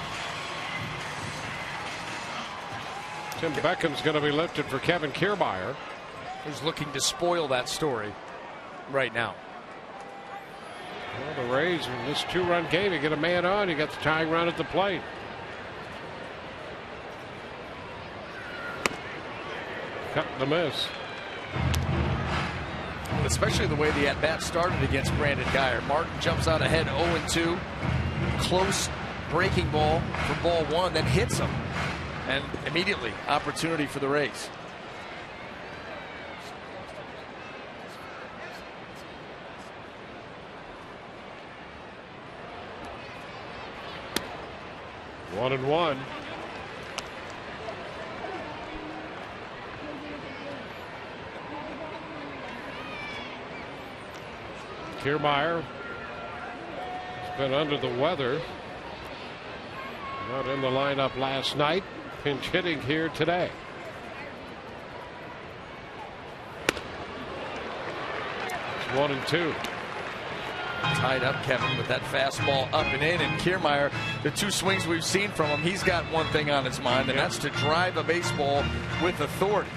Tim Beckham's going to be lifted for Kevin Kiermaier, who's looking to spoil that story right now. Well, the Rays in this 2-run game, you get a man on, you got the tying run at the plate. Cut the miss. Especially the way the at-bat started against Brandon Guyer. Martin jumps out ahead 0-2. Close breaking ball for ball one, then hits him. And immediately opportunity for the Rays. 1-1. Kiermaier has been under the weather. Not in the lineup last night. Pinch hitting here today. It's 1-2. Tied up, Kevin, with that fastball up and in. And Kiermaier, the two swings we've seen from him, he's got one thing on his mind, and that's to drive a baseball with authority.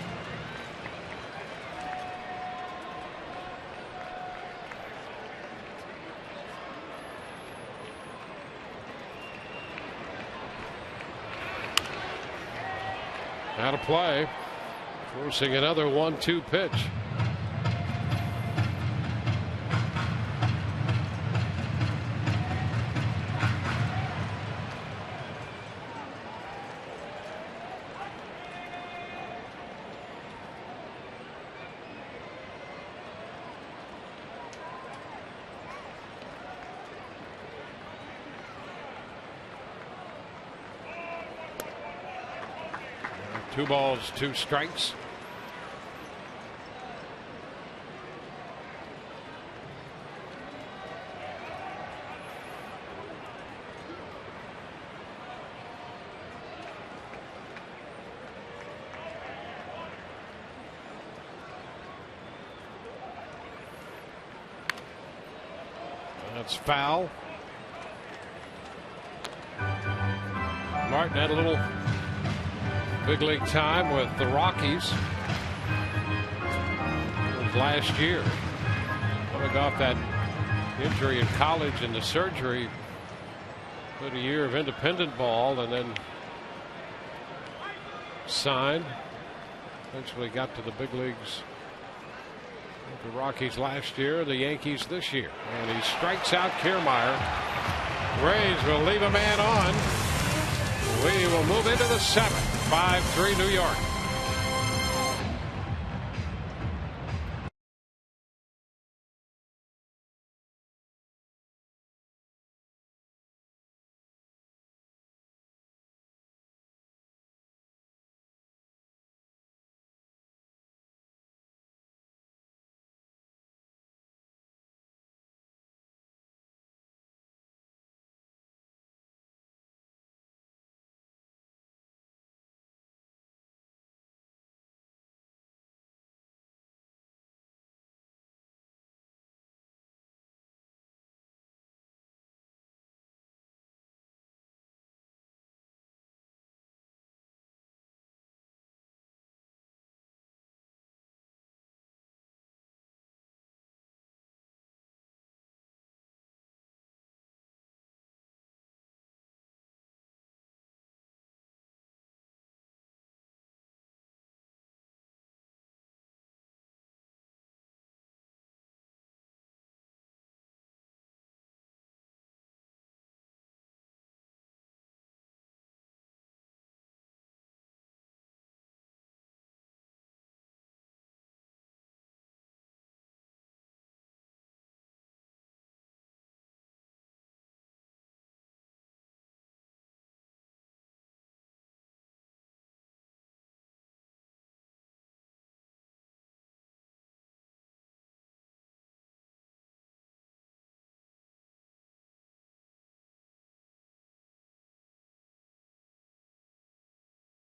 Out of play, forcing another 1-2 pitch. Two balls, two strikes. That's foul. Martin had a little big league time with the Rockies last year. Coming off that injury in college and the surgery, put a year of independent ball and then signed Eventually got to the big leagues with the Rockies last year, the Yankees this year. And he strikes out Kiermaier. Rays will leave a man on. We will move into the 7th. 5-3 New York.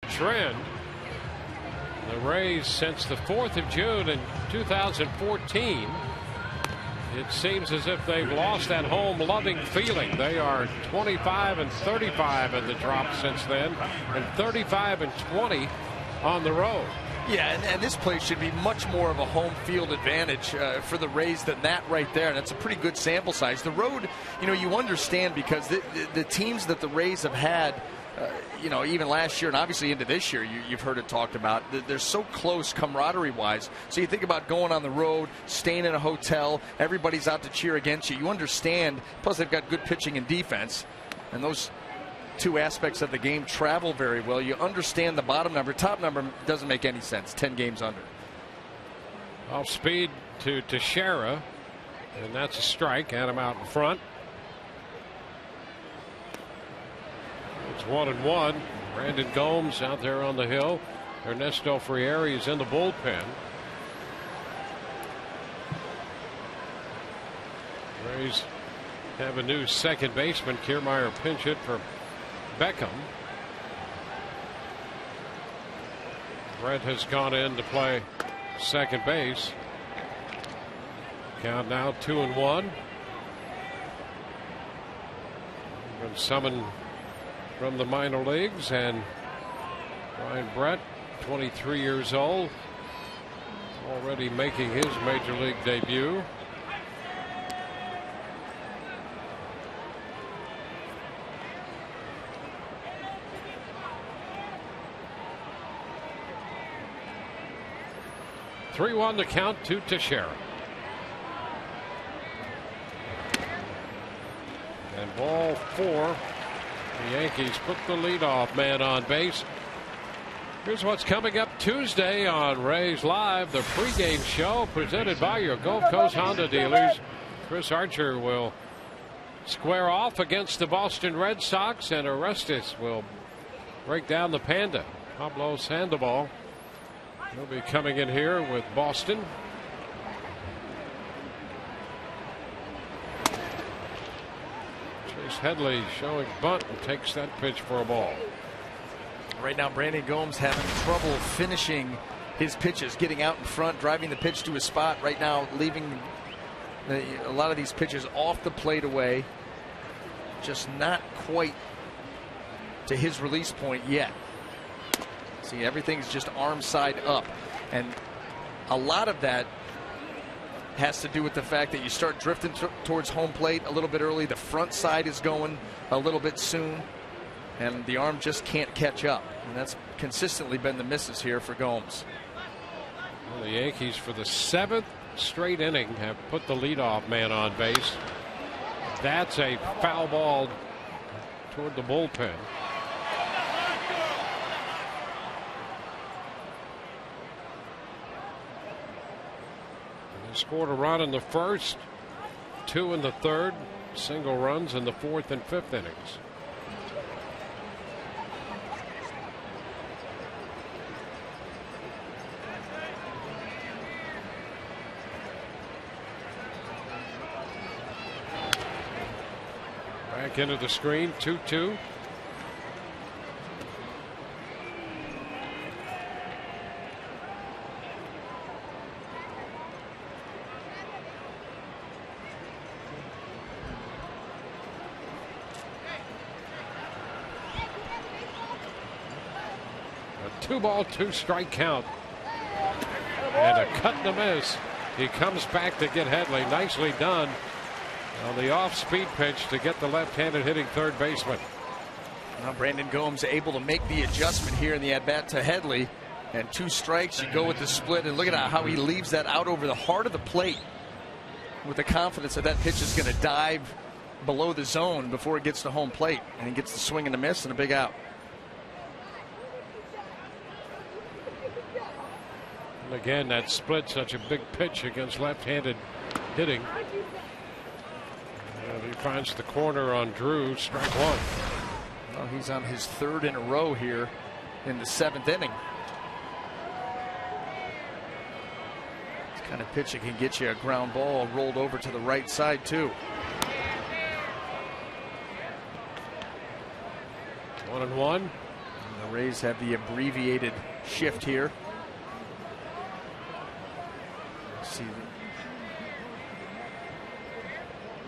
Trend. The Rays, since the 4th of June in 2014, it seems as if they've lost that home loving feeling. They are 25-35 in the drop since then, and 35-20 on the road. Yeah, and this place should be much more of a home field advantage for the Rays than that right there. And it's a pretty good sample size. The road, you understand, because the teams that the Rays have had, even last year and obviously into this year, you've heard it talked about. They're so close camaraderie-wise. So you think about going on the road, staying in a hotel, everybody's out to cheer against you. You understand, plus they've got good pitching and defense, and those two aspects of the game travel very well. You understand the bottom number. Top number doesn't make any sense. 10 games under. Off speed to Teixeira, and that's a strike. Had him out in front. It's 1-1. Brandon Gomes out there on the hill. Ernesto Frieri is in the bullpen. Rays have a new second baseman. Kiermaier pinch hit for Beckham. Brett has gone in to play second base. Count now 2-1. Been summoned from the minor leagues, and Ryan Brett, 23 years old, already making his major league debut. Three-1 to count to Teixeira. And ball 4. The Yankees put the leadoff man on base. Here's what's coming up Tuesday on Rays Live, the pregame show presented by your Gulf Coast Honda dealers. Chris Archer will square off against the Boston Red Sox, and Orestes will break down the Panda. Pablo Sandoval will be coming in here with Boston. Headley showing bunt and takes that pitch for a ball. Right now, Brandon Gomes having trouble finishing his pitches, getting out in front, driving the pitch to his spot. Right now, leaving a lot of these pitches off the plate away, just not quite to his release point yet. See, everything's just arm side up, and a lot of that has to do with the fact that you start drifting towards home plate a little bit early. The front side is going a little bit soon, and the arm just can't catch up. And that's consistently been the misses here for Gomes. The Yankees, for the 7th straight inning, have put the leadoff man on base. That's a foul ball toward the bullpen. They scored a run in the first, 2 in the third, single runs in the 4th and 5th innings. Back into the screen, 2-2. A 2-ball, 2-strike count. And a cut and a miss. He comes back to get Headley. Nicely done on the off-speed pitch to get the left-handed hitting third baseman. Now Brandon Gomes able to make the adjustment here in the at-bat to Headley. And 2 strikes, you go with the split, and look at how he leaves that out over the heart of the plate with the confidence that that pitch is going to dive below the zone before it gets to home plate. And he gets the swing and a miss and a big out. And again, that split, such a big pitch against left-handed hitting. And he finds the corner on Drew, strike 1. Well, he's on his 3rd in a row here in the 7th inning. This kind of pitch that can get you a ground ball rolled over to the right side too. 1-1. And the Rays have the abbreviated shift here. See,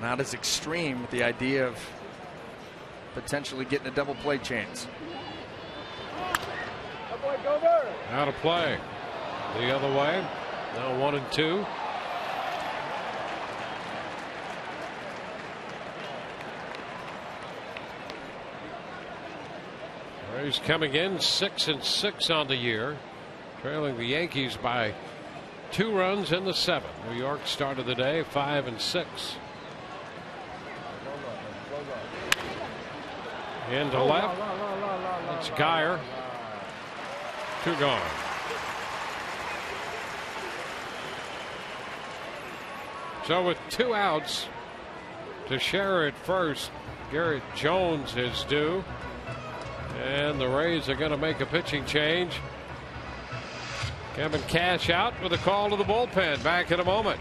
not as extreme with the idea of potentially getting a double play chance. Out of play. The other way. Now 1-2. Rays coming in 6-6 on the year, trailing the Yankees by 2 runs in the 7th. New York started the day 5-6. Into left. It's Geyer. 2 gone. So with 2 outs to share at first, Garrett Jones is due. And the Rays are going to make a pitching change. Kevin Cash out with a call to the bullpen. Back in a moment.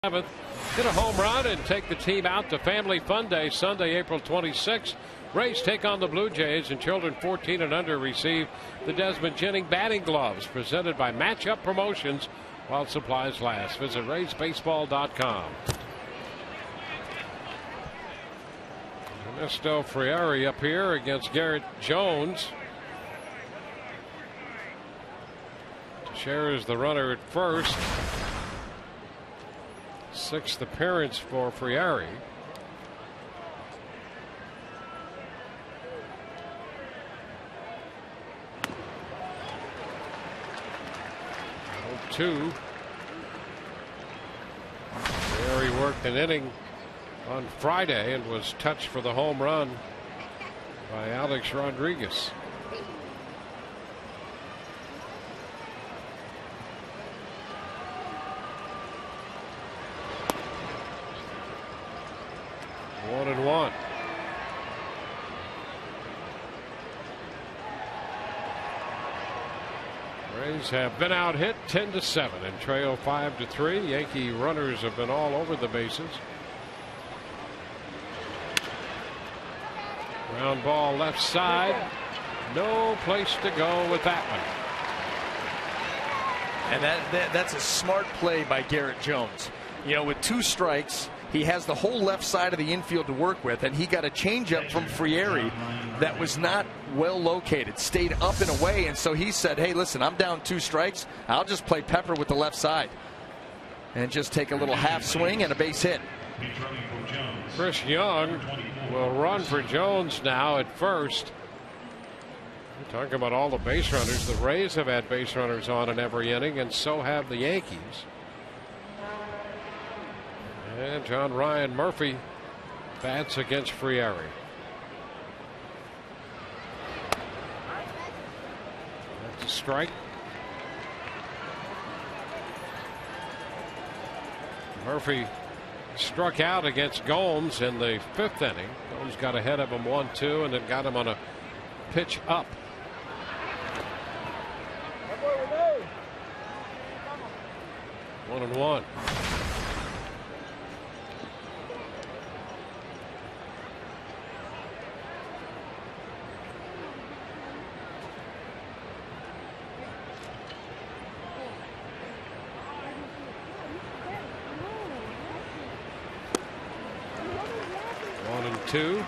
Hit a home run and take the team out to Family Fun Day Sunday, April 26th. Rays take on the Blue Jays, and children 14 and under receive the Desmond Jennings batting gloves presented by Matchup Promotions. while supplies last. Visit RaysBaseball.com. Ernesto Frieri up here against Garrett Jones. Shares the runner at first. 6th appearance for Frieri. Two. Frieri worked an inning on Friday and was touched for the home run by Alex Rodriguez. One and one. Rays have been out hit 10-7 and trail 5-3. Yankee runners have been all over the bases. Ground ball left side. No place to go with that one. And that's a smart play by Garrett Jones. You know, with 2 strikes, he has the whole left side of the infield to work with, and he got a changeup from Frieri that was not well located, stayed up and away, and so he said, hey, listen, I'm down 2 strikes. I'll just play Pepper with the left side and just take a little half swing and a base hit. Chris Young will run for Jones now at first. We're talking about all the base runners. The Rays have had base runners on in every inning, and so have the Yankees. And John Ryan Murphy bats against Frieri. That's a strike. Murphy struck out against Gomes in the 5th inning. Gomes got ahead of him 1-2 and then got him on a pitch up. One and one. Two.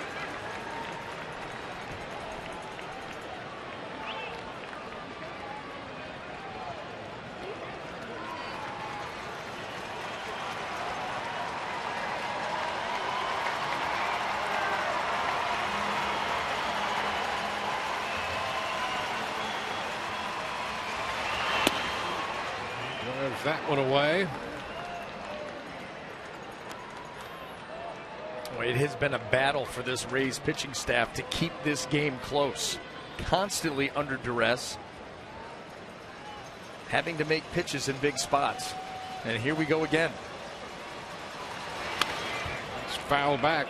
Drives that one away. It has been a battle for this Rays pitching staff to keep this game close. Constantly under duress. Having to make pitches in big spots. And here we go again. It's fouled back.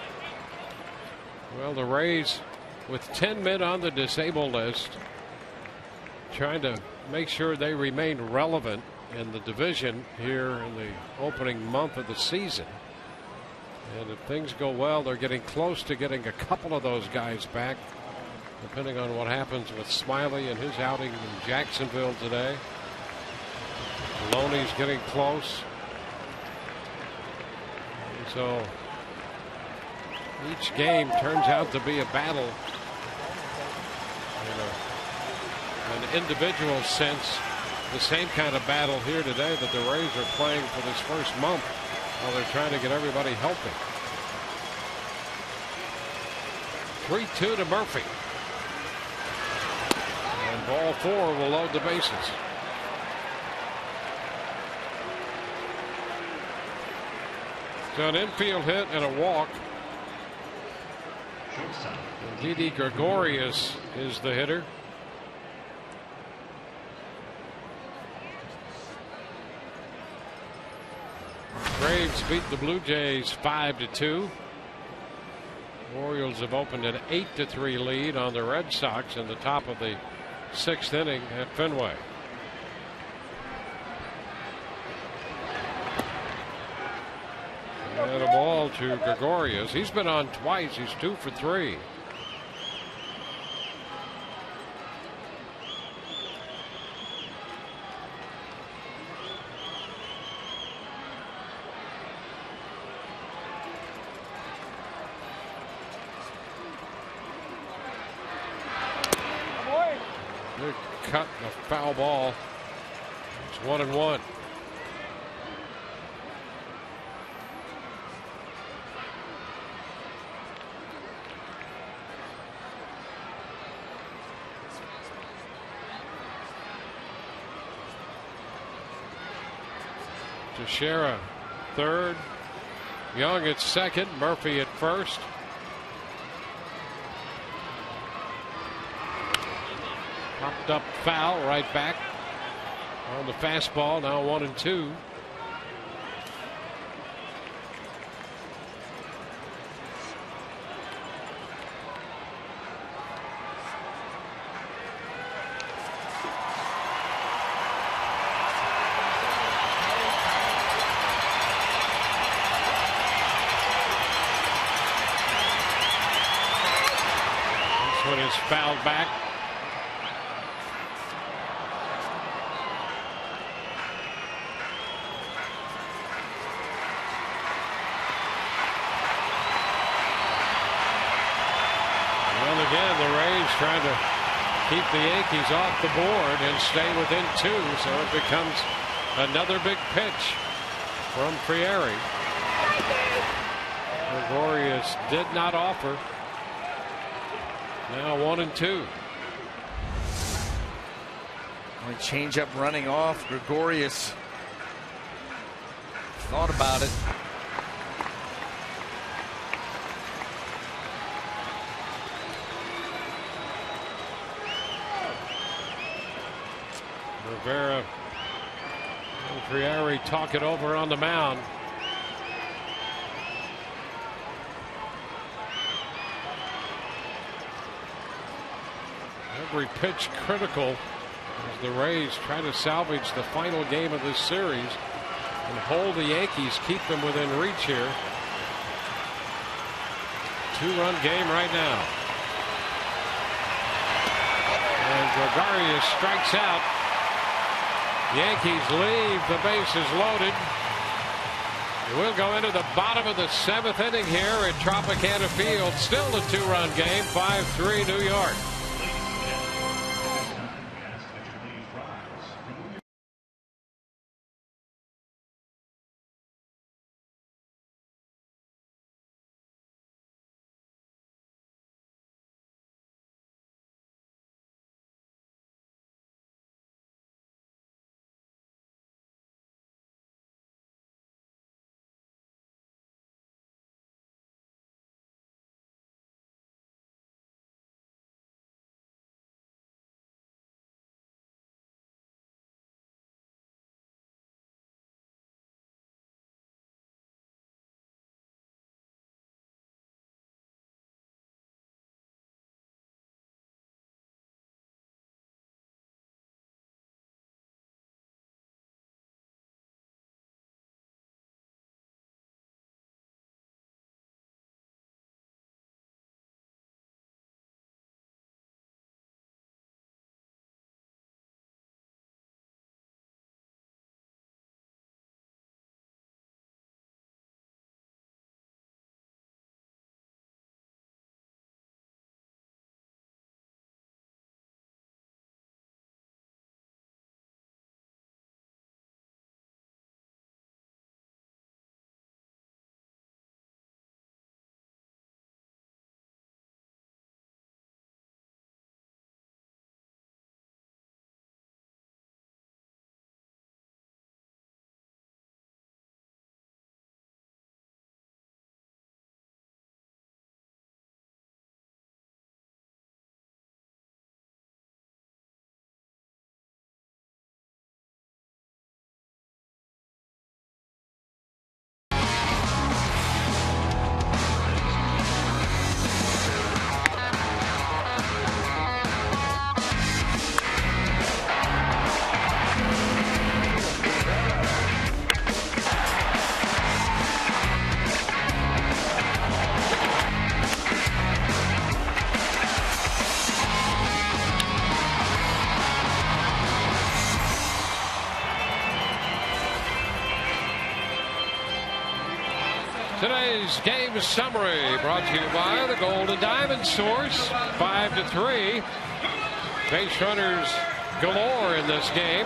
Well, the Rays with 10 men on the disabled list, trying to make sure they remain relevant in the division here in the opening month of the season. And if things go well, they're getting close to getting a couple of those guys back, depending on what happens with Smiley and his outing in Jacksonville today. Maloney's getting close. And so each game turns out to be a battle in an individual sense. The same kind of battle here today that the Rays are playing for this first month. Well, they're trying to get everybody healthy. 3-2 to Murphy. And ball 4 will load the bases. So an infield hit and a walk. And Didi Gregorius is the hitter. Braves beat the Blue Jays 5-2. Orioles have opened an 8-3 lead on the Red Sox in the top of the 6th inning at Fenway. And a ball to Gregorius. He's been on twice. He's 2 for 3. cut and a foul ball. It's 1-1. Teixeira third, Young at second, Murphy at first. Popped up foul right back on the fastball. Now 1-2. Fouled back. Well, again, the Rays trying to keep the Yankees off the board and stay within 2, so it becomes another big pitch from Frieri. Gregorius did not offer. Now 1-2. Change up running off. Gregorius thought about it. Rivera and Frieri talk it over on the mound. Every pitch critical as the Rays try to salvage the final game of this series and hold the Yankees, keep them within reach here. 2-run game right now. And Gregorius strikes out. Yankees leave the bases loaded. We'll go into the bottom of the 7th inning here at Tropicana Field. Still a 2-run game, 5-3 New York. Today's game summary brought to you by the Golden Diamond Source. 5-3. Base runners galore in this game.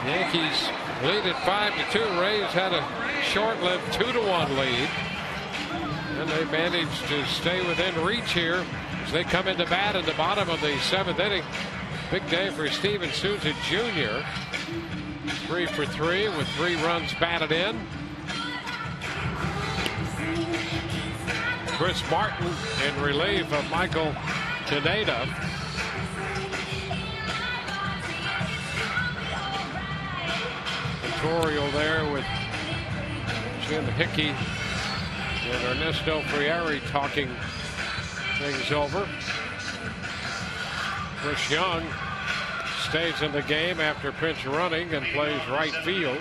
Yankees lead at 5-2. Rays had a short-lived 2-1 lead. And they managed to stay within reach here as they come into bat in the bottom of the 7th inning. Big day for Steven Souza Jr. 3 for 3 with 3 runs batted in. Chris Martin in relief of Michael Pineda. Tutorial there with Jim Hickey and Ernesto Friari talking things over. Chris Young stays in the game after pinch running and plays right field.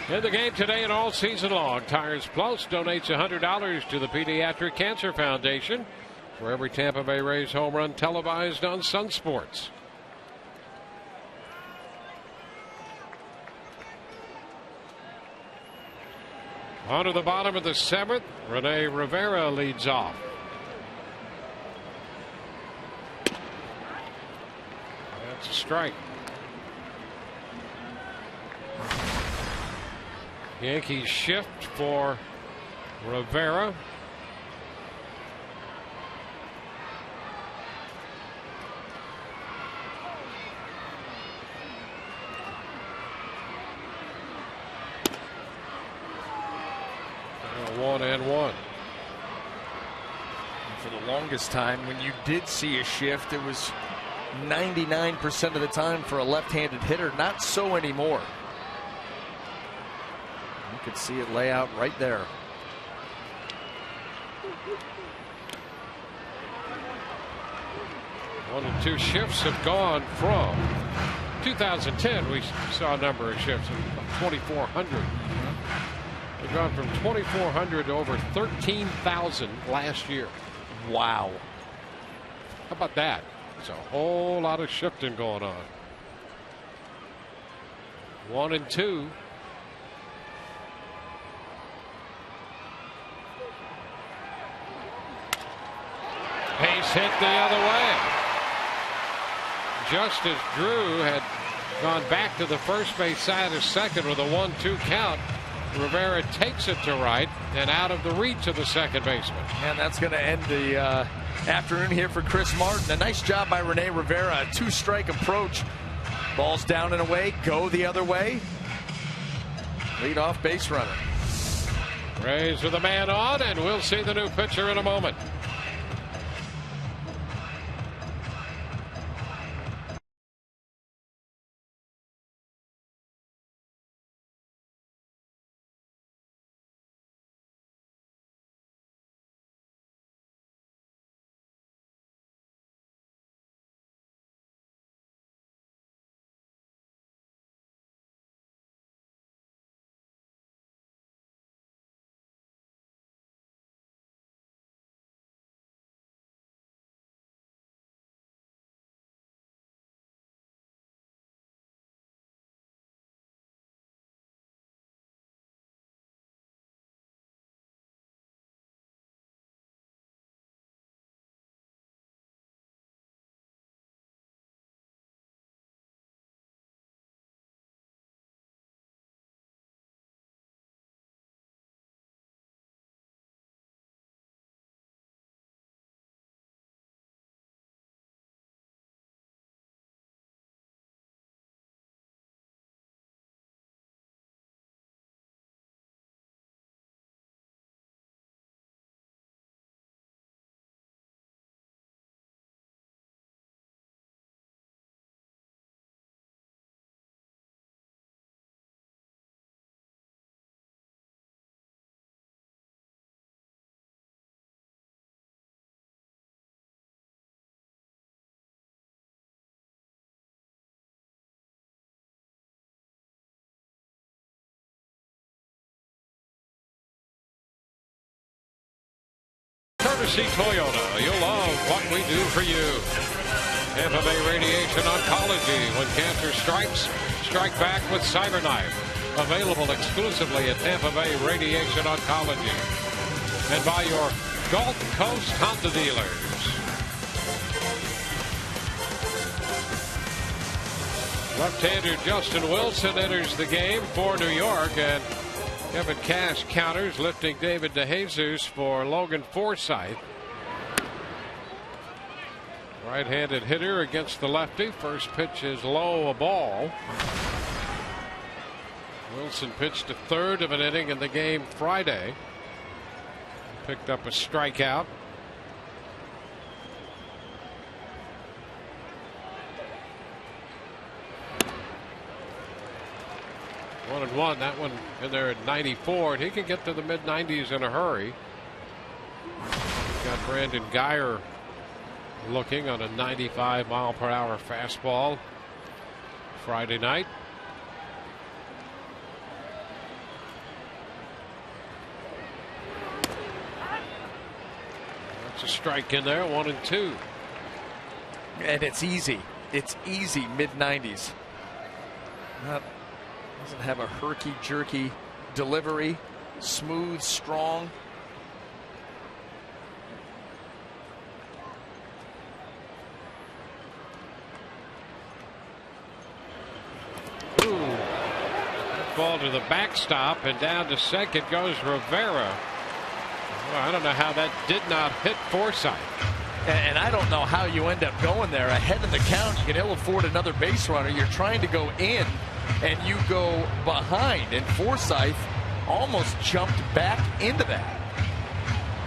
In the game today and all season long, Tires Plus donates $100 to the Pediatric Cancer Foundation for every Tampa Bay Rays home run televised on Sun Sports. On to the bottom of the 7th, Rene Rivera leads off. That's a strike. Yankees shift for Rivera. One and one. For the longest time, when you did see a shift, it was 99% of the time for a left-handed hitter. Not so anymore. You could see it lay out right there. One and two shifts have gone from 2010. We saw a number of shifts, 2,400. They've gone from 2,400 to over 13,000 last year. Wow. How about that? There's a whole lot of shifting going on. 1 and 2. Base hit the other way. Just as Drew had gone back to the first base side of second with a 1-2 count, Rivera takes it to right and out of the reach of the second baseman. And that's going to end the afternoon here for Chris Martin. A nice job by Rene Rivera. A 2-strike approach. Ball's down and away. Go the other way. Lead off base runner. Rays with a man on, and we'll see the new pitcher in a moment. Courtesy Toyota. You'll love what we do for you. Tampa Bay Radiation Oncology. When cancer strikes, strike back with CyberKnife. available exclusively at Tampa Bay Radiation Oncology and by your Gulf Coast Honda dealers. Left-hander Justin Wilson enters the game for New York, and Kevin Cash counters, lifting David DeJesus for Logan Forsythe. Right-handed hitter against the lefty. First pitch is low, a ball. Wilson pitched a third of an inning in the game Friday. Picked up a strikeout. 1-1. That one in there at 94, and he can get to the mid-90s in a hurry. Got Brandon Guyer looking on a 95-mile-per-hour fastball Friday night. That's a strike in there, 1-2. And it's easy. It's easy, mid-90s. Doesn't have a herky-jerky delivery. Smooth, strong. Ooh. That ball to the backstop, and down to second goes Rivera. Well, I don't know how that did not hit Forsythe. And I don't know how you end up going there. Ahead of the count, you can ill afford another base runner. You're trying to go in, and you go behind. And Forsythe almost jumped back into that.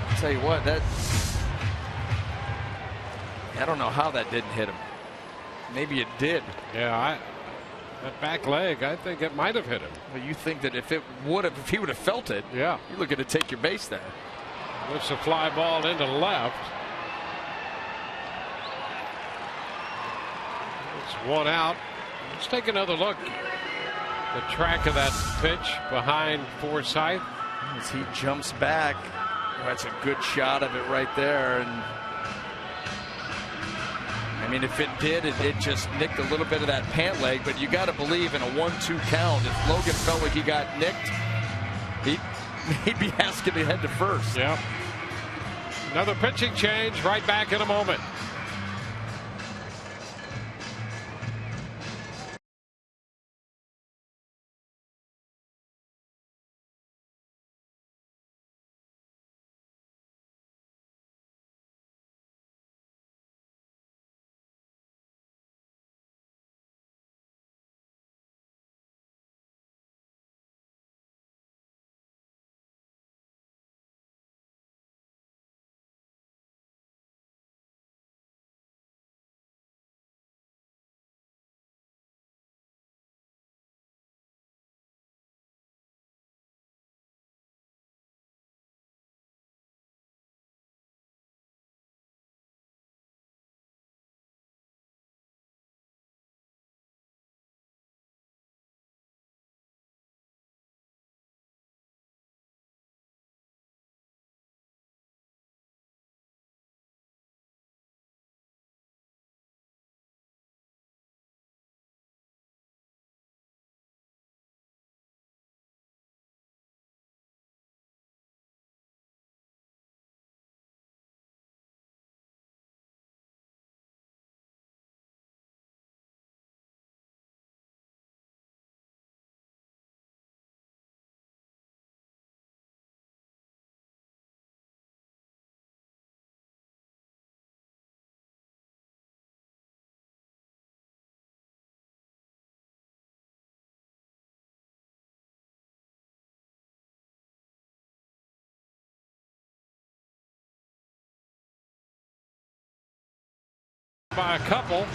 I'll tell you what, I don't know how that didn't hit him. Maybe it did. Yeah, that back leg, I think it might have hit him. Well, you think that if he would have felt it, yeah, you're looking to take your base there. Lifts a fly ball into left. It's one out. Let's take another look. The track of that pitch behind Forsythe. As he jumps back, that's a good shot of it right there. And I mean, if it did, it just nicked a little bit of that pant leg. But you got to believe in a 1-2 count, if Logan felt like he got nicked, he'd be asking to head to first. Yep. Another pitching change. Right back in a moment. By a couple.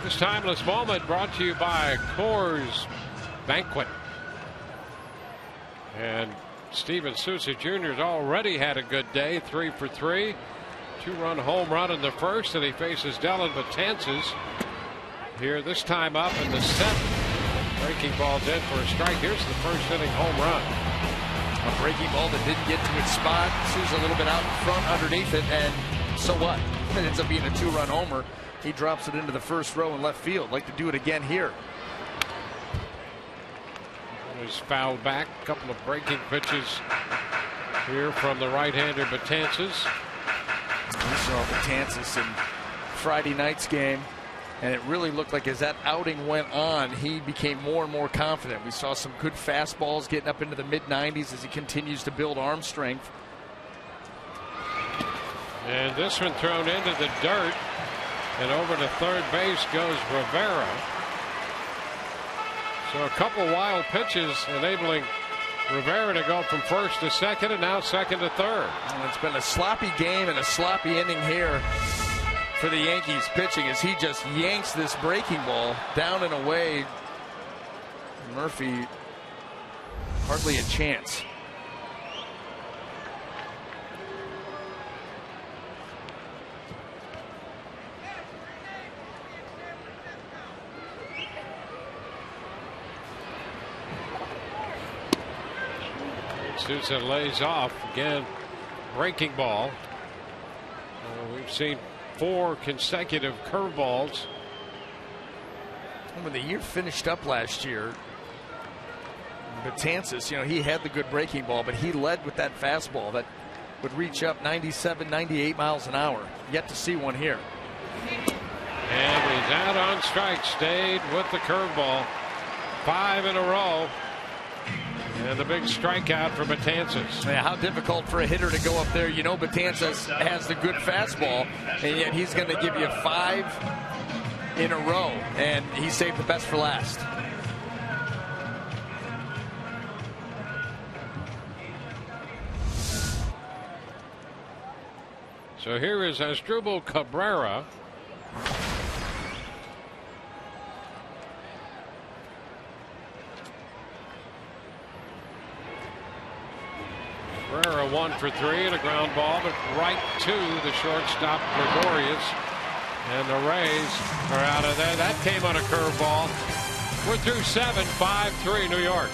This timeless moment brought to you by Coors Banquet. And Steven Souza Jr. has already had a good day. 3 for 3. 2-run home run in the first, and he faces Dylan Betances here this time up in the 7th. Breaking ball's in for a strike. Here's the first inning home run. A breaking ball that didn't get to its spot. Souza a little bit out in front underneath it, and so what? It ends up being a 2-run homer. He drops it into the first row in left field. Like to do it again here. was fouled back. A couple of breaking pitches here from the right-hander Betances. We saw Betances in Friday night's game, and it really looked like as that outing went on, he became more and more confident. We saw some good fastballs getting up into the mid-90s as he continues to build arm strength. And this one thrown into the dirt, and over to third base goes Rivera. So a couple wild pitches enabling Rivera to go from first to second, and now second to third. And it's been a sloppy game and a sloppy inning here for the Yankees pitching as he just yanks this breaking ball down and away. Murphy hardly a chance. Sousa lays off again. Breaking ball. We've seen 4 consecutive curveballs. When the year finished up last year, Betances, he had the good breaking ball, but he led with that fastball that would reach up 97, 98 miles an hour. Yet to see one here. And he's out on strike. Stayed with the curveball. 5 in a row. And the big strikeout for Betances. Yeah, how difficult for a hitter to go up there. Betances has the good fastball, and yet he's going to give you 5 in a row, and he saved the best for last. So here is Asdrubal Cabrera. Cabrera 1 for 3 and a ground ball, but right to the shortstop Gregorius. And the Rays are out of there. That came on a curveball. We're through 7, 5-3 New York.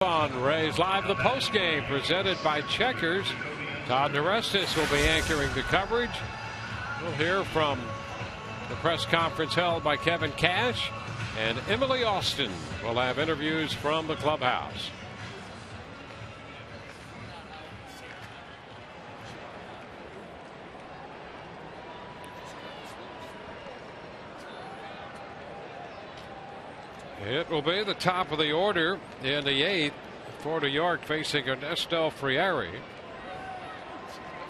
On Rays Live, the postgame presented by Checkers. Todd Narestis will be anchoring the coverage. We'll hear from the press conference held by Kevin Cash, and Emily Austin will have interviews from the clubhouse. It will be the top of the order in the 8th for New York, facing Ernesto Frieri.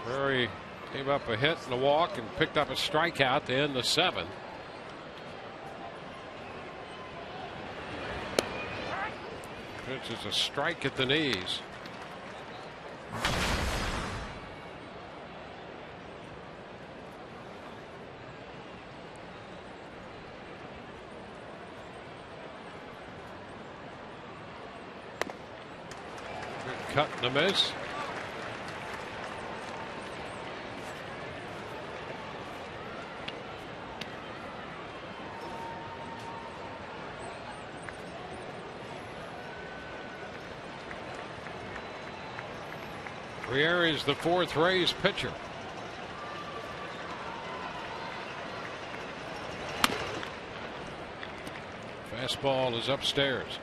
Frieri came up a hit and a walk and picked up a strikeout to end the 7th. Pitch is a strike at the knees. Cut and a miss. Friere is the fourth Rays pitcher. Fastball is upstairs.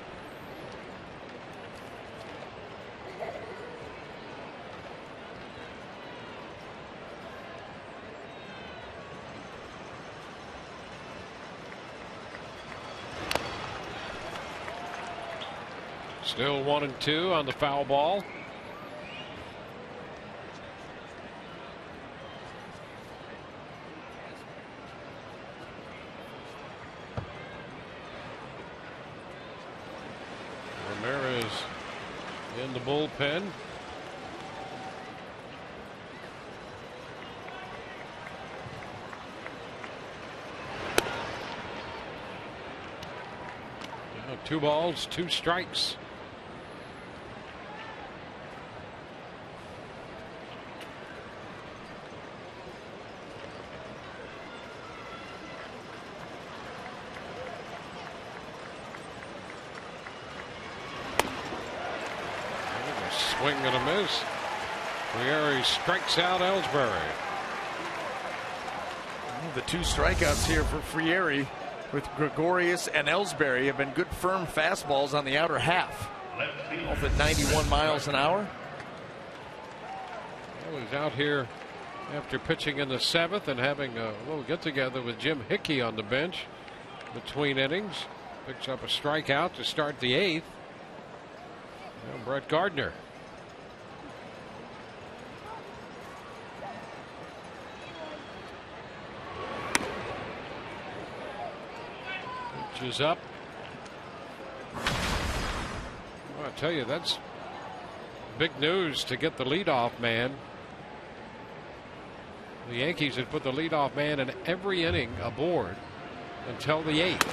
Still 1-2 on the foul ball. Ramirez in the bullpen. Now 2 balls, 2 strikes. Swing and a miss. Friere strikes out Ellsbury. The 2 strikeouts here for Friere with Gregorius and Ellsbury have been good firm fastballs on the outer half. Off at 91 miles an hour. Well, he's out here after pitching in the 7th and having a little get together with Jim Hickey on the bench between innings. Picks up a strikeout to start the 8th. Now Brett Gardner. Is up. Well, I tell you, that's big news to get the leadoff man. The Yankees had put the leadoff man in every inning aboard until the 8th.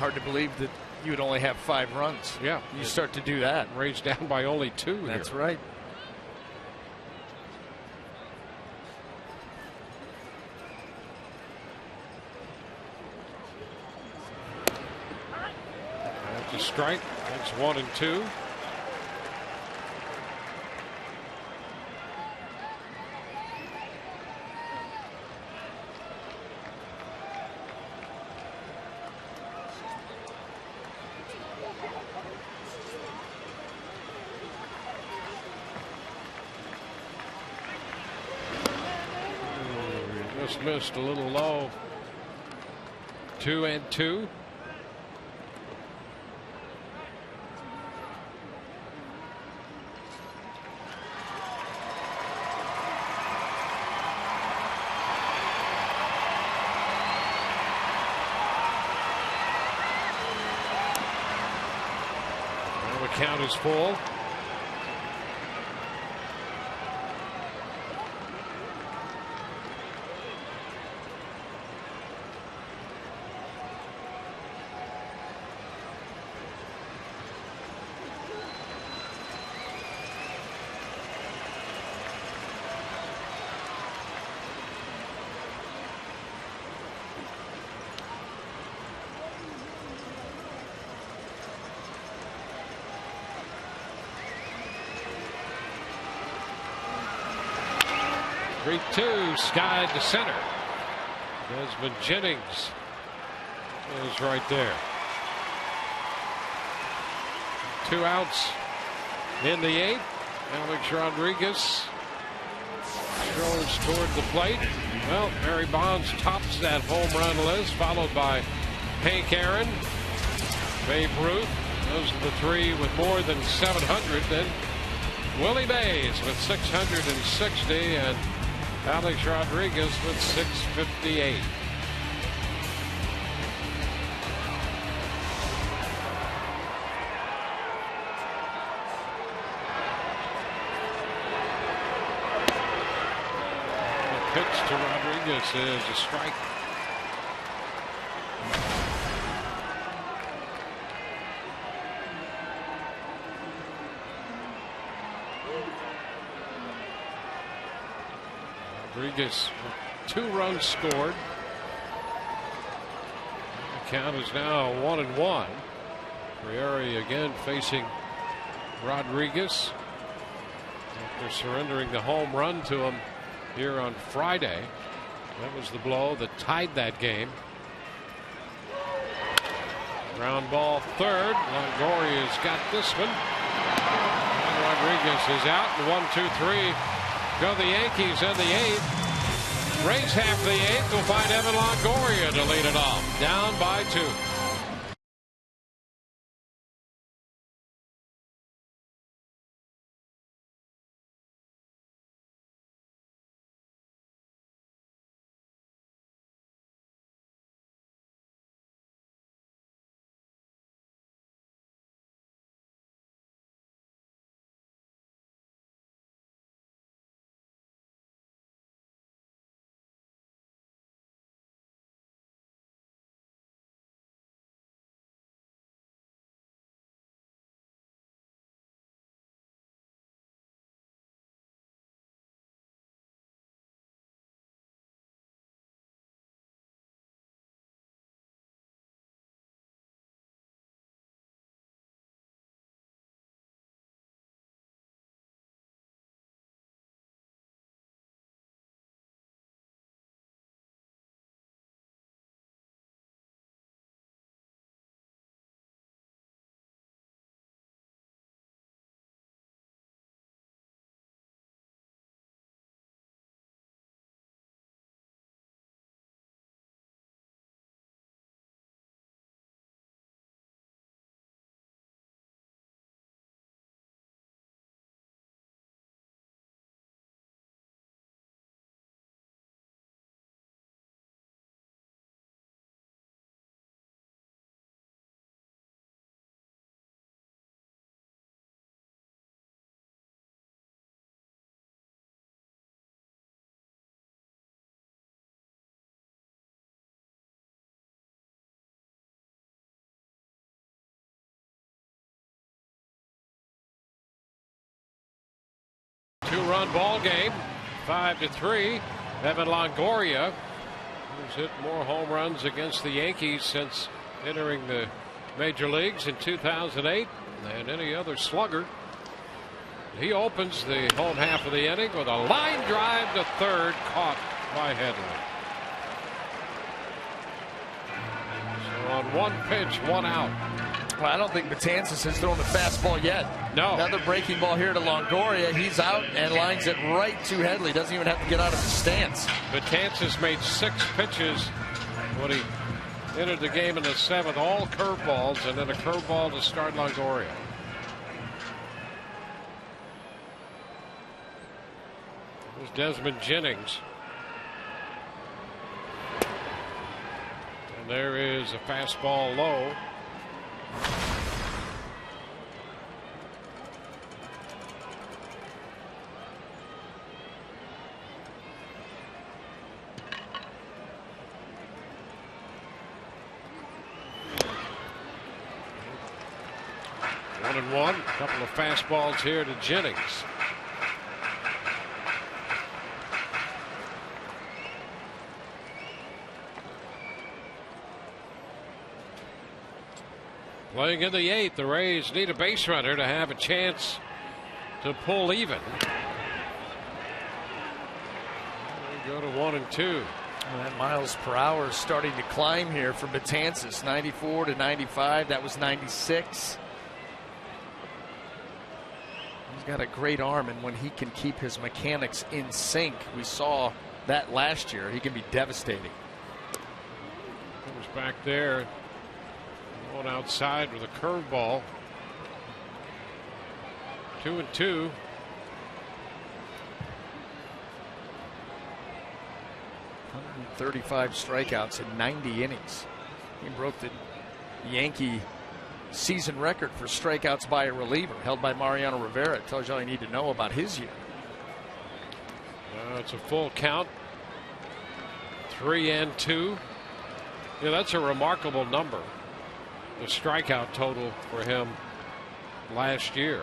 Hard to believe that you would only have 5 runs. Yeah, you start to do that. Raised down by only 2. That's here. right. Strike. That's 1-2. Just missed a little low. 2-2. Count is full. Two skied to center. Desmond Jennings is right there. 2 outs in the 8th. Alex Rodriguez strolls toward the plate. Well, Barry Bonds tops that home run list, followed by Hank Aaron, Babe Ruth. Those are the 3 with more than 700. Then Willie Mays with 660 and Alex Rodriguez with 658. The pitch to Rodriguez is a strike. Rodriguez, 2 runs scored. The count is now 1-1. Frieri again facing Rodriguez after surrendering the home run to him here on Friday. That was the blow that tied that game. Ground ball third. Longoria's got this one. And Rodriguez is out. 1-2-3 go the Yankees in the 8th. Rays half the 8th will find Evan Longoria to lead it off. Down by 2. Two-run ball game, 5-3. Evan Longoria, who's hit more home runs against the Yankees since entering the major leagues in 2008 than any other slugger. He opens the home half of the inning with a line drive to third, caught by Headley. So on one pitch, one out. Well, I don't think Betances has thrown the fastball yet. No. Another breaking ball here to Longoria. He's out and lines it right to Headley. Doesn't even have to get out of his stance. Betances made 6 pitches when he entered the game in the 7th. All curveballs, and then a curveball to start Longoria. There's Desmond Jennings. And there is a fastball low. One and one. A couple of fastballs here to Jennings. Playing in the 8th, the Rays need a base runner to have a chance to pull even. We go to 1 and 2. Well, that miles per hour is starting to climb here for Betances. 94 to 95. That was 96. He's got a great arm, and when he can keep his mechanics in sync, we saw that last year, he can be devastating. Comes back there. Going outside with a curveball. 2 and 2. 135 strikeouts in 90 innings. He broke the Yankee season record for strikeouts by a reliever, held by Mariano Rivera. It tells you all you need to know about his year. It's a full count. 3 and 2. Yeah, that's a remarkable number. The strikeout total for him last year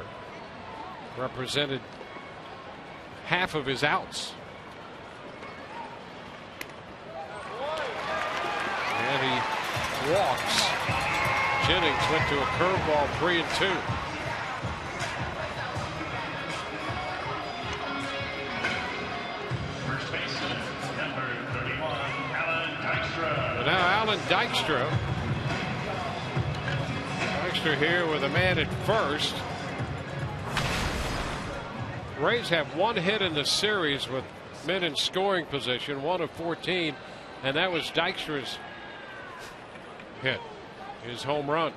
represented half of his outs. And he walks Jennings went to a curveball, 3-2. First baseman, number 31, Alan Dykstra. But now Alan Dykstra. Dykstra here with a man at first. Rays have one hit in the series with men in scoring position, 1 of 14, and that was Dykstra's hit, his home run.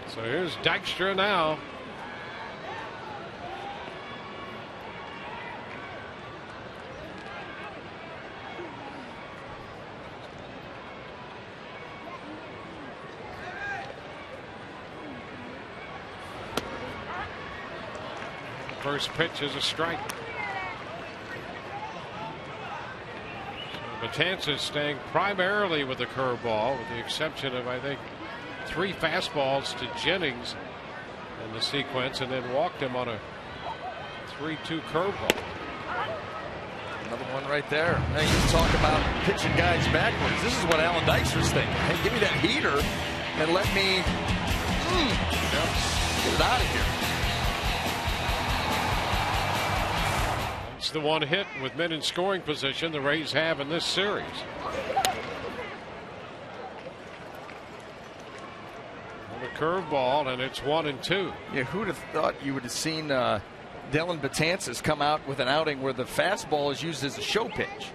So here's Dykstra now. First pitch is a strike. So Betances staying primarily with the curveball, with the exception of, I think, 3 fastballs to Jennings in the sequence, and then walked him on a 3-2 curveball. Another one right there. Now you talk about pitching guys backwards. This is what Alan Dykstra's thinking. Hey, give me that heater and let me get it out of here. It's the one hit with men in scoring position the Rays have in this series. And a curveball, and it's 1-2. Yeah, who'd have thought you would have seen Dylan Betances come out with an outing where the fastball is used as a show pitch?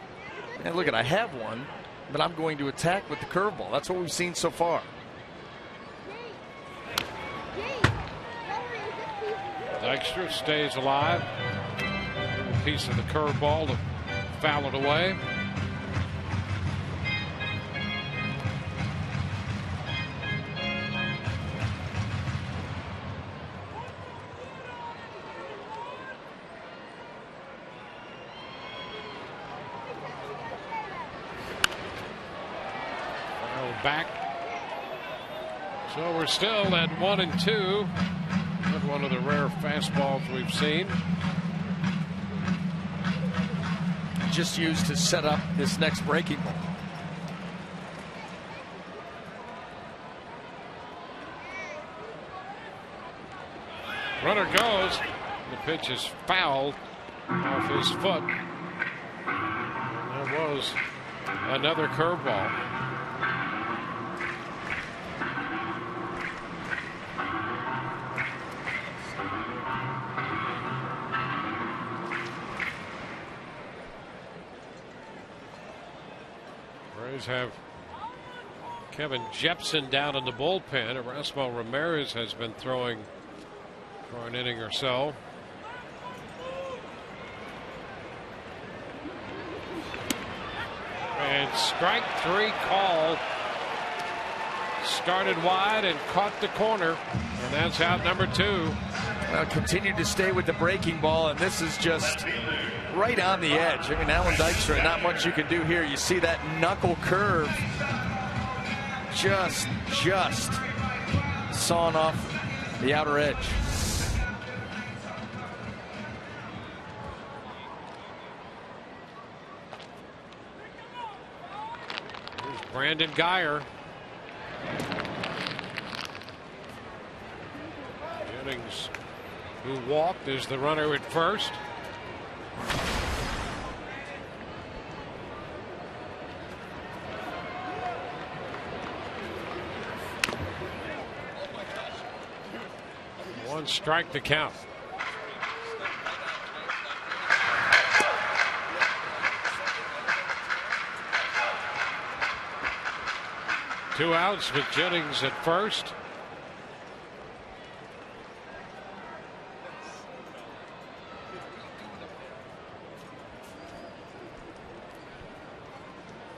And look, I have one, but I'm going to attack with the curveball. That's what we've seen so far. Dykstra stays alive. Piece of the curveball to foul it away. Back. So we're still at 1-2. One of the rare fastballs we've seen. Just used to set up this next breaking ball. Runner goes. The pitch is fouled off his foot. And there was another curveball. Have Kevin Jepson down in the bullpen. Erasmo Ramirez has been throwing for an inning or so. And strike 3 call. Started wide and caught the corner, and that's out number 2. Continue to stay with the breaking ball, and this is just right on the edge. I mean, Alan Dykstra, not much you can do here. You see that knuckle curve just sawing off the outer edge. Here's Brandon Guyer. Jennings, who walked, is the runner at first. One strike to count. Two outs with Jennings at first.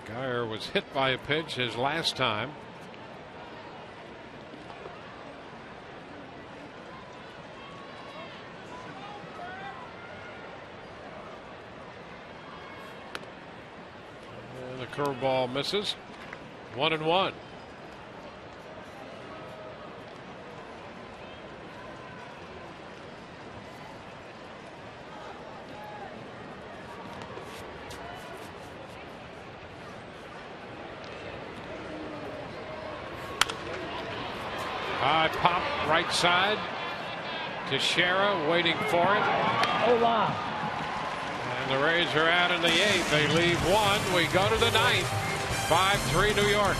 Guyer was hit by a pitch his last time. And the curveball misses. 1-1. Pop right side. Teixeira waiting for it. Hola. And the Rays are out in the 8th. They leave 1. We go to the 9th. 5-3 New York.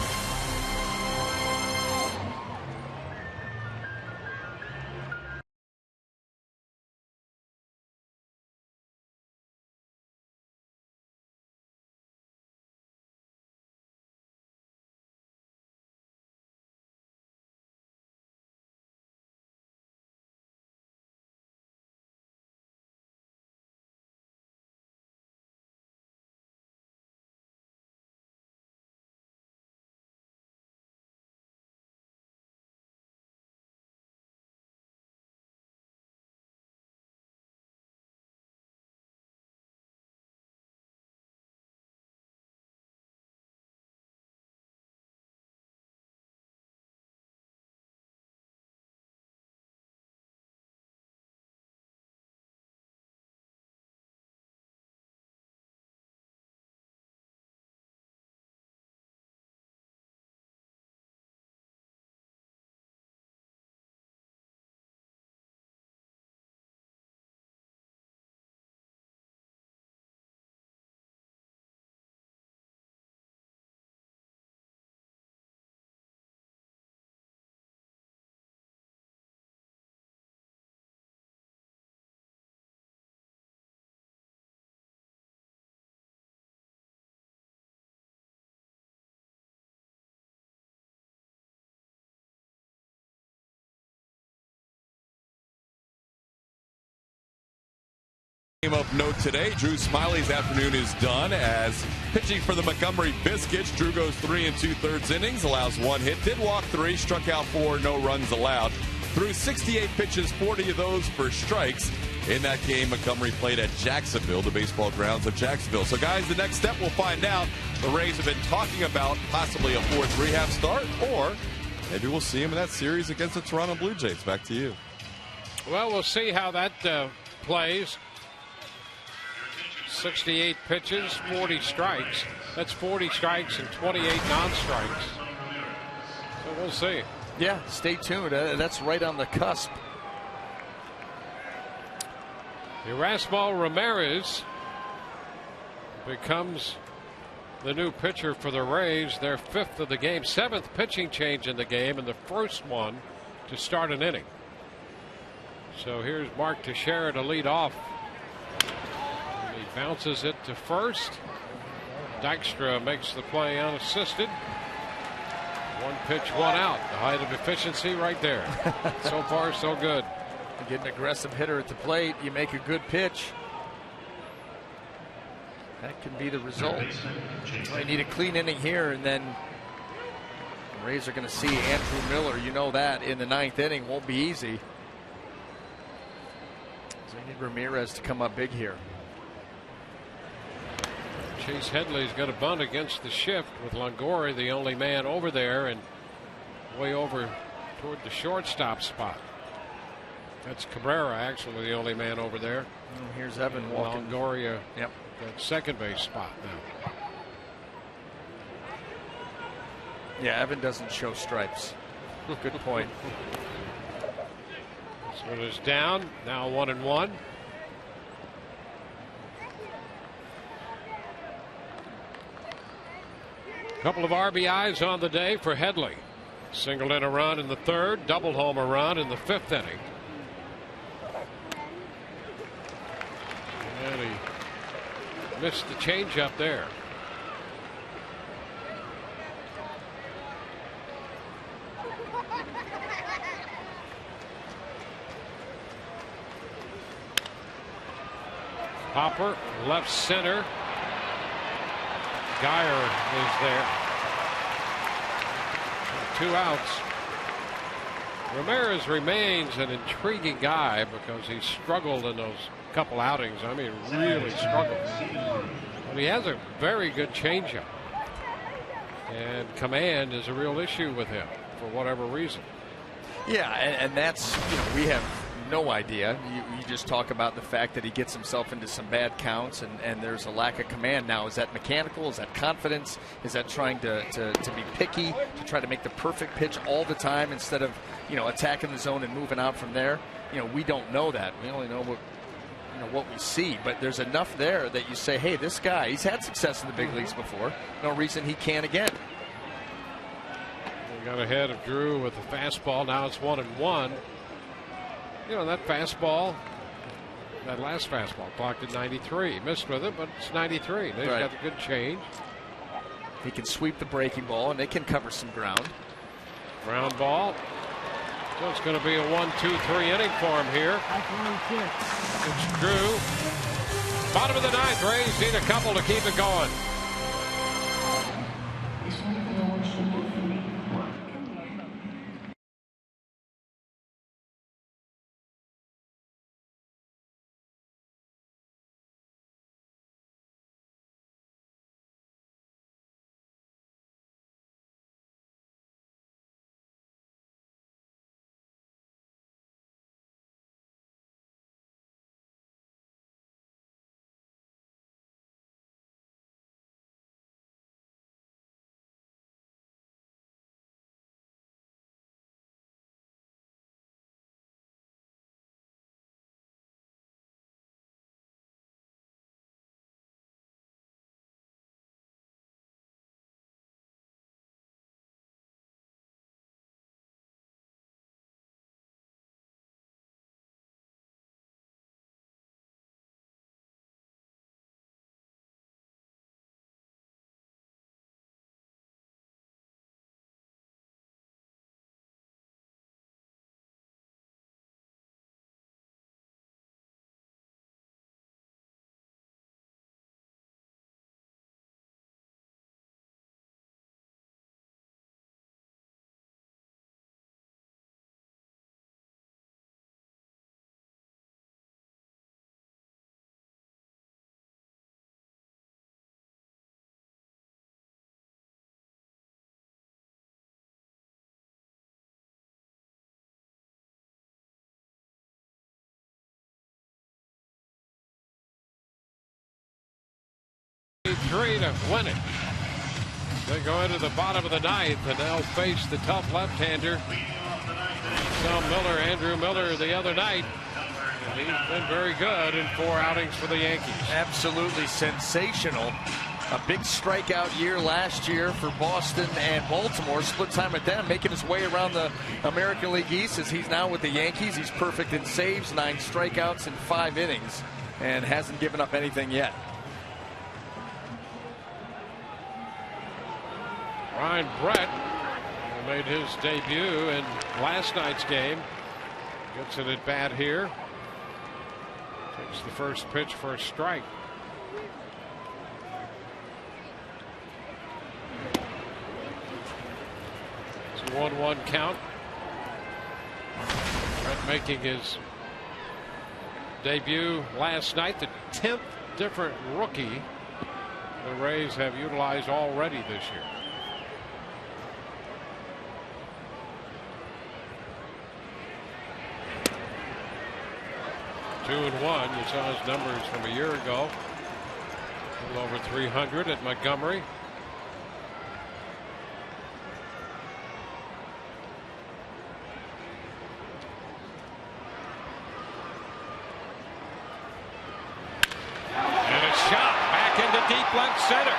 Game of note today, Drew Smyly's afternoon is done as pitching for the Montgomery Biscuits. Drew goes 3 2/3 innings, allows 1 hit, did walk 3, struck out 4, no runs allowed. Threw 68 pitches, 40 of those for strikes. In that game, Montgomery played at Jacksonville, the baseball grounds of Jacksonville. So, guys, the next step we'll find out. The Rays have been talking about possibly a 4th rehab start, or maybe we'll see him in that series against the Toronto Blue Jays. Back to you. Well, we'll see how that plays. 68 pitches, 40 strikes. That's 40 strikes and 28 non-strikes. So we'll see. Yeah, stay tuned. That's right on the cusp. Erasmo Ramirez becomes the new pitcher for the Rays. Their 5th of the game, 7th pitching change in the game, and the first one to start an inning. So here's Mark Teixeira to lead off. He bounces it to first. Dykstra makes the play unassisted. 1 pitch, 1 out. The height of efficiency right there. So far, so good. You get an aggressive hitter at the plate, you make a good pitch. That can be the result. They need a clean inning here, and then the Rays are going to see Andrew Miller. You know that in the 9th inning won't be easy. So they need Ramirez to come up big here. Chase Headley's got a bunt against the shift with Longoria the only man over there and way over toward the shortstop spot. That's Cabrera actually the only man over there. And here's Evan walking. Longoria Yep. at second base spot now. Yeah, Evan doesn't show stripes. Good point. This one is down. Now 1-1. Couple of RBIs on the day for Headley. Singled in a run in the 3rd, double homer run in the 5th inning. And he missed the changeup there. Hopper, left center. Geyer is there. 2 outs. Ramirez remains an intriguing guy because he struggled in those couple outings. I mean, really struggled. But he has a very good changeup. And command is a real issue with him for whatever reason. Yeah, and that's, we have have no idea. You just talk about the fact that he gets himself into some bad counts, and there's a lack of command now. Is that mechanical? Is that confidence? Is that trying to be picky, to try to make the perfect pitch all the time instead of, attacking the zone and moving out from there? We don't know that. We only know what we see, but there's enough there that you say, hey, this guy, he's had success in the big leagues before. No reason he can't again. We got ahead of Drew with the fastball. Now it's 1-1. That fastball, that last fastball clocked at 93. He missed with it, but it's 93. They've got a good change. He can sweep the breaking ball, and they can cover some ground. Ground ball. So it's going to be a 1-2-3 inning for him here. It's Drew. Bottom of the ninth. Rays need a couple to keep it going. Three to win it. They go into the bottom of the ninth, and they'll face the tough left-hander. Saw Andrew Miller, the other night. And he's been very good in 4 outings for the Yankees. Absolutely sensational. A big strikeout year last year for Boston and Baltimore. Split time with them, making his way around the American League East as he's now with the Yankees. He's perfect in saves, 9 strikeouts in 5 innings, and hasn't given up anything yet. Ryan Brett made his debut in last night's game. Gets an at bat here. Takes the first pitch for a strike. It's a 1-1 count. Brett making his debut last night. The 10th different rookie the Rays have utilized already this year. 2-1. You saw his numbers from a year ago. A little over 300 at Montgomery. And a shot back into deep left center.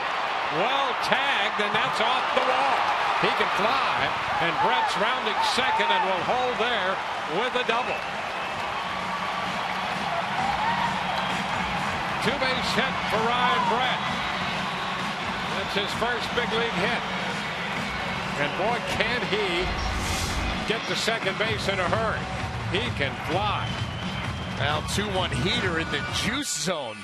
Well tagged, and that's off the wall. He can fly, and Brett's rounding second and will hold there with a double. Two-base hit for Ryan Brett. That's his first big league hit. And boy, can he get to second base in a hurry. He can fly. Now 2-1 heater in the juice zone.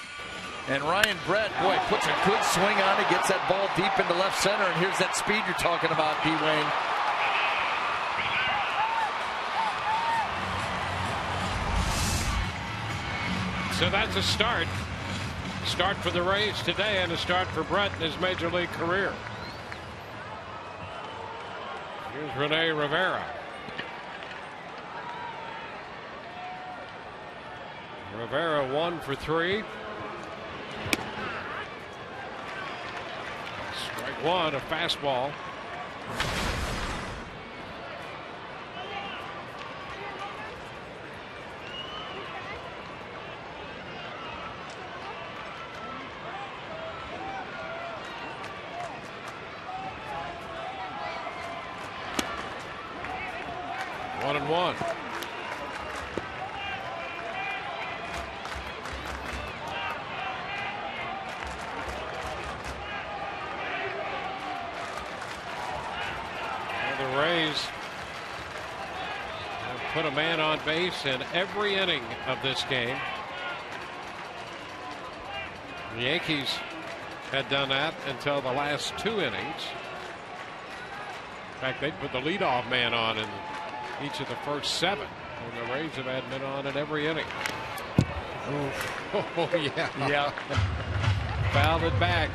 And Ryan Brett, boy, puts a good swing on it, gets that ball deep into left center, and here's that speed you're talking about, D-Wayne. So that's a start. Start for the Rays today and a start for Brett in his major league career. Here's Rene Rivera. Rivera 1 for 3. Strike one, a fastball. One and one. The Rays have put a man on base in every inning of this game. The Yankees had done that until the last 2 innings. In fact, they put the leadoff man on in each of the first 7. And the Rays have had men on in every inning. Oh, yeah. Yeah. Fouled it back.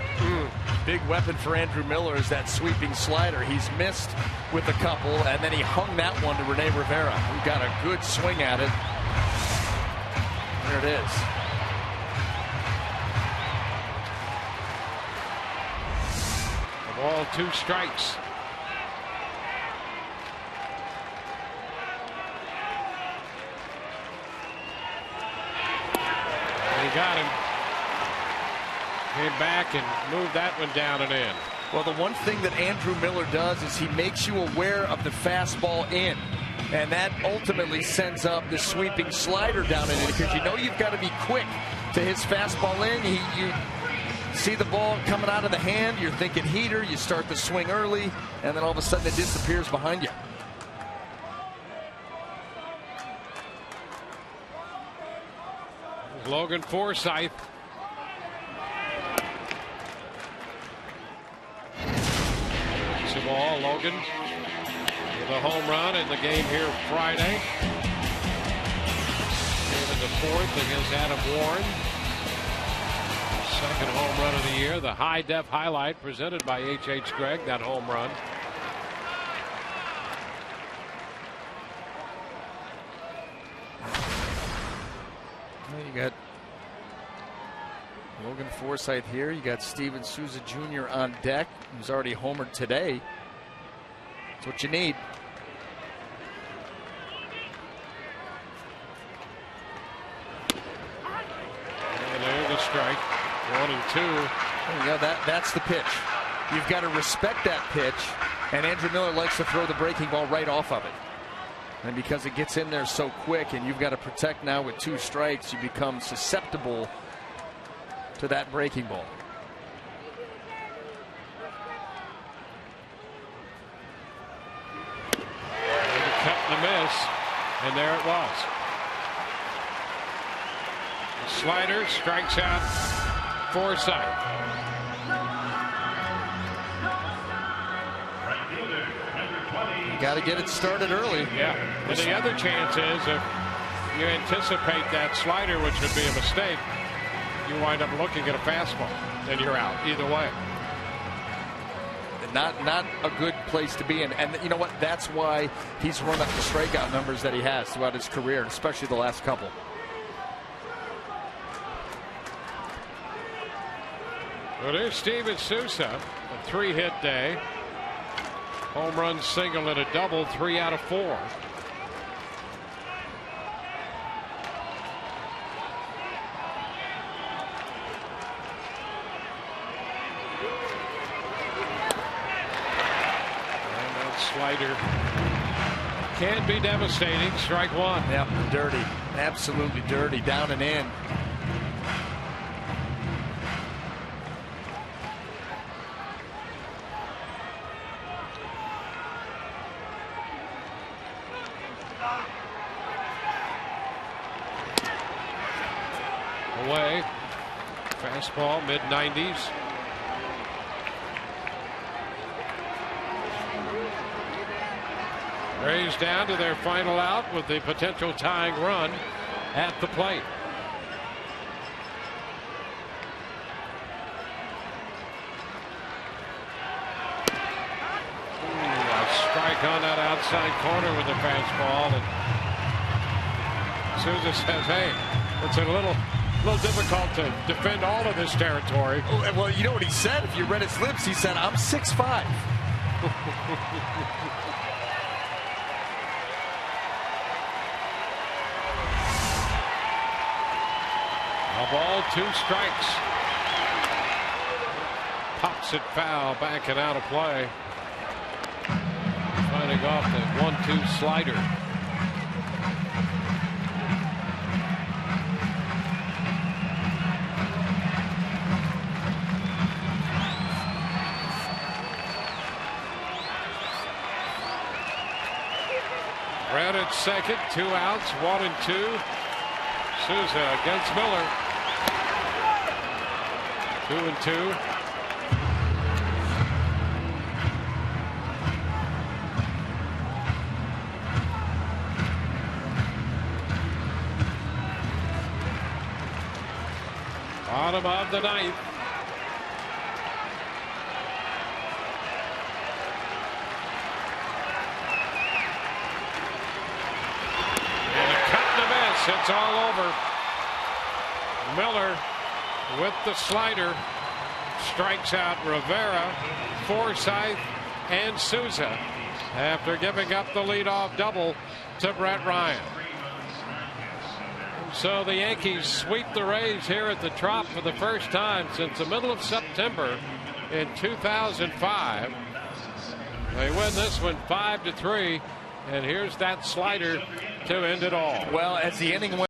Big weapon for Andrew Miller is that sweeping slider. He's missed with a couple, and then he hung that one to Rene Rivera, who got a good swing at it. There it is. A ball, 2 strikes. He got him. Came back and moved that one down and in. Well, the one thing that Andrew Miller does is he makes you aware of the fastball in. And that ultimately sends up the sweeping slider down and in, because you know you've got to be quick to his fastball in. You see the ball coming out of the hand, you're thinking heater, you start the swing early, and then all of a sudden it disappears behind you. Logan Forsythe. It's the ball. Logan with a home run in the game here Friday. In the 4th against Adam Warren. Second home run of the year. The high def highlight presented by H.H. Gregg, that home run. You got Logan Forsythe here. You got Steven Souza Jr. on deck, who's already homered today. That's what you need. And there's the strike. 1 and 2. There you go. That's the pitch. You've got to respect that pitch, and Andrew Miller likes to throw the breaking ball right off of it. And because it gets in there so quick and you've got to protect now with 2 strikes, you become susceptible to that breaking ball. Cut and a miss, and there it was. The slider strikes out Forsythe. Got to get it started early. Yeah. And the other chance is if you anticipate that slider, which would be a mistake, you wind up looking at a fastball, then you're out either way. Not a good place to be in. And you know what? That's why he's run up the strikeout numbers that he has throughout his career, especially the last couple. Well, there's Steven Souza, a 3-hit day. Home run, single, and a double, 3 out of 4. And that slider can be devastating. Strike 1. Yep, dirty. Absolutely dirty. Down and in. Away. Fastball, mid-90s. Rays down to their final out with the potential tying run at the plate. A strike on that outside corner with the fastball. And Souza says, hey, It's a little difficult to defend all of this territory. Well, you know what he said? If you read his lips, he said, "I'm 6'5". A ball, 2 strikes. Pops it foul, back and out of play. Fighting off the 1-2 slider. Red at second, 2 outs, 1 and 2. Souza against Miller. 2 and 2. Bottom of the 9th. It's all over. Miller with the slider strikes out Rivera, Forsythe, and Souza after giving up the leadoff double to Brett Ryan. So the Yankees sweep the Rays here at the Trop for the first time since the middle of September in 2005. They win this one 5-3, and here's that slider to end it all. Well, as the inning went